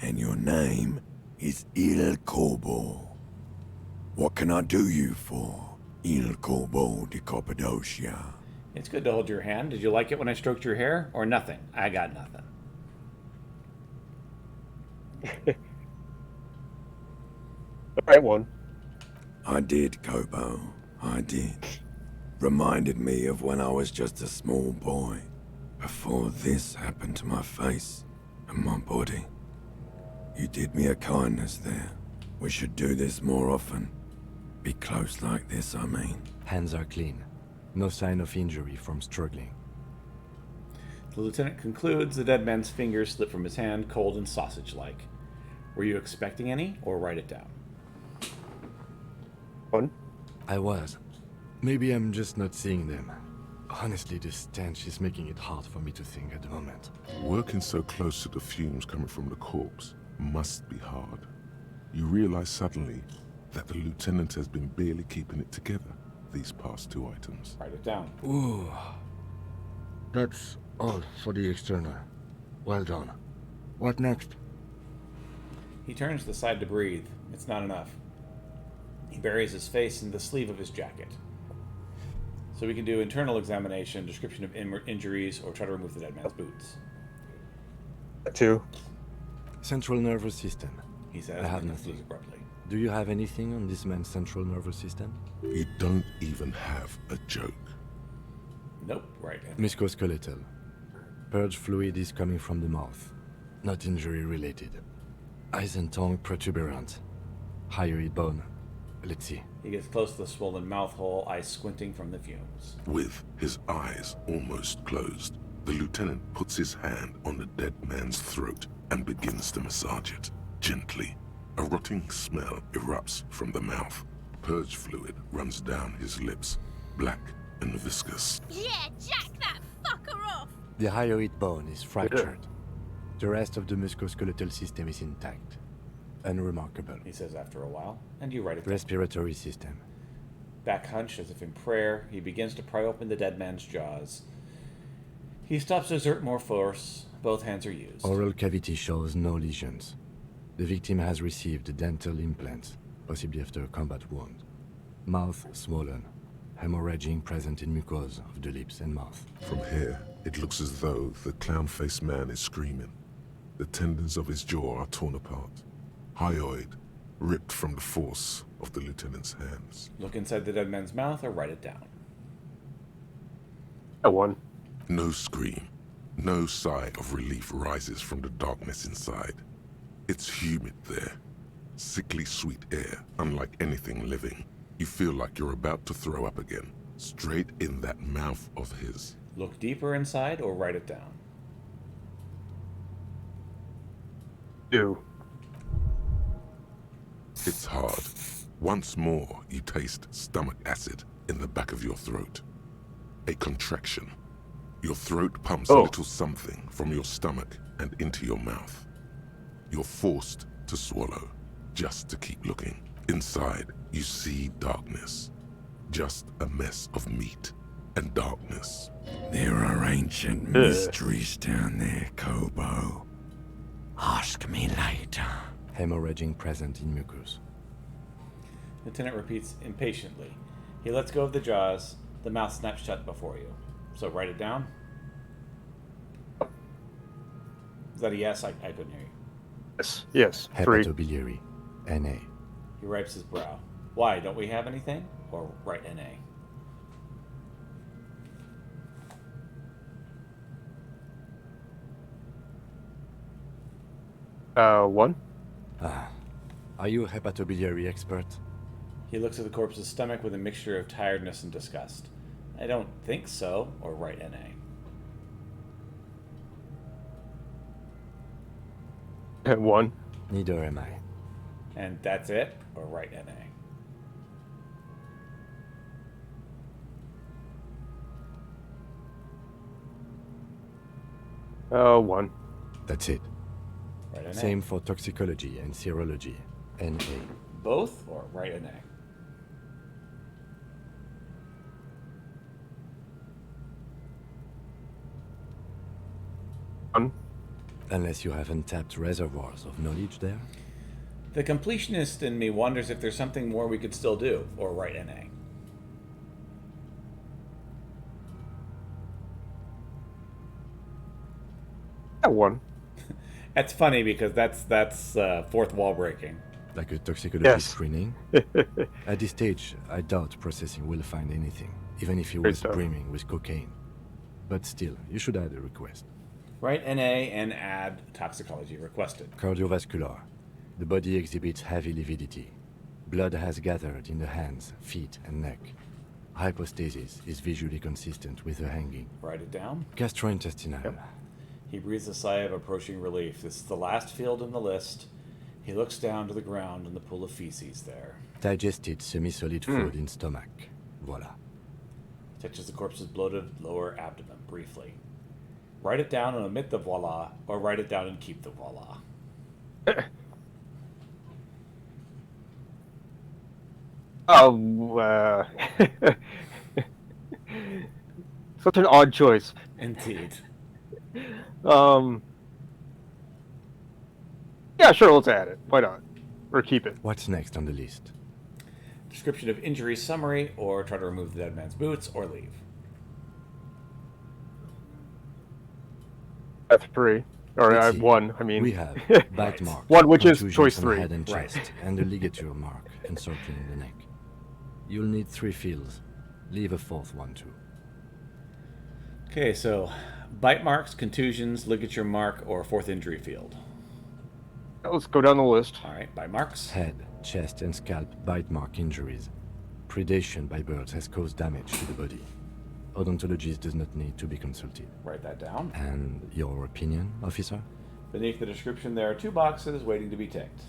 And your name is Il Corbo. What can I do you for, Il Corbo de Cappadocia? It's good to hold your hand. Did you like it when I stroked your hair? Or nothing? I got nothing. Right one. I did, Kobo. I did. Reminded me of when I was just a small boy. Before this happened to my face and my body. You did me a kindness there. We should do this more often. Be close like this, I mean. Hands are clean. No sign of injury from struggling. The lieutenant concludes. The dead man's fingers slip from his hand, cold and sausage-like. Were you expecting any, or write it down? 1. I was. Maybe I'm just not seeing them. Honestly, the stench is making it hard for me to think at the moment. Working so close to the fumes coming from the corpse must be hard. You realize suddenly that the lieutenant has been barely keeping it together these past 2 items. Write it down. Ooh. That's all for the external. Well done. What next? He turns to the side to breathe. It's not enough. He buries his face in the sleeve of his jacket. So we can do internal examination, description of injuries, or try to remove the dead man's boots. 2. Central nervous system. He says, I have and nothing. abruptly. Do you have anything on this man's central nervous system? You don't even have a joke. Nope, right. Musculoskeletal. Purge fluid is coming from the mouth. Not injury related. Eyes and tongue protuberant. Hyoid bone. Let's see. He gets close to the swollen mouth hole, eyes squinting from the fumes. With his eyes almost closed, the lieutenant puts his hand on the dead man's throat and begins to massage it, gently. A rotting smell erupts from the mouth. Purge fluid runs down his lips, black and viscous. Yeah, jack that fucker off! The hyoid bone is fractured. The rest of the musculoskeletal system is intact. Unremarkable. He says after a while, and you write it down. Respiratory system. Back hunched as if in prayer, he begins to pry open the dead man's jaws. He stops to exert more force. Both hands are used. Oral cavity shows no lesions. The victim has received dental implants, possibly after a combat wound. Mouth swollen. Hemorrhaging present in mucosa of the lips and mouth. From here, it looks as though the clown-faced man is screaming. The tendons of his jaw are torn apart. Hyoid ripped from the force of the lieutenant's hands. Look inside the dead man's mouth or write it down. 1. No scream, no sigh of relief rises from the darkness inside. It's humid there. Sickly sweet air, unlike anything living. You feel like you're about to throw up again, straight in that mouth of his. Look deeper inside or write it down. 2. It's hard. Once more, you taste stomach acid in the back of your throat. A contraction. Your throat pumps a little something from your stomach and into your mouth. You're forced to swallow, just to keep looking. Inside, you see darkness. Just a mess of meat and darkness. There are ancient mysteries down there, Kobo. Ask me later. Hemorrhaging present in mucus. Lieutenant repeats impatiently. He lets go of the jaws. The mouth snaps shut before you. So write it down. Is that a yes? I couldn't hear you. Yes. 3. Hepatobiliary. NA. He wipes his brow. Why? Don't we have anything? Or write NA. One. Are you a hepatobiliary expert? He looks at the corpse's stomach with a mixture of tiredness and disgust. I don't think so, or write NA. 1. Neither am I. And that's it, or write NA. One. That's it. Write NA. Same for toxicology and serology. NA. Both, or write NA? Unless you have untapped reservoirs of knowledge there. The completionist in me wonders if there's something more we could still do, or write NA. One. That's funny because that's fourth wall breaking. Like a toxicology screening? At this stage, I doubt processing will find anything, even if he was brimming with cocaine. But still, you should add a request. Write NA and add toxicology requested. Cardiovascular. The body exhibits heavy lividity. Blood has gathered in the hands, feet, and neck. Hypostasis is visually consistent with the hanging. Write it down. Gastrointestinal. Yep. He breathes a sigh of approaching relief. This is the last field in the list. He looks down to the ground and the pool of feces there. Digested semi-solid food in stomach. Voila. Touches the corpse's bloated lower abdomen briefly. Write it down and omit the voila, or write it down and keep the voila. Such an odd choice. Indeed. Yeah, sure, let's add it. Why not? Or keep it. What's next on the list? Description of injury summary, or try to remove the dead man's boots, or leave. That's 3. Or Let's I have see. 1, I mean. We have bite marks. 1, which is contusions choice on 3. Head and chest, and a ligature mark encircling the neck. You'll need 3 fields. Leave a 4th one too. Okay, so bite marks, contusions, ligature mark, or 4th injury field. Let's go down the list. All right, bite marks. Head, chest, and scalp bite mark injuries. Predation by birds has caused damage to the body. Odontologist does not need to be consulted. Write that down. And your opinion, officer? Beneath the description, there are 2 boxes waiting to be ticked.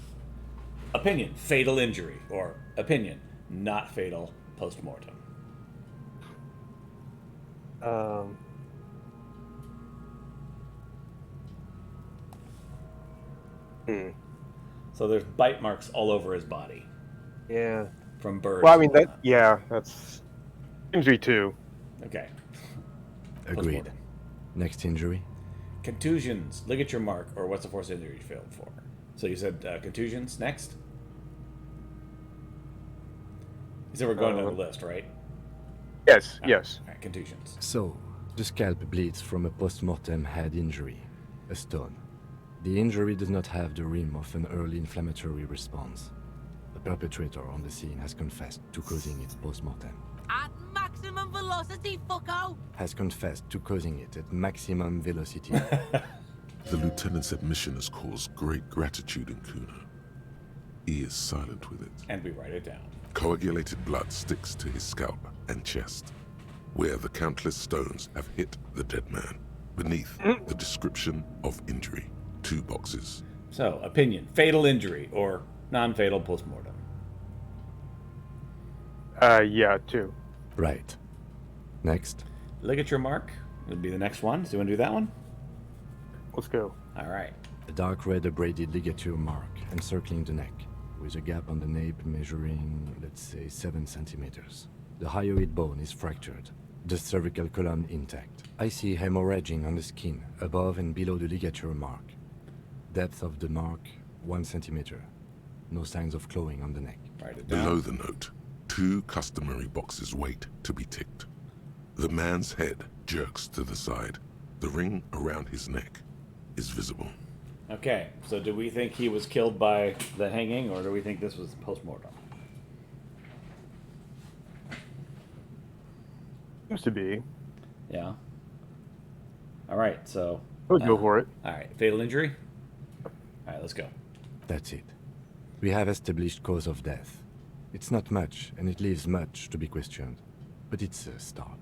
Opinion, fatal injury, or opinion, not fatal, post-mortem. So there's bite marks all over his body. Yeah. From birds. Well, I mean, that's injury 2. Okay. Agreed. Post-mortem. Next injury? Contusions, ligature mark, or what's the 4th injury field for? So you said contusions next? You said we're going down the list, right? Yes, yes. All right, contusions. So, the scalp bleeds from a post-mortem head injury, a stone. The injury does not have the rim of an early inflammatory response. The perpetrator on the scene has confessed to causing it post-mortem. At maximum velocity, fucko! Has confessed to causing it at maximum velocity. The lieutenant's admission has caused great gratitude in Kuna. He is silent with it. And we write it down. Coagulated blood sticks to his scalp and chest, where the countless stones have hit the dead man. Beneath the description of injury, 2 boxes. So, opinion, fatal injury, or non-fatal post-mortem. Yeah, 2. Right. Next. Ligature mark would be the next one. So you want to do that one? Let's go. All right. A dark red abraded ligature mark encircling the neck, with a gap on the nape measuring, let's say, 7 centimeters. The hyoid bone is fractured, the cervical column intact. I see hemorrhaging on the skin, above and below the ligature mark. Depth of the mark, 1 centimeter. No signs of clawing on the neck. Write it down. Below the note, 2 customary boxes wait to be ticked. The man's head jerks to the side. The ring around his neck is visible. Okay, so do we think he was killed by the hanging, or do we think this was post-mortem? Seems to be. Yeah. All right, so... Let's go for it. All right, fatal injury? All right, let's go. That's it. We have established cause of death. It's not much, and it leaves much to be questioned. But it's a start.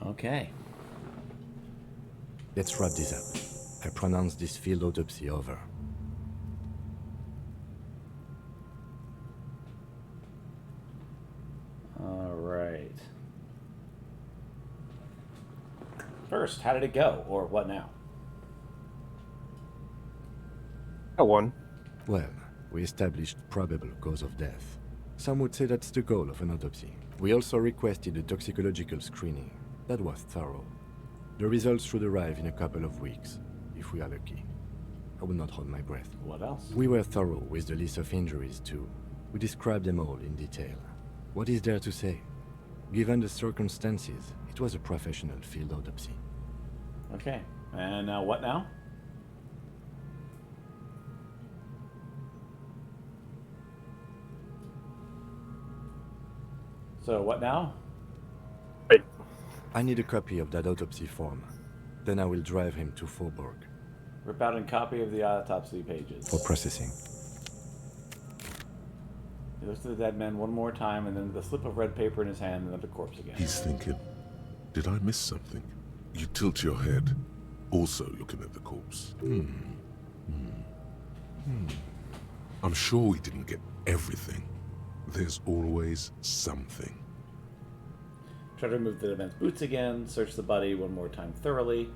Okay. Let's wrap this up. I pronounce this field autopsy over. All right. First, how did it go, or what now? I won. Well, we established probable cause of death. Some would say that's the goal of an autopsy. We also requested a toxicological screening. That was thorough. The results should arrive in a couple of weeks, if we are lucky. I will not hold my breath. What else? We were thorough with the list of injuries, too. We described them all in detail. What is there to say? Given the circumstances, it was a professional field autopsy. Okay, and what now? So, what now? Wait. I need a copy of that autopsy form. Then I will drive him to Faubourg. Rip out a copy of the autopsy pages. For processing. He looks at the dead man one more time, and then the slip of red paper in his hand, and then the corpse again. He's thinking, did I miss something? You tilt your head, also looking at the corpse. I'm sure we didn't get everything. There's always something. Try to remove the dead man's boots again, search the body one more time thoroughly.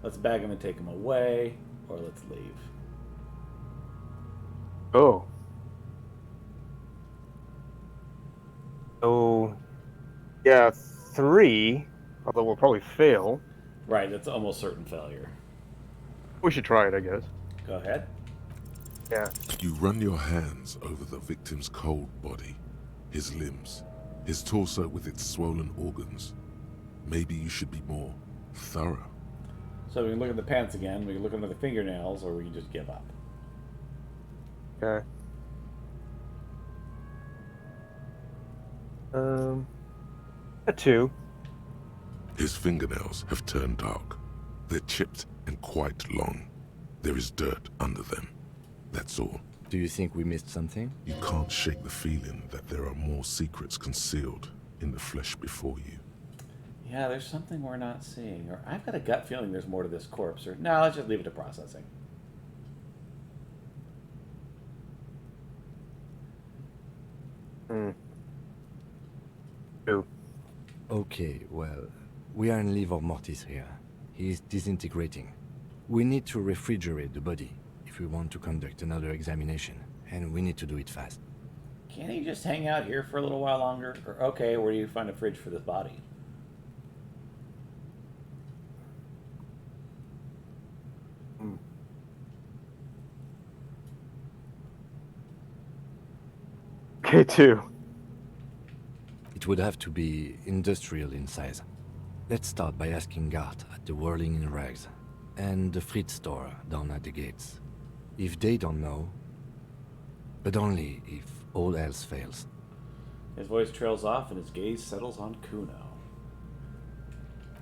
Let's bag him and take him away, or let's leave. Oh. So, yeah, 3, although we'll probably fail. Right, that's almost certain failure. We should try it, I guess. Go ahead. Yeah. You run your hands over the victim's cold body, his limbs, his torso with its swollen organs. Maybe you should be more thorough. So we can look at the pants again, we can look under the fingernails, or we can just give up. Okay. A 2. His fingernails have turned dark. They're chipped and quite long. There is dirt under them. That's all. Do you think we missed something? You can't shake the feeling that there are more secrets concealed in the flesh before you. Yeah, there's something we're not seeing. Or I've got a gut feeling there's more to this corpse. Or no, let's just leave it to processing. Okay, well, we are in livor mortis here. He is disintegrating. We need to refrigerate the body if we want to conduct another examination, and we need to do it fast. Can't he just hang out here for a little while longer? Or okay, where do you find a fridge for this body? Okay, 2. It would have to be industrial in size. Let's start by asking Gart at the Whirling in Rags and the Fritz store down at the gates. If they don't know, but only if all else fails. His voice trails off and his gaze settles on Kuno.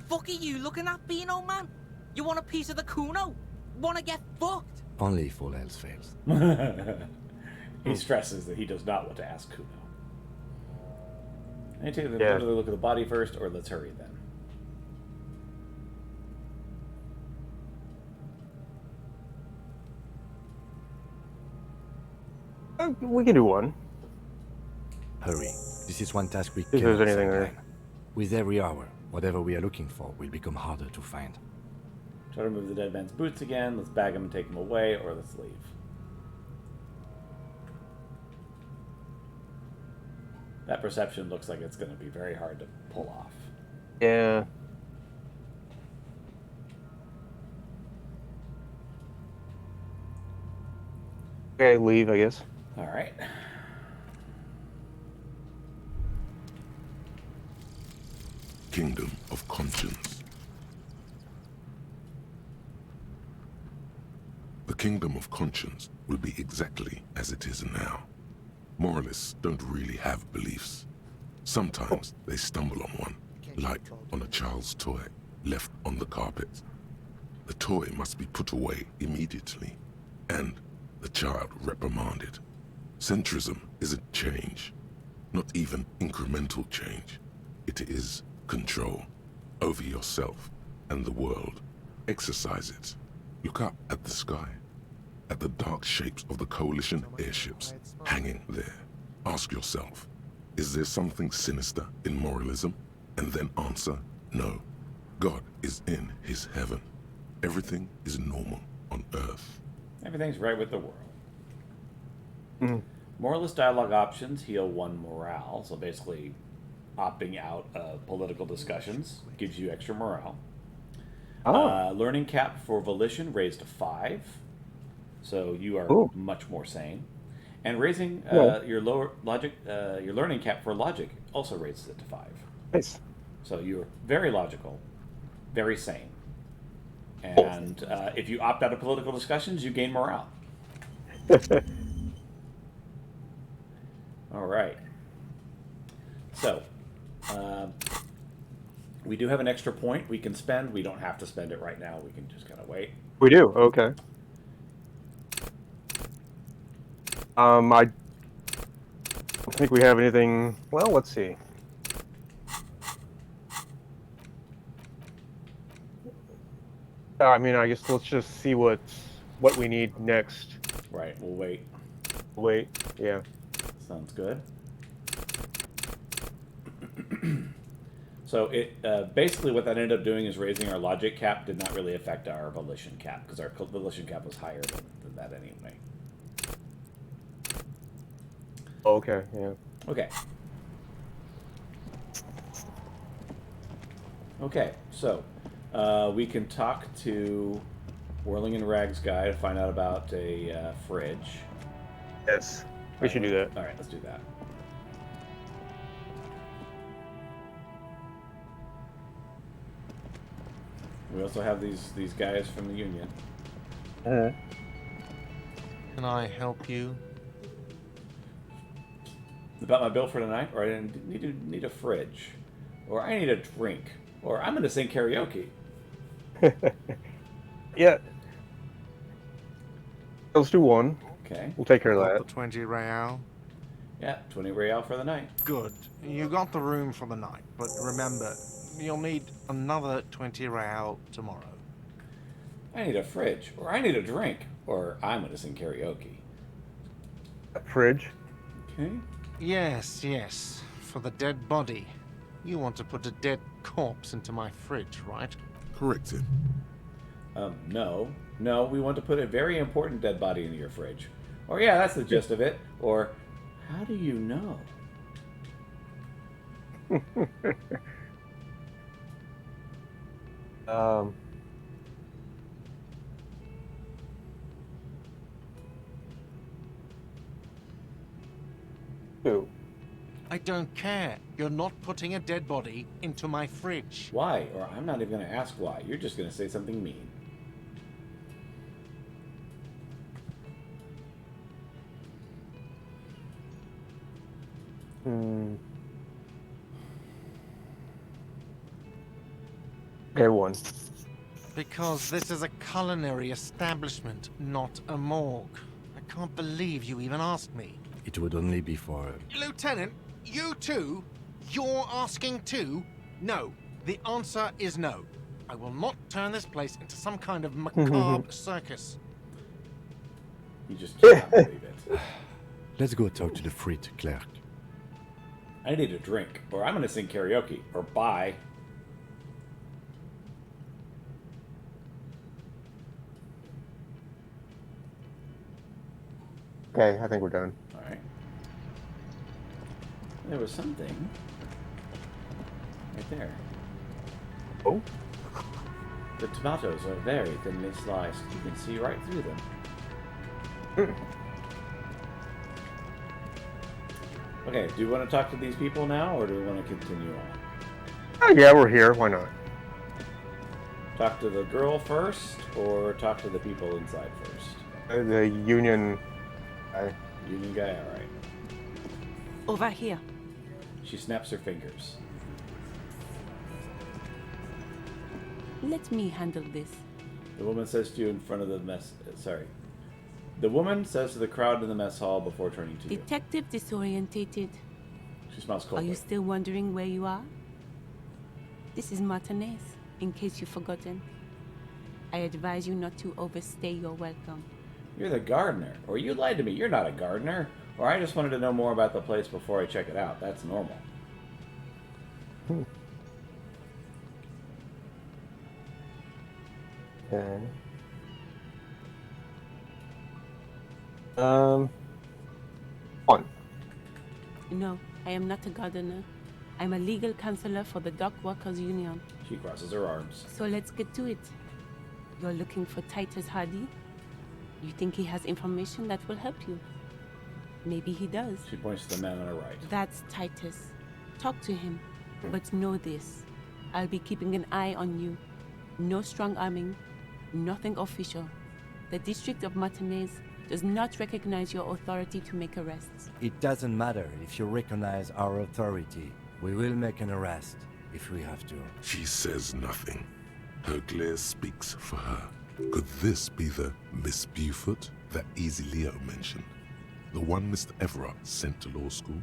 Fuck are you looking at, Beano man? You want a piece of the Kuno? Wanna get fucked? Only if all else fails. He stresses that he does not want to ask Kuno. I take another look at the body first, or let's hurry then. We can do one. Hurry. This is one task we If there's cannot anything there. sideline. With every hour, whatever we are looking for will become harder to find. Try to remove the dead man's boots again. Let's bag him and take him away, or let's leave. That perception looks like it's going to be very hard to pull off. Yeah. Okay, leave, I guess. All right. Kingdom of Conscience. The Kingdom of Conscience will be exactly as it is now. Moralists don't really have beliefs. Sometimes they stumble on one, like on a child's toy left on the carpet. The toy must be put away immediately, and the child reprimanded. Centrism isn't change, not even incremental change. It is control over yourself and the world. Exercise it. Look up at the sky, at the dark shapes of the coalition airships hanging there. Ask yourself, is there something sinister in moralism? And then answer, no. God is in his heaven. Everything is normal on earth. Everything's right with the world. Moralist dialogue options heal 1 morale, so basically opting out of political discussions gives you extra morale. Learning cap for volition raised to 5, so you are much more sane. And raising your lower logic, your learning cap for logic also raises it to 5. Nice. So you're very logical, very sane. And if you opt out of political discussions, you gain morale. All right. So, we do have an extra point we can spend. We don't have to spend it right now. We can just kind of wait. We do? Okay. I don't think we have anything. Well, let's see. I mean, I guess let's just see what we need next. Right, we'll wait. Wait, yeah. Sounds good. So it basically what that ended up doing is raising our logic cap did not really affect our volition cap, because our volition cap was higher than that anyway. Okay, yeah. Okay. Okay, so we can talk to Whirling in Rags guy to find out about a fridge. Yes, we should do that. All right, let's do that. We also have these guys from the union. Can I help you? About my bill for tonight, or I need a fridge, or I need a drink, or I'm gonna sing karaoke. Yeah. Let's do one. Okay. We'll take care of Got that. the 20 real. Yeah, 20 real for the night. Good. You got the room for the night, but remember, you'll need another 20 real tomorrow. I need a fridge, or I need a drink, or I'm gonna sing karaoke. A fridge? Okay. Yes, yes. For the dead body. You want to put a dead corpse into my fridge, right? Corrected. No. No, we want to put a very important dead body into your fridge. Or yeah, that's the gist of it. Or, how do you know? Who? I don't care. You're not putting a dead body into my fridge. Why? Or I'm not even going to ask why. You're just going to say something mean. Okay, one. Because this is a culinary establishment, not a morgue. I can't believe you even asked me. It would only be for... Lieutenant, you too? You're asking too? No. The answer is no. I will not turn this place into some kind of macabre circus. You just cannot believe it. Let's go talk to the frit clerk. I need a drink, or I'm going to sing karaoke, or bye. Okay, I think we're done. Alright. There was something right there. Oh? The tomatoes are very thinly sliced. You can see right through them. Okay, do you want to talk to these people now, or do we want to continue on? Oh, yeah, we're here. Why not? Talk to the girl first, or talk to the people inside first? The union guy. Union guy, alright. Over here. She snaps her fingers. Let me handle this. The woman says to you in front of the mess... Sorry. The woman says to the crowd in the mess hall before turning to you. Detective disorientated. She smiles Are coldly. you still wondering where you are? This is Martinez, in case you've forgotten. I advise you not to overstay your welcome. You're the gardener. Or you lied to me. You're not a gardener. Or I just wanted to know more about the place before I check it out. That's normal. Okay. One. No, I am not a gardener. I'm a legal counselor for the Dock Workers Union. She crosses her arms. So let's get to it. You're looking for Titus Hardy? You think he has information that will help you? Maybe he does. She points to the man on her right. That's Titus. Talk to him. But know this. I'll be keeping an eye on you. No strong arming. Nothing official. The District of Martinez does not recognize your authority to make arrests. It doesn't matter if you recognize our authority. We will make an arrest if we have to. She says nothing. Her glare speaks for her. Could this be the Miss Beaufort that Easy Leo mentioned? The one Mr. Everett sent to law school?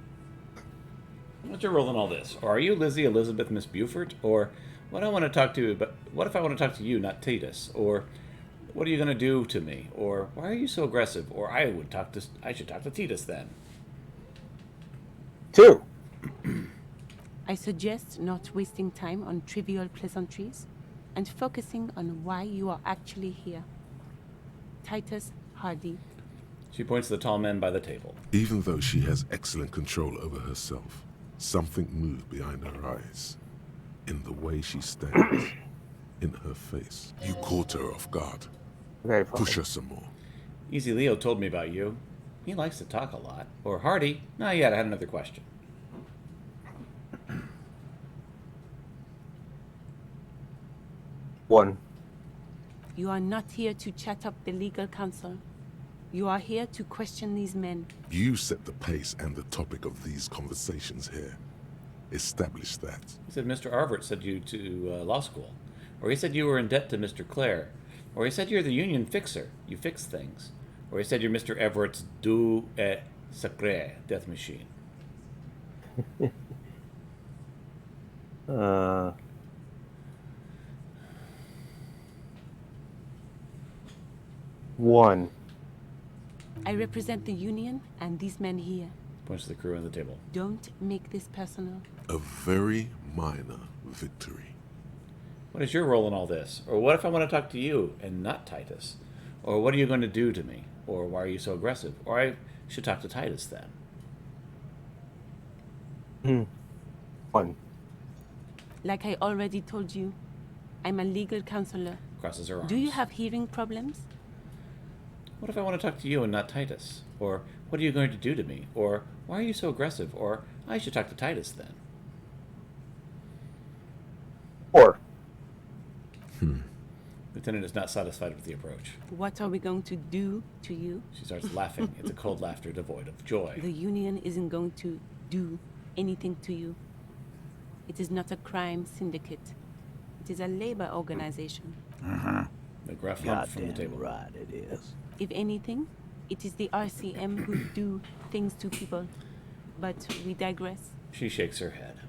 What's your role in all this? Or are you Lizzie Elizabeth Miss Beaufort? Or what I want to talk to, but what if I want to talk to you, not Titus? Or what are you going to do to me? Or why are you so aggressive? Or I should talk to Titus then. 2. I suggest not wasting time on trivial pleasantries and focusing on why you are actually here. Titus Hardy. She points to the tall man by the table. Even though she has excellent control over herself, something moved behind her eyes. In the way she stands. In her face. You caught her off guard. Okay, fine. Push her some more. Easy Leo told me about you. He likes to talk a lot. Or Hardy. Not yet, I had another question. One. You are not here to chat up the legal counsel. You are here to question these men. You set the pace and the topic of these conversations here. Establish that. He said Mr. Arvert sent you to law school. Or he said you were in debt to Mr. Clare. Or he said you're the union fixer. You fix things. Or he said you're Mr. Everett's deux et sacré death machine. One. I represent the union and these men here. Points to the crew on the table. Don't make this personal. A very minor victory. What is your role in all this? Or what if I want to talk to you and not Titus? Or what are you going to do to me? Or why are you so aggressive? Or I should talk to Titus then. 1. Like I already told you, I'm a legal counselor. Crosses her arms. Do you have hearing problems? What if I want to talk to you and not Titus? Or what are you going to do to me? Or why are you so aggressive? Or I should talk to Titus then. 4. Lieutenant is not satisfied with the approach. What are we going to do to you? She starts laughing. It's a cold laughter devoid of joy. The union isn't going to do anything to you. It is not a crime syndicate. It is a labor organization. The gruff hump from the table. Right, it is. If anything, it is the RCM who do things to people. But we digress. She shakes her head.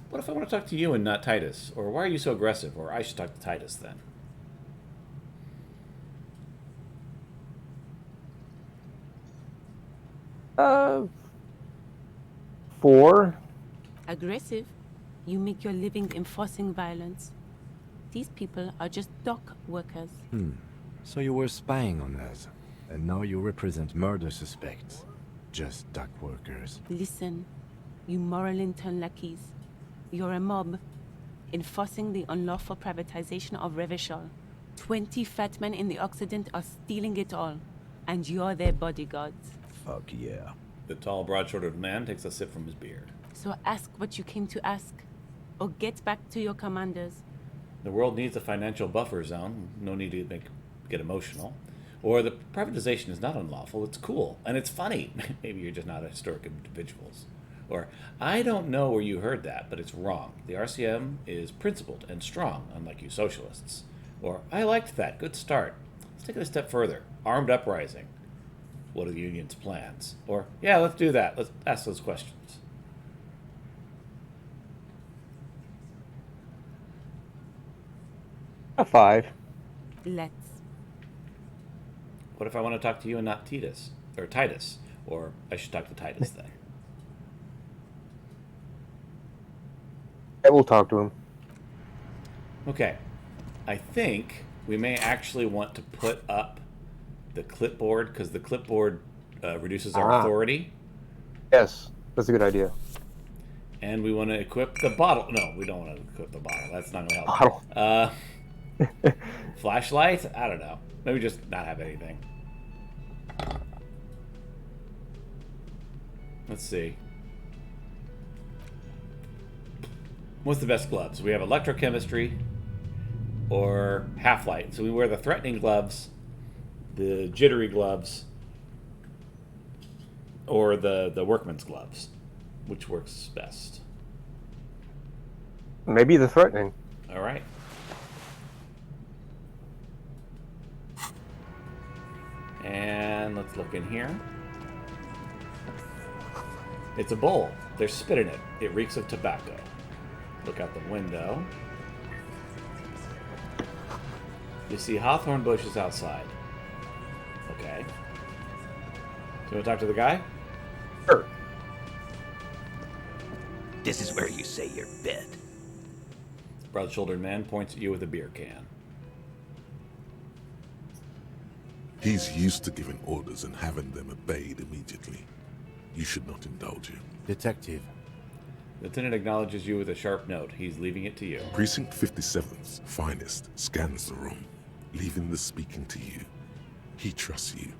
What if I want to talk to you and not Titus? Or why are you so aggressive? Or I should talk to Titus then. 4. Aggressive? You make your living enforcing violence. These people are just dock workers. So you were spying on us, and now you represent murder suspects. Just dock workers. Listen, you moral intern lackeys. You're a mob, enforcing the unlawful privatization of Revachol. 20 fat men in the Occident are stealing it all, and you're their bodyguards. Fuck yeah. The tall, broad-shouldered man takes a sip from his beard. So ask what you came to ask, or get back to your commanders. The world needs a financial buffer zone. No need to get emotional. Or the privatization is not unlawful, it's cool, and it's funny. Maybe you're just not historic individuals. Or, I don't know where you heard that, but it's wrong. The RCM is principled and strong, unlike you socialists. Or, I liked that, good start. Let's take it a step further. Armed uprising. What are the union's plans? Or, yeah, let's do that. Let's ask those questions. A 5. Let's. What if I want to talk to you and not Titus? Or Titus? Or I should talk to Titus then. I will talk to him. Okay. I think we may actually want to put up the clipboard, because the clipboard reduces our authority. Yes, that's a good idea. And we want to equip the bottle. No, we don't want to equip the bottle. That's not going to help. Flashlight? I don't know. Maybe just not have anything. Let's see. What's the best gloves? We have electrochemistry or half-light. So we wear the threatening gloves, the jittery gloves, or the workman's gloves. Which works best? Maybe the threatening. All right. And let's look in here. It's a bowl. There's spit in it. It reeks of tobacco. Look out the window. You see hawthorn bushes outside. Okay. So you want to talk to the guy? Sure. This is where you say your bit. The broad-shouldered man points at you with a beer can. He's used to giving orders and having them obeyed immediately. You should not indulge him. Detective. Lieutenant acknowledges you with a sharp note. He's leaving it to you. Precinct 57's finest scans the room, leaving the speaking to you. He trusts you.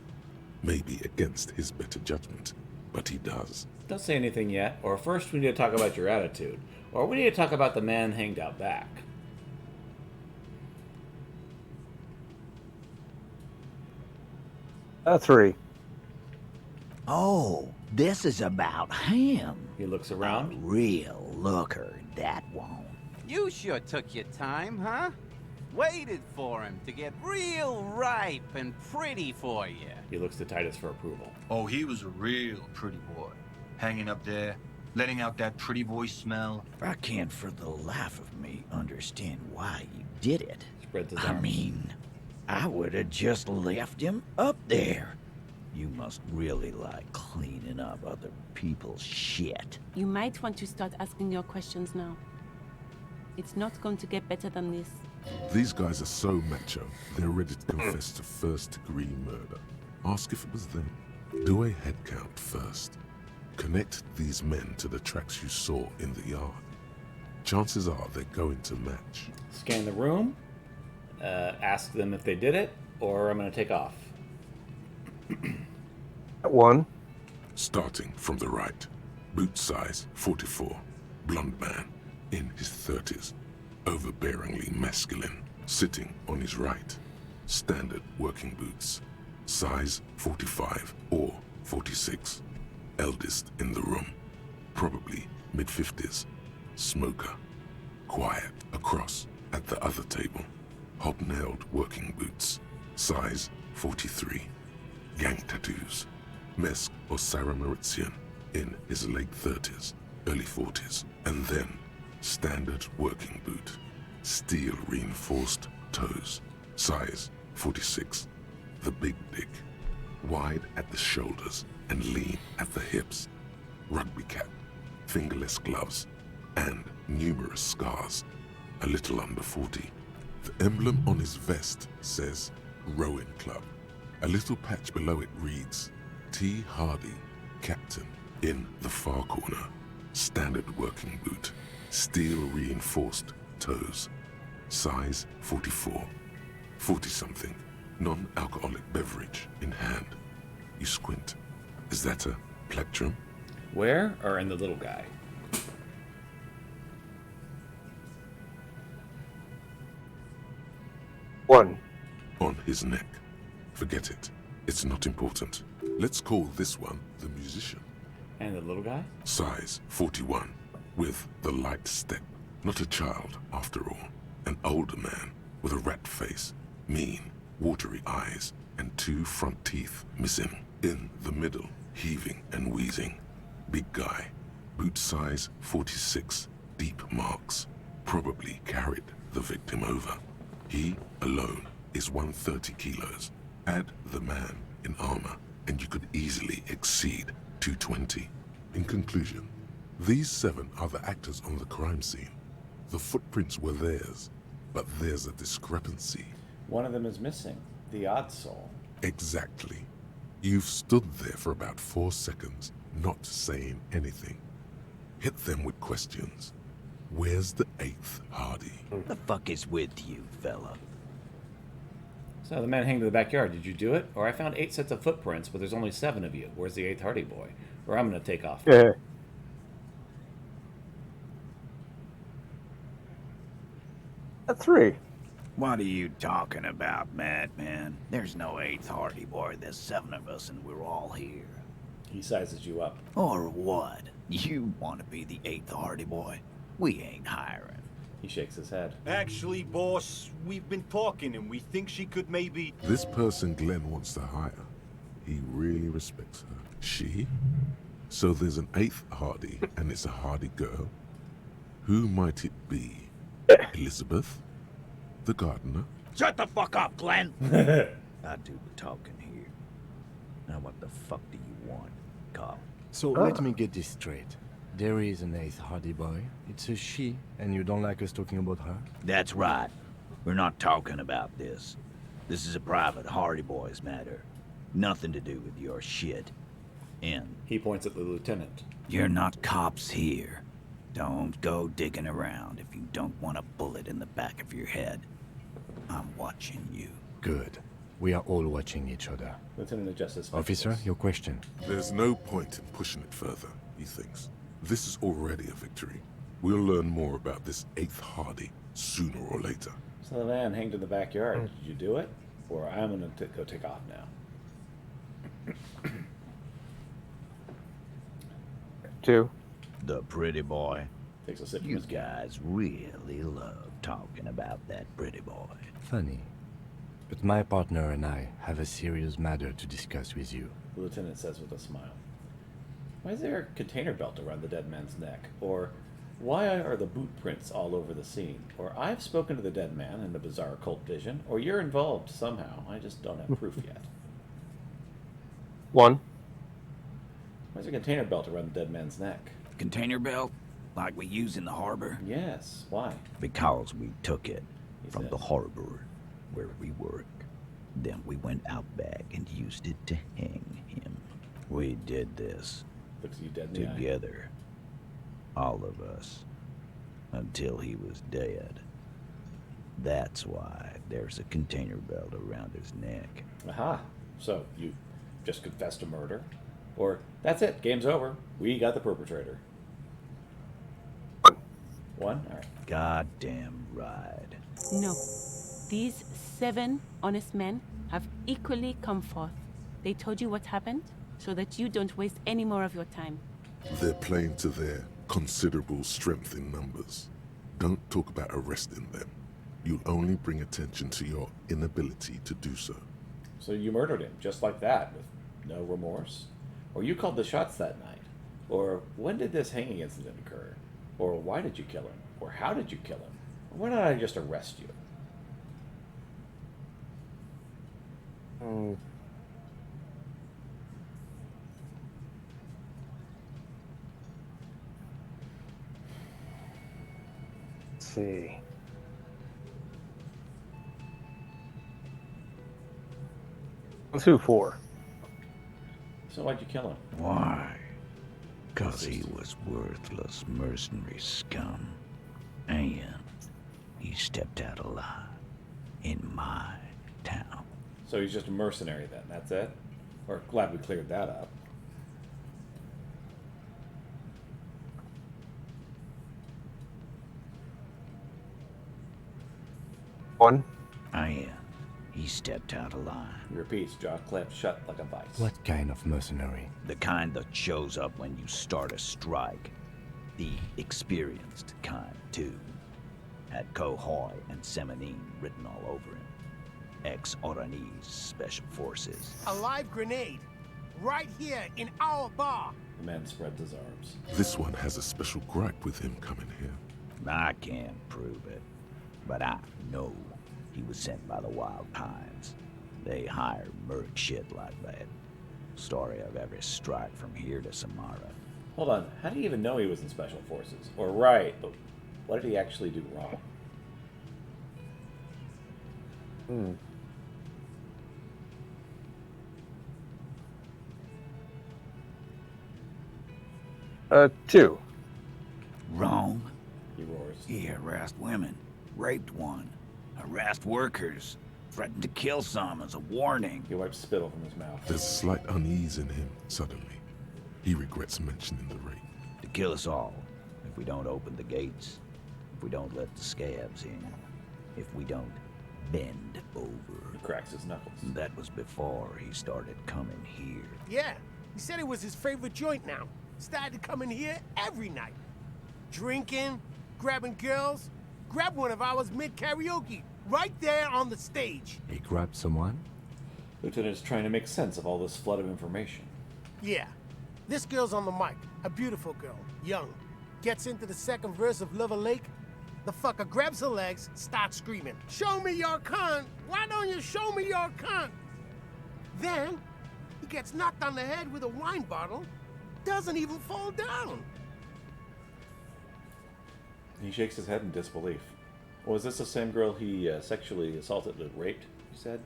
Maybe against his better judgment, but he does. Don't say anything yet, or first we need to talk about your attitude. Or we need to talk about the man hanged out back. Three. Oh, this is about him. He looks around. A real looker, that one. You sure took your time, huh? Waited for him to get real ripe and pretty for you. He looks to Titus for approval. Oh, he was a real pretty boy. Hanging up there, letting out that pretty boy smell. I can't for the life of me understand why you did it. Spreads his I arms. mean, I would have just left him up there. You must really like cleaning up other people's shit. You might want to start asking your questions now. It's not going to get better than this. These guys are so macho, they're ready to confess to first-degree murder. Ask if it was them. Do a head count first. Connect these men to the tracks you saw in the yard. Chances are they're going to match. Scan the room, ask them if they did it, or I'm going to take off. One. Starting from the right. Boot size 44. Blonde man, in his 30s. Overbearingly masculine, sitting on his right. Standard working boots. Size 45 or 46. Eldest in the room. Probably mid-50s. Smoker. Quiet across at the other table. Hobnailed working boots. Size 43. Gang tattoos. Mesk or Sarah Mauritian in his late 30s, early 40s. And then standard working boot. Steel reinforced toes. Size 46. The big dick. Wide at the shoulders and lean at the hips. Rugby cap. Fingerless gloves. And numerous scars. A little under 40. The emblem on his vest says Rowing Club. A little patch below it reads T. Hardy, Captain, in the far corner. Standard working boot. Steel reinforced toes. Size 44. 40-something. Non-alcoholic beverage in hand. You squint. Is that a plectrum? Where or in the little guy? One. On his neck. Forget it. It's not important. Let's call this one the musician. And the little guy? Size 41. With the light step. Not a child, after all. An older man with a rat face. Mean, watery eyes, and 2 front teeth missing. In the middle, heaving and wheezing. Big guy. Boot size 46. Deep marks. Probably carried the victim over. He, alone, is 130 kilos. Add the man in armor, and you could easily exceed 220. In conclusion, these 7 are the actors on the crime scene. The footprints were theirs, but there's a discrepancy. One of them is missing. The odd soul. Exactly. You've stood there for about 4 seconds, not saying anything. Hit them with questions. Where's the 8th Hardy? The fuck is with you, fella? So the man hanged in the backyard. Did you do it? Or I found 8 sets of footprints, but there's only 7 of you. Where's the 8th Hardy boy? Or I'm going to take off. Yeah. A 3. What are you talking about, madman? There's no 8th Hardy boy. There's 7 of us and we're all here. He sizes you up. Or what? You want to be the 8th Hardy boy? We ain't hiring. He shakes his head. Actually, boss, we've been talking and we think she could maybe... This person Glenn wants to hire. He really respects her. She? So there's an 8th Hardy, and it's a Hardy girl? Who might it be? Elizabeth? The gardener? Shut the fuck up, Glenn! I do the talking here. Now what the fuck do you want, Carl? So let me get this straight. There is an 8th Hardy boy. It's a she, and you don't like us talking about her? That's right. We're not talking about this. This is a private Hardy Boys matter. Nothing to do with your shit. And he points at the lieutenant. You're not cops here. Don't go digging around if you don't want a bullet in the back of your head. I'm watching you. Good. We are all watching each other. Lieutenant of Justice. Officer, your question. There's no point in pushing it further, he thinks. This is already a victory. We'll learn more about this 8th Hardy sooner or later. So the man hanged in the backyard. Did you do it? Or I'm going to go take off now. 2. The pretty boy. Takes a sip. You guys really love talking about that pretty boy. Funny. But my partner and I have a serious matter to discuss with you. The lieutenant says with a smile. Why is there a container belt around the dead man's neck? Or why are the boot prints all over the scene? Or I've spoken to the dead man in a bizarre occult vision? Or you're involved somehow. I just don't have proof yet. 1. Why is there a container belt around the dead man's neck? Container belt? Like we use in the harbor? Yes. Why? Because we took it from the harbor where we work. Then we went out back and used it to hang him. We did this Looks you dead in the eye. together. All of us. Until he was dead. That's why there's a container belt around his neck. Aha. So you just confessed to murder? Or that's it, game's over. We got the perpetrator. 1? All right. Goddamn right. No. These 7 honest men have equally come forth. They told you what happened so that you don't waste any more of your time. They're playing to their considerable strength in numbers. Don't talk about arresting them. You'll only bring attention to your inability to do so. So you murdered him, just like that, with no remorse? Or you called the shots that night? Or when did this hanging incident occur? Or why did you kill him? Or how did you kill him? Or why not I just arrest you? Let's see. Let's do 4. So why'd you kill him? Why? 'Cause he was worthless mercenary scum. And he stepped out alive in my town. So he's just a mercenary then, that's it? We're glad we cleared that up. One. He stepped out alive. He repeats, jaw clamped shut like a vice. What kind of mercenary? The kind that shows up when you start a strike. The experienced kind, too. Had Kohoy and Semenine written all over him. Ex-Oranese Special Forces. A live grenade. Right here in our bar. The man spreads his arms. This one has a special gripe with him coming here. I can't prove it, but I know he was sent by the Wild Pines. They hire merc shit like that. Story of every strike from here to Samara. Hold on, how do you even know he was in Special Forces? Or right, but what did he actually do wrong? 2. Wrong? He roars. He harassed women, raped one, harassed workers, threatened to kill some as a warning. He wipes spittle from his mouth. There's a slight unease in him, suddenly. He regrets mentioning the rape. To kill us all, if we don't open the gates, if we don't let the scabs in, if we don't bend over. He cracks his knuckles. That was before he started coming here. Yeah, he said it was his favorite joint now. Started coming here every night. Drinking, grabbing girls. Grabbed one of ours mid-karaoke, right there on the stage. He grabbed someone? Lieutenant is trying to make sense of all this flood of information. Yeah, This girl's on the mic. A beautiful girl. Young. Gets into the second verse of Lover Lake. The fucker grabs her legs, starts screaming, "Show me your cunt! Why don't you show me your cunt?" Then, he gets knocked on the head with a wine bottle. Doesn't even fall down. He shakes his head in disbelief. Was this the same girl he sexually assaulted and raped, you said?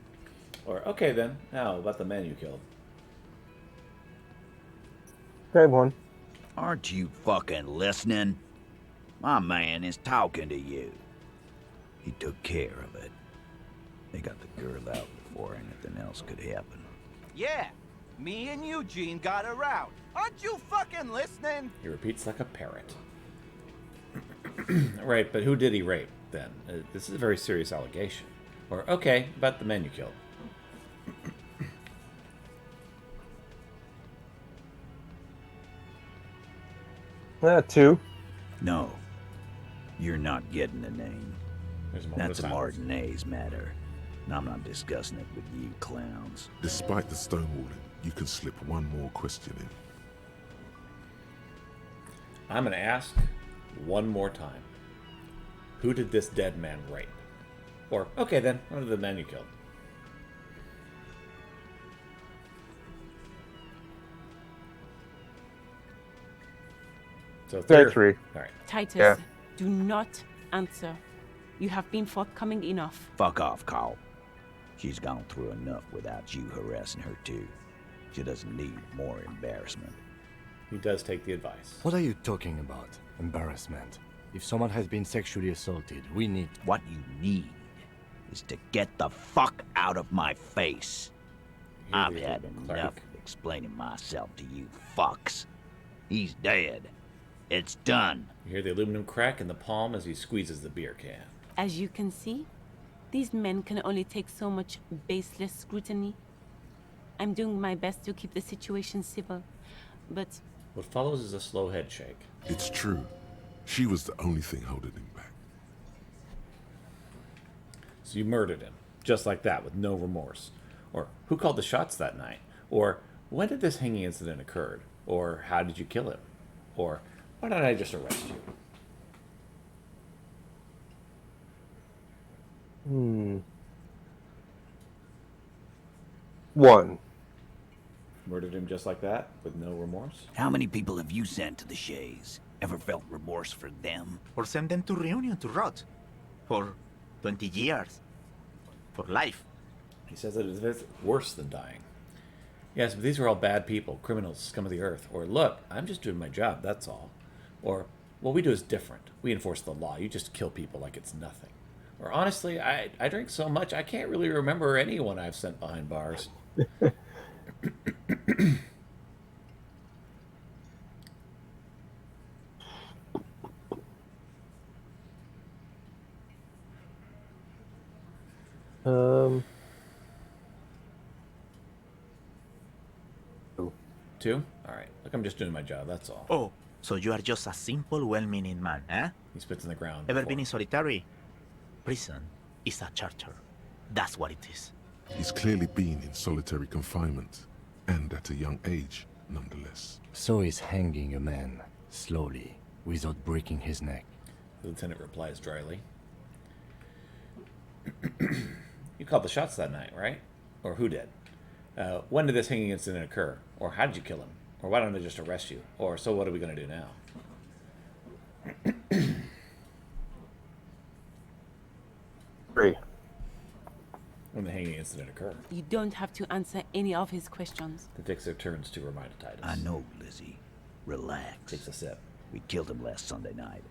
Or, okay then, how about the man you killed? Okay, one. Aren't you fucking listening? My man is talking to you. He took care of it. They got the girl out before anything else could happen. Yeah, me and Eugene got her out. Aren't you fucking listening? He repeats like a parrot. Right, but who did he rape, then? This is a very serious allegation. Or, okay, about the man you killed. Two. No. You're not getting the name. That's a silence. Martinez matter. And I'm not discussing it with you clowns. Despite the stonewalling, you can slip one more question in. I'm going to ask one more time. Who did this dead man rape? Or, okay then, what did the man you killed? So three. All right. Titus, Yeah. do not answer. You have been forthcoming enough. Fuck off, Carl. She's gone through enough without you harassing her too. She doesn't need more embarrassment. He does take the advice. What are you talking about? Embarrassment. If someone has been sexually assaulted, we need... What you need is to get the fuck out of my face. I've had enough of explaining myself to you fucks. He's dead. It's done. You hear the aluminum crack in the palm as he squeezes the beer can. As you can see, these men can only take so much baseless scrutiny. I'm doing my best to keep the situation civil, but... What follows is a slow head shake. It's true. She was the only thing holding him back. So you murdered him, just like that, with no remorse. Or, who called the shots that night? Or, when did this hanging incident occur? Or, how did you kill him? Or, why don't I just arrest you? One. Murdered him just like that, with no remorse? How many people have you sent to the Shays? Ever felt remorse for them? Or send them to Reunion to rot. For 20 years. For life. He says that it's worse than dying. Yes, but these are all bad people, criminals, scum of the earth. Or, look, I'm just doing my job, that's all. Or, what we do is different. We enforce the law. You just kill people like it's nothing. Or, honestly, I drink so much I can't really remember anyone I've sent behind bars. Two? Alright. Look, I'm just doing my job, that's all. Oh, so you are just a simple, well-meaning man, eh? He spits in the ground. Ever been in solitary? Prison is a charter. That's what it is. He's clearly been in solitary confinement, and at a young age, nonetheless. So is hanging a man, slowly, without breaking his neck. The lieutenant replies dryly. You called the shots that night, right? Or who did? When did this hanging incident occur? Or how did you kill him? Or why don't I just arrest you? Or so what are we going to do now? Three. When the hanging incident occurred. you don't have to answer any of his questions. The Dixer turns to remind Titus. I know, Lizzie. Relax. Takes a sip. We killed him last Sunday night.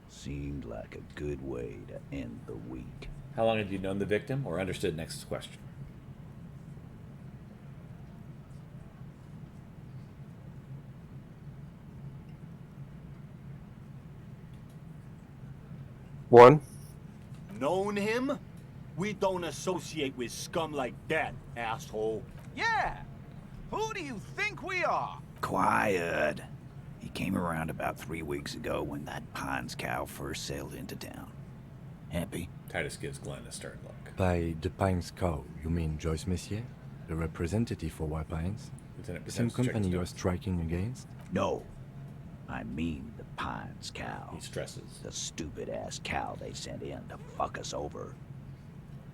Seemed like a good way to end the week. How long had you known the victim or understood Nexus' question? One. Known him? We don't associate with scum like that, asshole. Yeah! Who do you think we are? Quiet. He came around about 3 weeks ago when that Pines cow first sailed into town. Happy? Titus gives Glenn a stern look. By the Pines cow, you mean Joyce Messier? The representative for White Pines? The Lieutenant The same pretends to check company his you're notes. striking against? No. I mean the Pines cow. He stresses. The stupid-ass cow they sent in to fuck us over.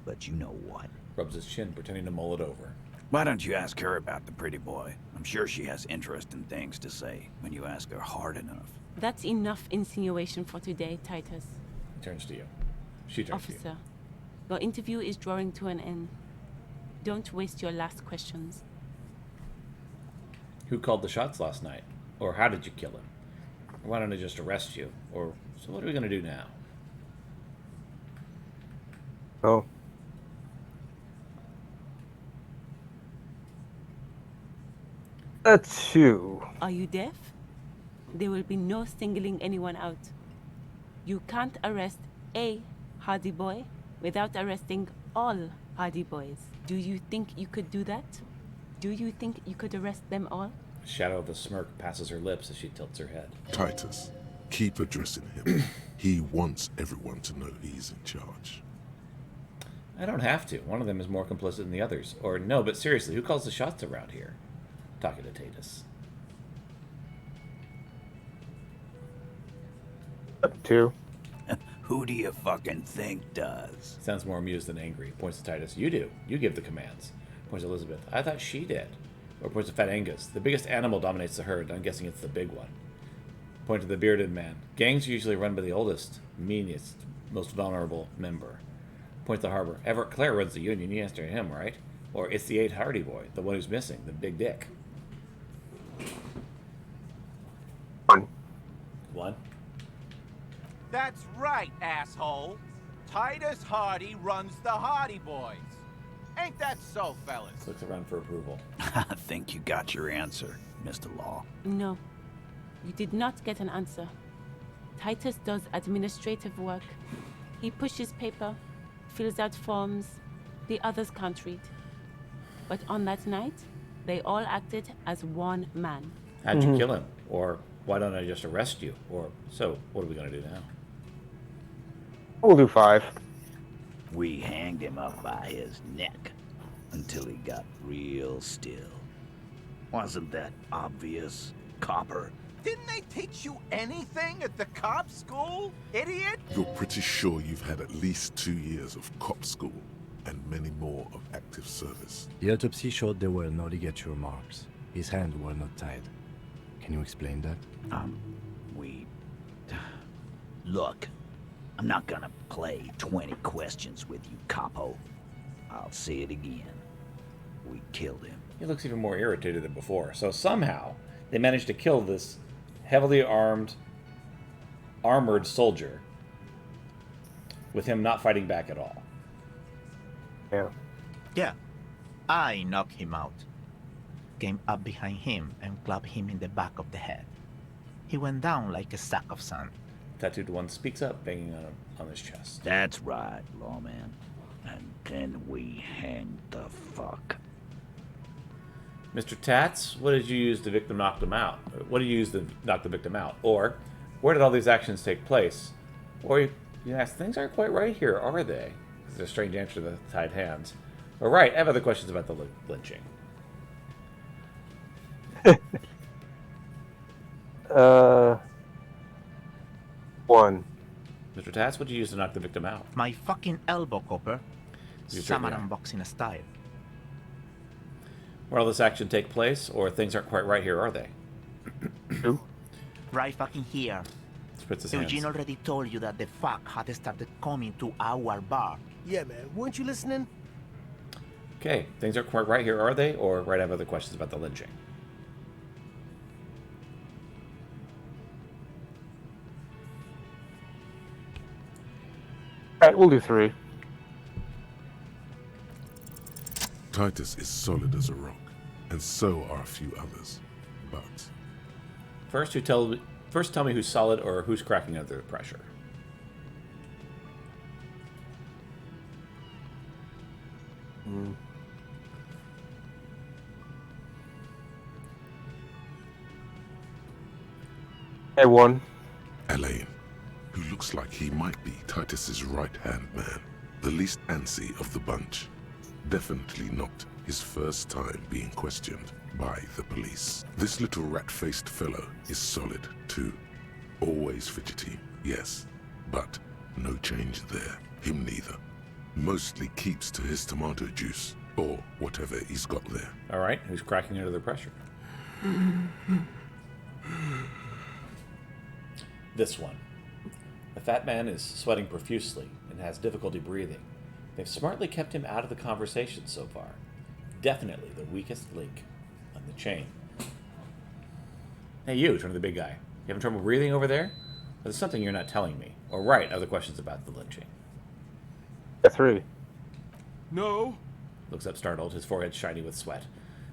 But you know what? Rubs his chin, pretending to mull it over. Why don't you ask her about the pretty boy? I'm sure she has interesting things to say when you ask her hard enough. That's enough insinuation for today, Titus. He turns to you. She turns to you. Officer, your interview is drawing to an end. Don't waste your last questions. Who called the shots last night? Or how did you kill him? Or why don't I just arrest you? Or, so what are we going to do now? Oh. That's you. Are you deaf? There will be no singling anyone out. You can't arrest a Hardy Boy without arresting all Hardy Boys. Do you think you could do that? Do you think you could arrest them all? The shadow of a smirk passes her lips as she tilts her head. Titus, keep addressing him. He wants everyone to know he's in charge. I don't have to. One of them is more complicit than the others. Or no, but seriously, who calls the shots around here? Talking to Titus. Two. Who do you fucking think does? Sounds more amused than angry. Points to Titus. You do. You give the commands. Points to Elizabeth. I thought she did. Or points to Fat Angus. The biggest animal dominates the herd. I'm guessing it's the big one. Point to the bearded man. Gangs are usually run by the oldest, meanest, most vulnerable member. Point to the harbor. Everett Clare runs the union. You answer him, right? Or it's the 8 Hardy Boy, the one who's missing, the big dick. One. That's right, asshole. Titus Hardy runs the Hardy Boys. Ain't that so, fellas? Looks around for approval. I think you got your answer, Mr. Law. No, you did not get an answer. Titus does administrative work. He pushes paper, fills out forms. The others can't read. But on that night, they all acted as one man. How'd you kill him? Or why don't I just arrest you? Or so, what are we going to do now? We'll do 5. We hanged him up by his neck until he got real still. Wasn't that obvious, copper? Didn't they teach you anything at the cop school, idiot? You're pretty sure you've had at least 2 years of cop school and many more of active service. The autopsy showed there were no ligature marks. His hands were not tied. Can you explain that? Look, I'm not gonna play 20 questions with you, capo. I'll say it again. We killed him. He looks even more irritated than before. So somehow, they managed to kill this heavily armored soldier with him not fighting back at all. Yeah. Yeah. I knocked him out. Came up behind him and clubbed him in the back of the head. He went down like a sack of sand. Tattooed one speaks up, banging on his chest. That's right, lawman. And then we hanged the fuck. Mr. Tats, what did you use to victim knock them out? What did you use to knock the victim out? Or, where did all these actions take place? Or, you ask, things aren't quite right here, are they? There's a strange answer to the tied hands. All right, I have other questions about the lynching. 1. Mr. Tats, what did you use to knock the victim out? My fucking elbow, Copper. You Samurai boxing style. Where all this action take place, or things aren't quite right here, are they? 2. Right fucking here. Splits his Eugene hands. already told you that the fuck had started coming to our bar. Yeah, man. Weren't you listening? Okay, things aren't quite right here, are they? Or right, I have other questions about the lynching. Alright, we'll do 3. Titus is solid as a rock, and so are a few others. But First tell me who's solid or who's cracking under the pressure. Hey, 1. Elaine, who looks like he might be Titus's right-hand man, the least antsy of the bunch. Definitely not his first time being questioned. by the police. This little rat-faced fellow is solid, too. Always fidgety, yes, but no change there. Him neither. Mostly keeps to his tomato juice, or whatever he's got there. All right, who's cracking under the pressure? This one. The fat man is sweating profusely and has difficulty breathing. They've smartly kept him out of the conversation so far. Definitely the weakest link on the chain. Hey, you, turn to the big guy. You having trouble breathing over there? Or there's something you're not telling me. Or right, other questions about the lynching. That's really. No. Looks up startled, his forehead shiny with sweat.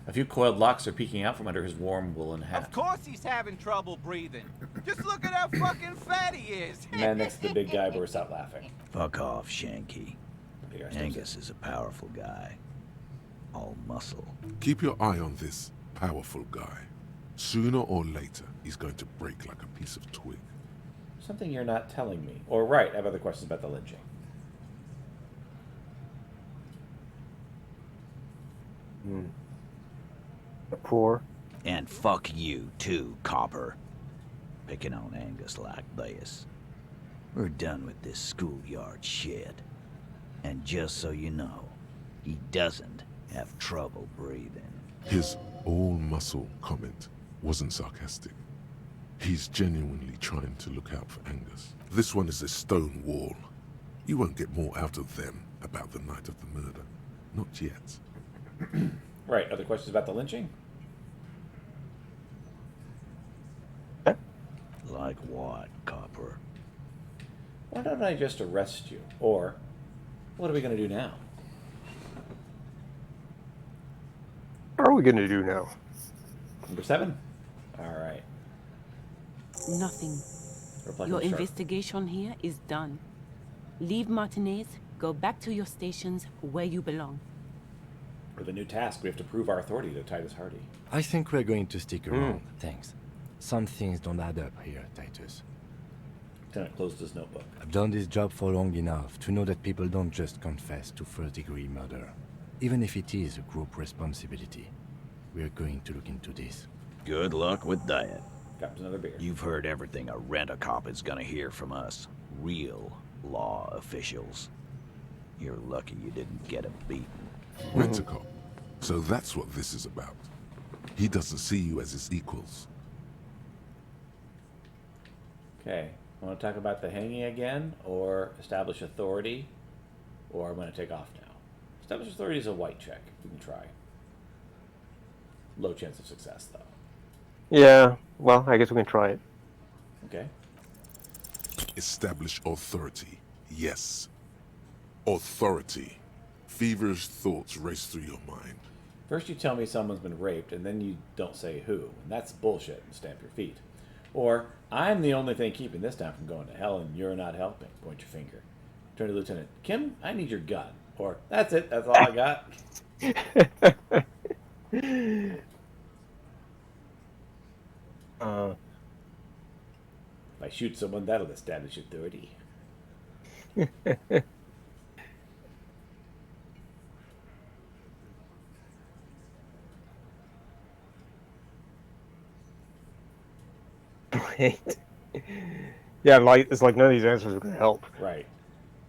A few coiled locks are peeking out from under his warm woolen hat. Of course he's having trouble breathing. Just look at how fucking fat he is. The man next to the big guy bursts out laughing. Fuck off, Shanky. Angus is a powerful guy. All muscle. Keep your eye on this powerful guy. Sooner or later, he's going to break like a piece of twig. Something you're not telling me. Or right, I have other questions about the lynching. The poor. And fuck you, too, copper. Picking on Angus like this. We're done with this schoolyard shit. And just so you know, he doesn't have trouble breathing. His all-muscle comment wasn't sarcastic. He's genuinely trying to look out for Angus. This one is a stone wall. You won't get more out of them about the night of the murder. Not yet. Right, other questions about the lynching? Like what, copper? Why don't I just arrest you? Or, what are we going to do now? What are we going to do now? Number 7? Alright. Nothing. Your investigation here is done. Leave Martinez, go back to your stations where you belong. We have a new task. We have to prove our authority to Titus Hardy. I think we're going to stick around. Thanks. Some things don't add up here, Titus. Lieutenant closed his notebook. I've done this job for long enough to know that people don't just confess to first-degree murder. Even if it is a group responsibility. We're going to look into this. Good luck with that. Got another beer. You've heard everything a rent-a-cop is gonna hear from us. Real law officials. You're lucky you didn't get him beaten. Rent-a-cop. So that's what this is about. He doesn't see you as his equals. Okay. Want to talk about the hanging again? Or establish authority? Or I'm going to take off now. Establish authority is a white check. We can try. Low chance of success, though. Yeah, well, I guess we can try it. Okay. Establish authority. Yes. Authority. Feverish thoughts race through your mind. First you tell me someone's been raped, and then you don't say who. And that's bullshit, and stamp your feet. Or, I'm the only thing keeping this town from going to hell, and you're not helping. Point your finger. Turn to Lieutenant. Kim, I need your gun. Or, that's it, that's all I got. If I shoot someone, that'll establish authority. Yeah, like it's like none of these answers are gonna help. Right.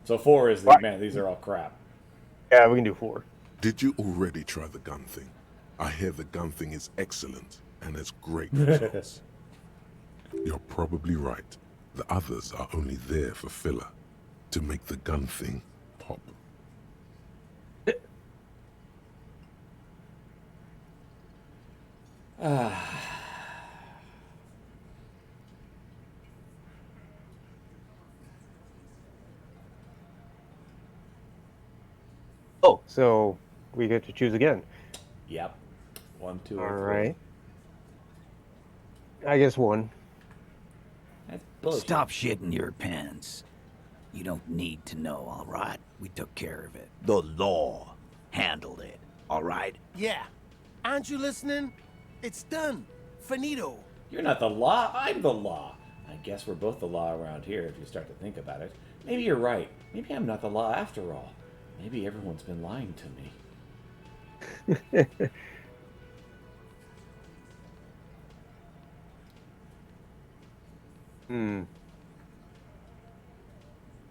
So 4 is the man. These are all crap. Yeah, we can do 4. Did you already try the gun thing? I hear the gun thing is excellent and has great results. You're probably right. The others are only there for filler, to make the gun thing pop. Oh, so we get to choose again. Yep. 1, 2, All or 3. right. I guess 1. That's bullshit. Stop shitting your pants. You don't need to know, all right? We took care of it. The law handled it, all right? Yeah. Aren't you listening? It's done. Finito. You're not the law. I'm the law. I guess we're both the law around here if you start to think about it. Maybe you're right. Maybe I'm not the law after all. Maybe everyone's been lying to me. Hmm.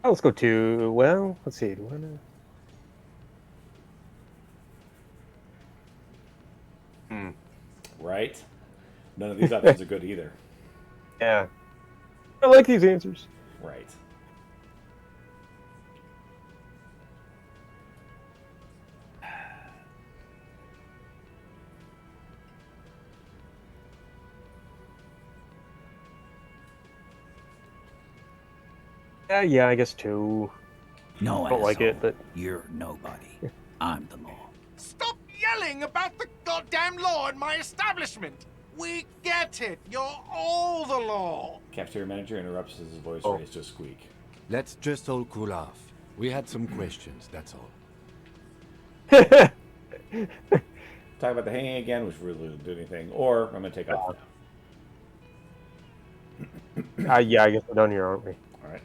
Oh, let's go to. Well, let's see. Right? None of these options are good either. Yeah. I like these answers. Right. Yeah, I guess 2. No, I don't like it, but you're nobody. I'm the law. Stop yelling about the goddamn law in my establishment! We get it. You're all the law. Cafeteria manager interrupts his voice raised to a squeak. Let's just all cool off. We had some questions, that's all. Talk about the hanging again, which really didn't do anything, or I'm going to take off now. yeah, I guess we're done here, aren't we? All right.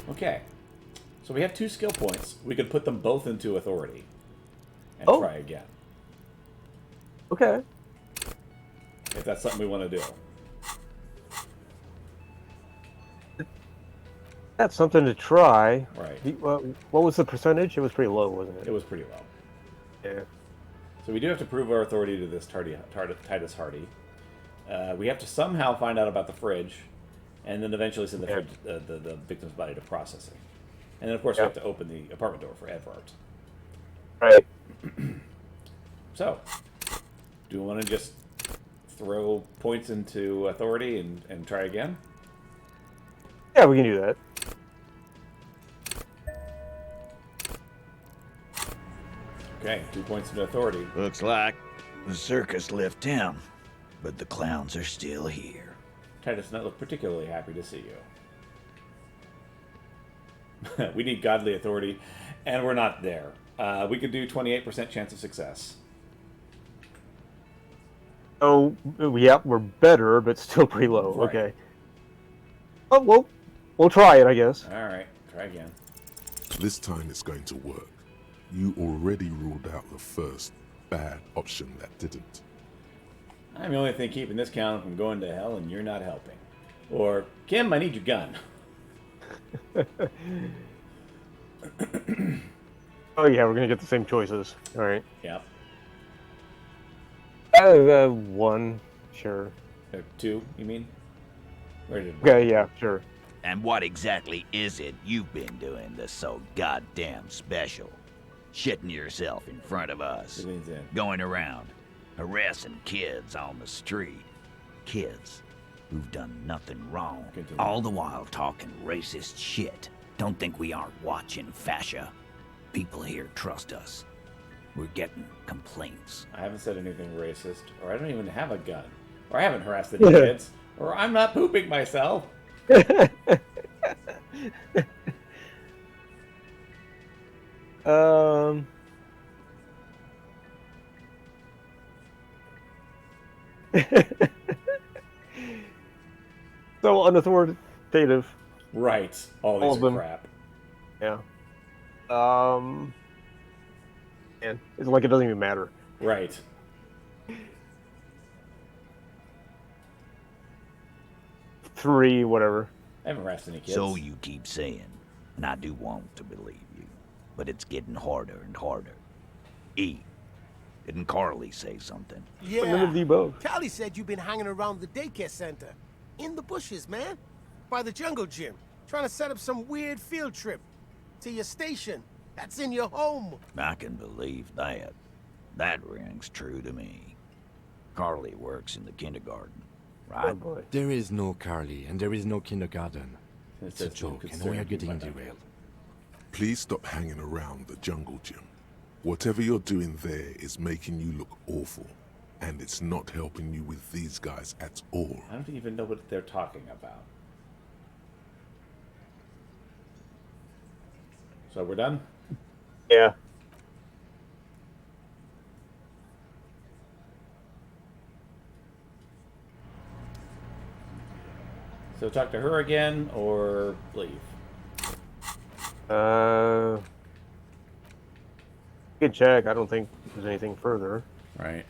Okay. So we have 2 skill points. We could put them both into authority and try again. Okay. If that's something we want to do. That's something to try. Right. What was the percentage? It was pretty low, wasn't it? It was pretty low. Yeah. So we do have to prove our authority to this Titus Hardy. We have to somehow find out about the fridge, and then eventually send the victim's body to processing. And then, of course, we have to open the apartment door for Edvard. Right. So, do we want to just throw points into authority and try again? Yeah, we can do that. Okay, 2 points into authority. Looks like the circus left town, but the clowns are still here. Titus does not look particularly happy to see you. We need godly authority, and we're not there. We could do 28% chance of success. Oh, yeah, we're better, but still pretty low. Right. Okay. Oh, well, we'll try it, I guess. All right, try again. This time it's going to work. You already ruled out the first bad option that didn't. I'm the only thing keeping this counter from going to hell, and you're not helping. Or, Kim, I need your gun. Oh, yeah, we're going to get the same choices. All right. Yep. 1, sure. 2, you mean? Okay, yeah, sure. And what exactly is it you've been doing that's so goddamn special? Shitting yourself in front of us. Going around, harassing kids on the street. Kids who've done nothing wrong. All the while talking racist shit. Don't think we aren't watching, fascia. People here trust us. We're getting complaints. I haven't said anything racist, or I don't even have a gun, or I haven't harassed any kids, or I'm not pooping myself. So unauthoritative. Right. All these are crap. Yeah. And it's like it doesn't even matter. Right. Three, whatever. I haven't harassed any kids. So you keep saying, and I do want to believe you, but it's getting harder and harder. E, didn't Carly say something? Yeah. None of the above. Callie said you've been hanging around the daycare center. In the bushes, man. By the jungle gym. Trying to set up some weird field trip. To your station. That's in your home. I can believe that. That rings true to me. Carly works in the kindergarten, right? There is no Carly, and there is no kindergarten. It's a joke, and we are getting derailed. Please stop hanging around the jungle gym. Whatever you're doing there is making you look awful, and it's not helping you with these guys at all. I don't even know what they're talking about. So we're done? Yeah. So talk to her again, or leave? Good check. I don't think there's anything further. Right.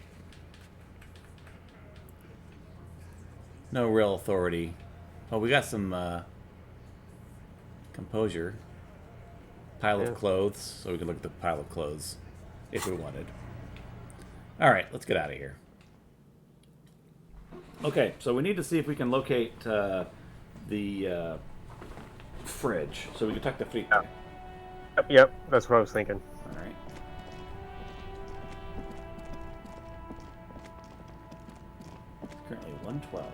No real authority. Oh, we got some composure. Pile of clothes, so we can look at the pile of clothes if we wanted. All right, let's get out of here. Okay, so we need to see if we can locate the fridge, so we can tuck the feet there. Yep, that's what I was thinking. All right. Currently 112.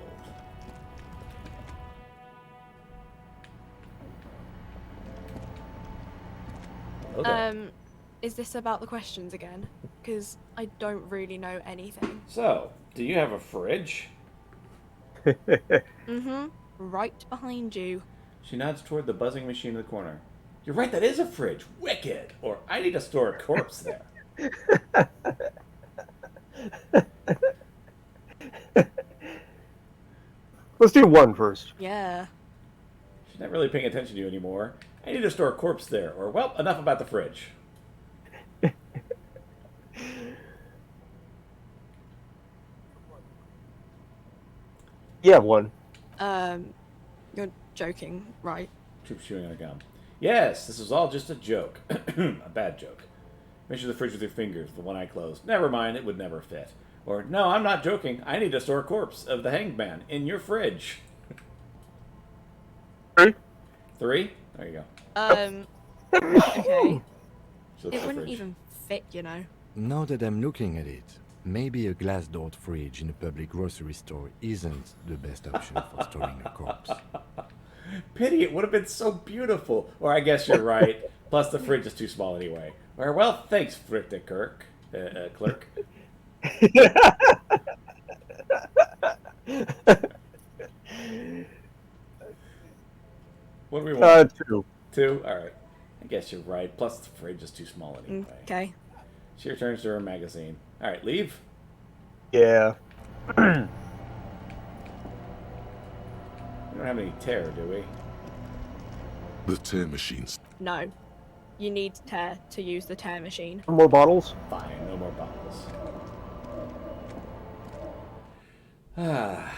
Is this about the questions again? Because I don't really know anything. So, do you have a fridge? Mm-hmm. Right behind you. She nods toward the buzzing machine in the corner. You're right, that is a fridge. Wicked. Or I need to store a corpse there. Let's do one first. Yeah. She's not really paying attention to you anymore. I need to store a corpse there. Or, well, enough about the fridge. Yeah, one. You're joking, right? Troop chewing on a gum. Yes, this was all just a joke. A bad joke. Measure the fridge with your fingers, the one eye closed. Never mind, it would never fit. Or, no, I'm not joking. I need to store a corpse of the hanged man in your fridge. 3? 3? There you go. Okay. She looks It at the wouldn't fridge. even fit, you know. Now that I'm looking at it, maybe a glass-doored fridge in a public grocery store isn't the best option for storing a corpse. Pity, it would have been so beautiful. Or I guess you're right. Plus, the fridge is too small anyway. Or, well, thanks, Fricta Kirk. Clerk. What do we want? 2. 2? Alright. I guess you're right. Plus, the fridge is too small anyway. Okay. She returns to her magazine. Alright, leave? Yeah. We don't have any tear, do we? The tear machines. No. You need tear to use the tear machine. More bottles? Fine, no more bottles. Ah.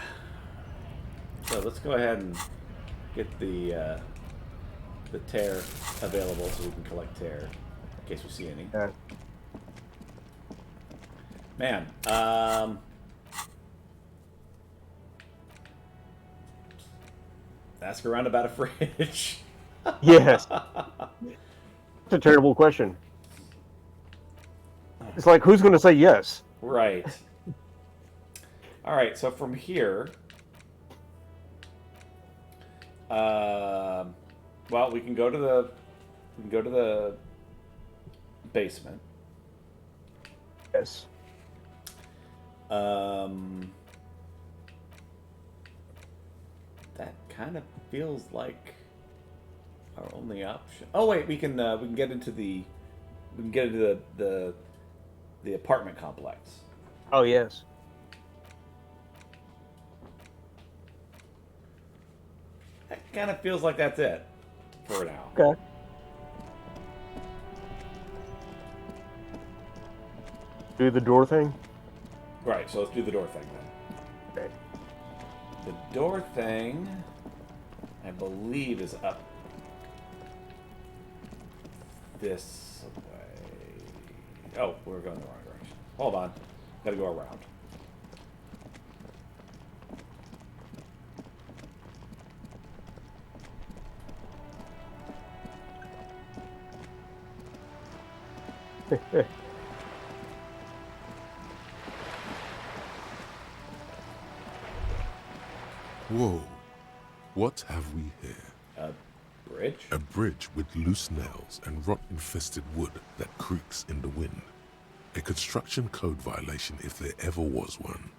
So let's go ahead and get the tear available so we can collect tear in case we see any. Yeah. Man, ask around about a fridge. Yes. That's a terrible question. It's like, who's going to say yes? Right. All right. So from here, well, we can go to the basement. Yes. That kind of feels like our only option. Oh wait, we can get into the apartment complex. Oh, yes. That kind of feels like that's it for now. Okay. Do the door thing? Right, so let's do the door thing then. Okay. The door thing, I believe, is up this way. Oh, we're going the wrong direction. Hold on. Gotta go around. Whoa. What have we here? A bridge? A bridge with loose nails and rot-infested wood that creaks in the wind. A construction code violation if there ever was one.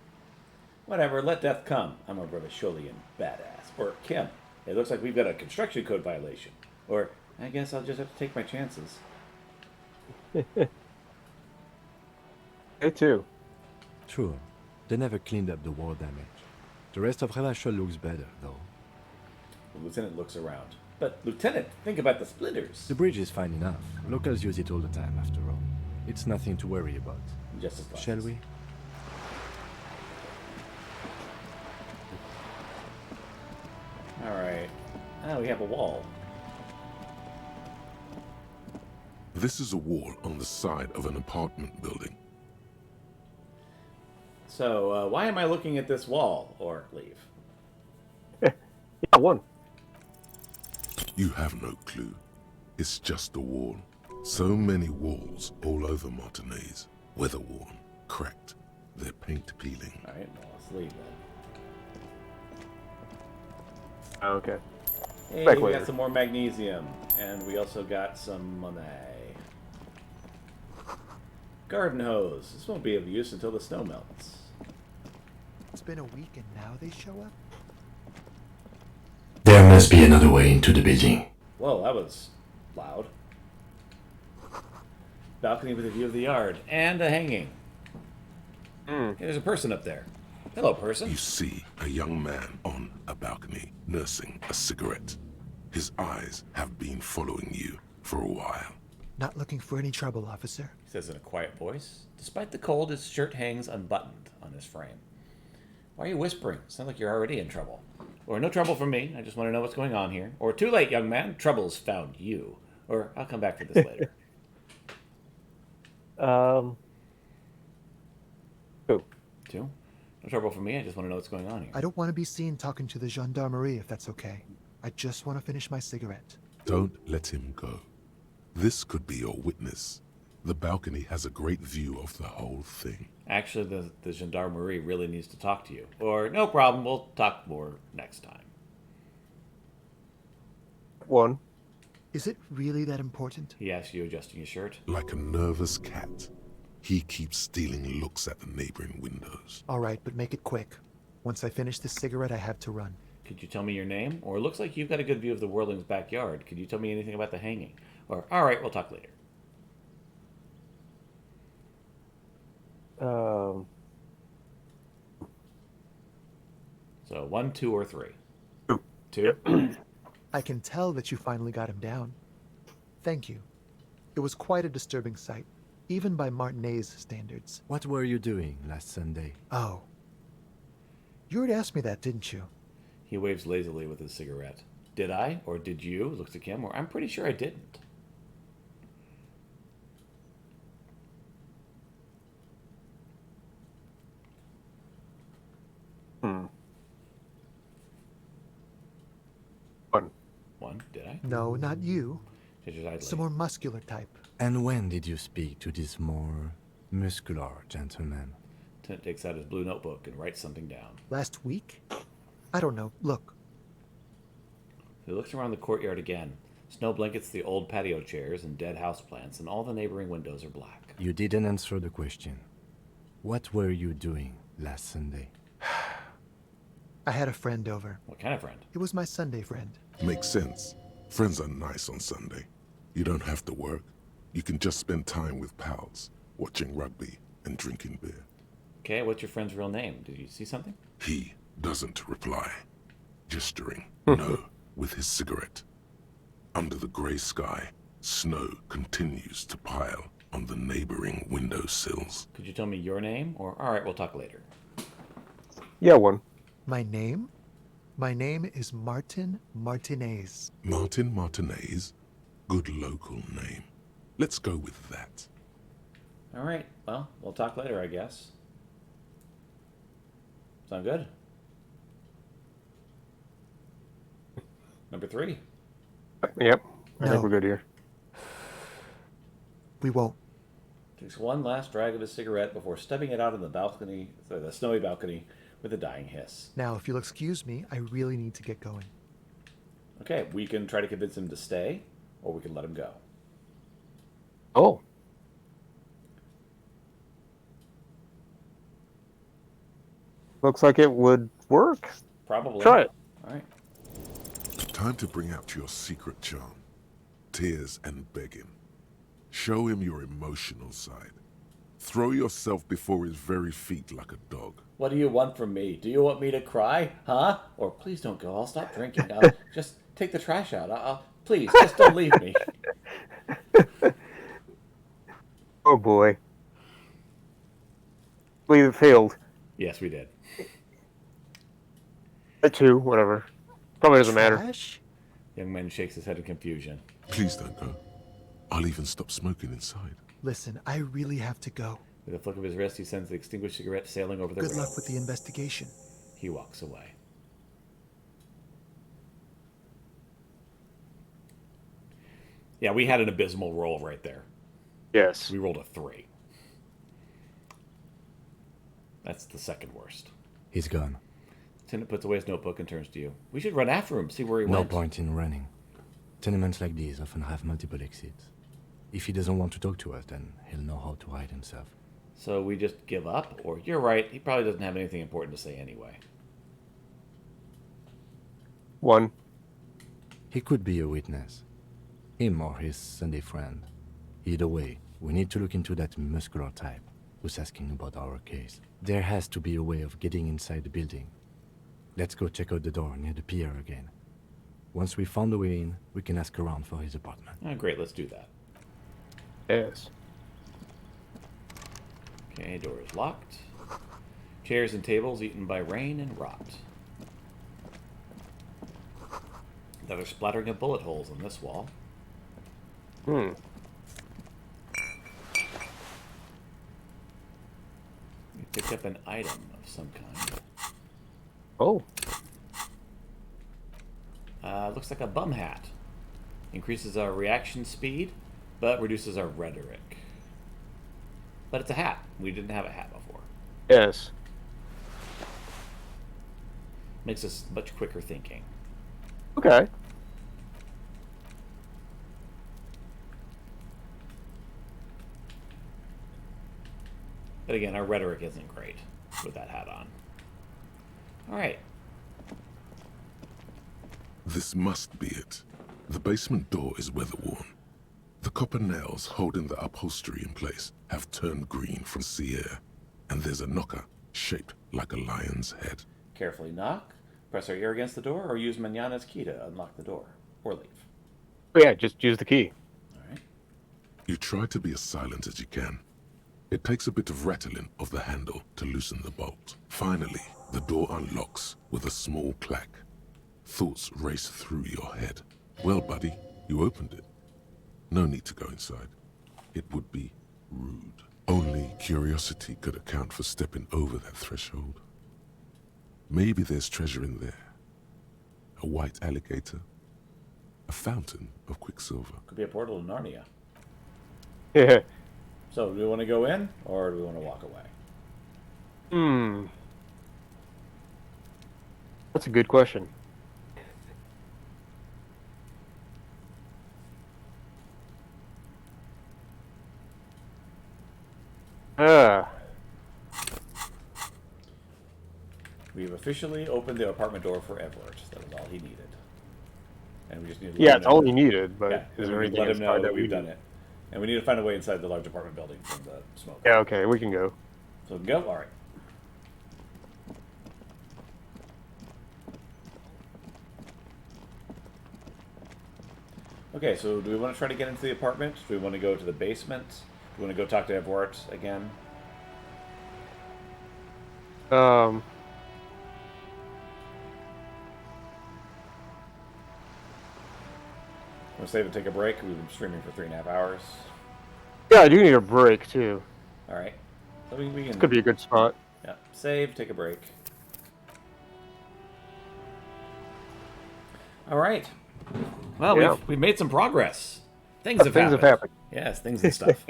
Whatever, let death come. I'm a brother Sholian badass. Or Kim. It looks like we've got a construction code violation. Or I guess I'll just have to take my chances. Me too. True. They never cleaned up the war damage. The rest of Ravachol looks better, though. The lieutenant looks around. But, Lieutenant, think about the splitters. The bridge is fine enough. Locals use it all the time, after all. It's nothing to worry about. Just as Shall we? Alright. Now we have a wall. This is a wall on the side of an apartment building. So, why am I looking at this wall? Or leave? Yeah, 1. You have no clue. It's just a wall. So many walls all over Martinez. Weather-worn, cracked, their paint peeling. Alright, well, let's leave then. Okay. Hey, Back we later. got some more magnesium. And we also got some money. Garden hose. This won't be of use until the snow melts. It's been a week and now they show up? There must be another way into the building. Whoa, that was loud. Balcony with a view of the yard. And a hanging. Hey, there's a person up there. Hello, person. You see a young man on a balcony nursing a cigarette. His eyes have been following you for a while. Not looking for any trouble, officer. He says in a quiet voice. Despite the cold, his shirt hangs unbuttoned on his frame. Why are you whispering? Sounds like you're already in trouble. Or no trouble from me. I just want to know what's going on here. Or too late, young man. Trouble's found you. Or I'll come back to this later. Who? 2? No trouble for me. I just want to know what's going on here. I don't want to be seen talking to the gendarmerie if that's okay. I just want to finish my cigarette. Don't let him go. This could be your witness. The balcony has a great view of the whole thing. Actually, the gendarmerie really needs to talk to you. Or, no problem, we'll talk more next time. 1. Is it really that important? He asks you adjusting his shirt. Like a nervous cat, he keeps stealing looks at the neighboring windows. All right, but make it quick. Once I finish this cigarette, I have to run. Could you tell me your name? Or it looks like you've got a good view of the Whirling's backyard. Could you tell me anything about the hanging? Or, all right, we'll talk later. So 1, 2, or 3? 2. I can tell that you finally got him down. Thank you. It was quite a disturbing sight, even by Martinez standards. What were you doing last Sunday? Oh. You already asked me that, didn't you? He waves lazily with his cigarette. Did I? Or did you? Looks at Kim. Or I'm pretty sure I didn't. One, did I? No, not you. Some Some more muscular type. And when did you speak to this more muscular gentleman? Tent takes out his blue notebook and writes something down. Last week? I don't know. Look. He looks around the courtyard again. Snow blankets the old patio chairs and dead houseplants, and all the neighboring windows are black. You didn't answer the question. What were you doing last Sunday? I had a friend over. What kind of friend? It was my Sunday friend. Makes sense. Friends are nice on Sunday. You don't have to work. You can just spend time with pals, watching rugby and drinking beer. Okay, what's your friend's real name? Did you see something? He doesn't reply, gesturing no with his cigarette. Under the grey sky, snow continues to pile on the neighboring windowsills. Could you tell me your name? Or, all right, we'll talk later. Yeah, 1. My name? My name is Martin Martinez. Martin Martinez? Good local name. Let's go with that. All right, well, we'll talk later, I guess. Sound good? Number 3. Yep. I No. think we're good here. We won't. Takes one last drag of his cigarette before stepping it out on the balcony, the snowy balcony, with a dying hiss. Now, if you'll excuse me, I really need to get going. Okay, we can try to convince him to stay, or we can let him go. Oh. Looks like it would work. Probably. Try it. All right. Time to bring out your secret charm. Tears and begging. Show him your emotional side. Throw yourself before his very feet like a dog. What do you want from me? Do you want me to cry? Huh? Or please don't go. I'll stop drinking. I'll just take the trash out. Please, just don't leave me. Oh boy. I believe it failed. Yes, we did. At 2, whatever. Probably doesn't matter. Trash? Young man shakes his head in confusion. Please don't go. I'll even stop smoking inside. Listen, I really have to go. With a flick of his wrist, he sends the extinguished cigarette sailing over the Good room. luck with the investigation. He walks away. Yeah, we had an abysmal roll right there. Yes. We rolled a 3. That's the second worst. He's gone. Tenant puts away his notebook and turns to you. We should run after him, see where he No went. point in running. Tenements like these often have multiple exits. If he doesn't want to talk to us, then he'll know how to hide himself. So we just give up? Or, you're right, he probably doesn't have anything important to say anyway. 1. He could be a witness. Him or his Sunday friend. Either way, we need to look into that muscular type who's asking about our case. There has to be a way of getting inside the building. Let's go check out the door near the pier again. Once we found a way in, we can ask around for his apartment. Oh, great, let's do that. Yes. Okay, door is locked. Chairs and tables eaten by rain and rot. Another splattering of bullet holes in this wall. Hmm. We picked up an item of some kind. Oh. Looks like a bum hat. Increases our reaction speed, but reduces our rhetoric. But it's a hat. We didn't have a hat before. Yes. Makes us much quicker thinking. Okay. But again, our rhetoric isn't great with that hat on. Alright. This must be it. The basement door is weather-worn. The copper nails holding the upholstery in place have turned green from sea air, and there's a knocker shaped like a lion's head. Carefully knock, press our ear against the door, or use Manana's key to unlock the door. Or leave. Oh, yeah, just use the key. Alright. You try to be as silent as you can. It takes a bit of rattling of the handle to loosen the bolt. Finally, the door unlocks with a small clack. Thoughts race through your head. Well, buddy, you opened it. No need to go inside. It would be rude. Only curiosity could account for stepping over that threshold. Maybe there's treasure in there. A white alligator. A fountain of quicksilver. Could be a portal to Narnia. Yeah. So, do we want to go in, or do we want to walk away? Hmm. That's a good question. We've officially opened the apartment door for Everett. That was all he needed. And we just need to Yeah, let it's him know all you needed, but yeah, is we there need to anything let him know inside that that we've we done need? it. And we need to find a way inside the large apartment building from the smoke. Yeah, okay, we can go. So we can go? Alright. Okay, so do we want to try to get into the apartment? Do we want to go to the basement? Do we want to go talk to Everett again? Um. Want to save and take a break? We've been streaming for 3.5 hours. Yeah, I do need a break too. Alright. So we can... This could be a good spot. Yeah. Save, take a break. Alright. Well, Yeah. we've made some progress. Things have happened. Yes, things and stuff.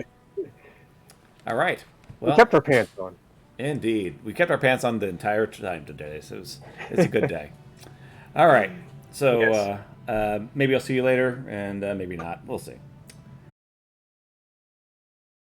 Alright. Well, We kept our pants on. Indeed. We kept our pants on the entire time today, so it's a good day. Alright. So, Yes. maybe I'll see you later, and maybe not. We'll see.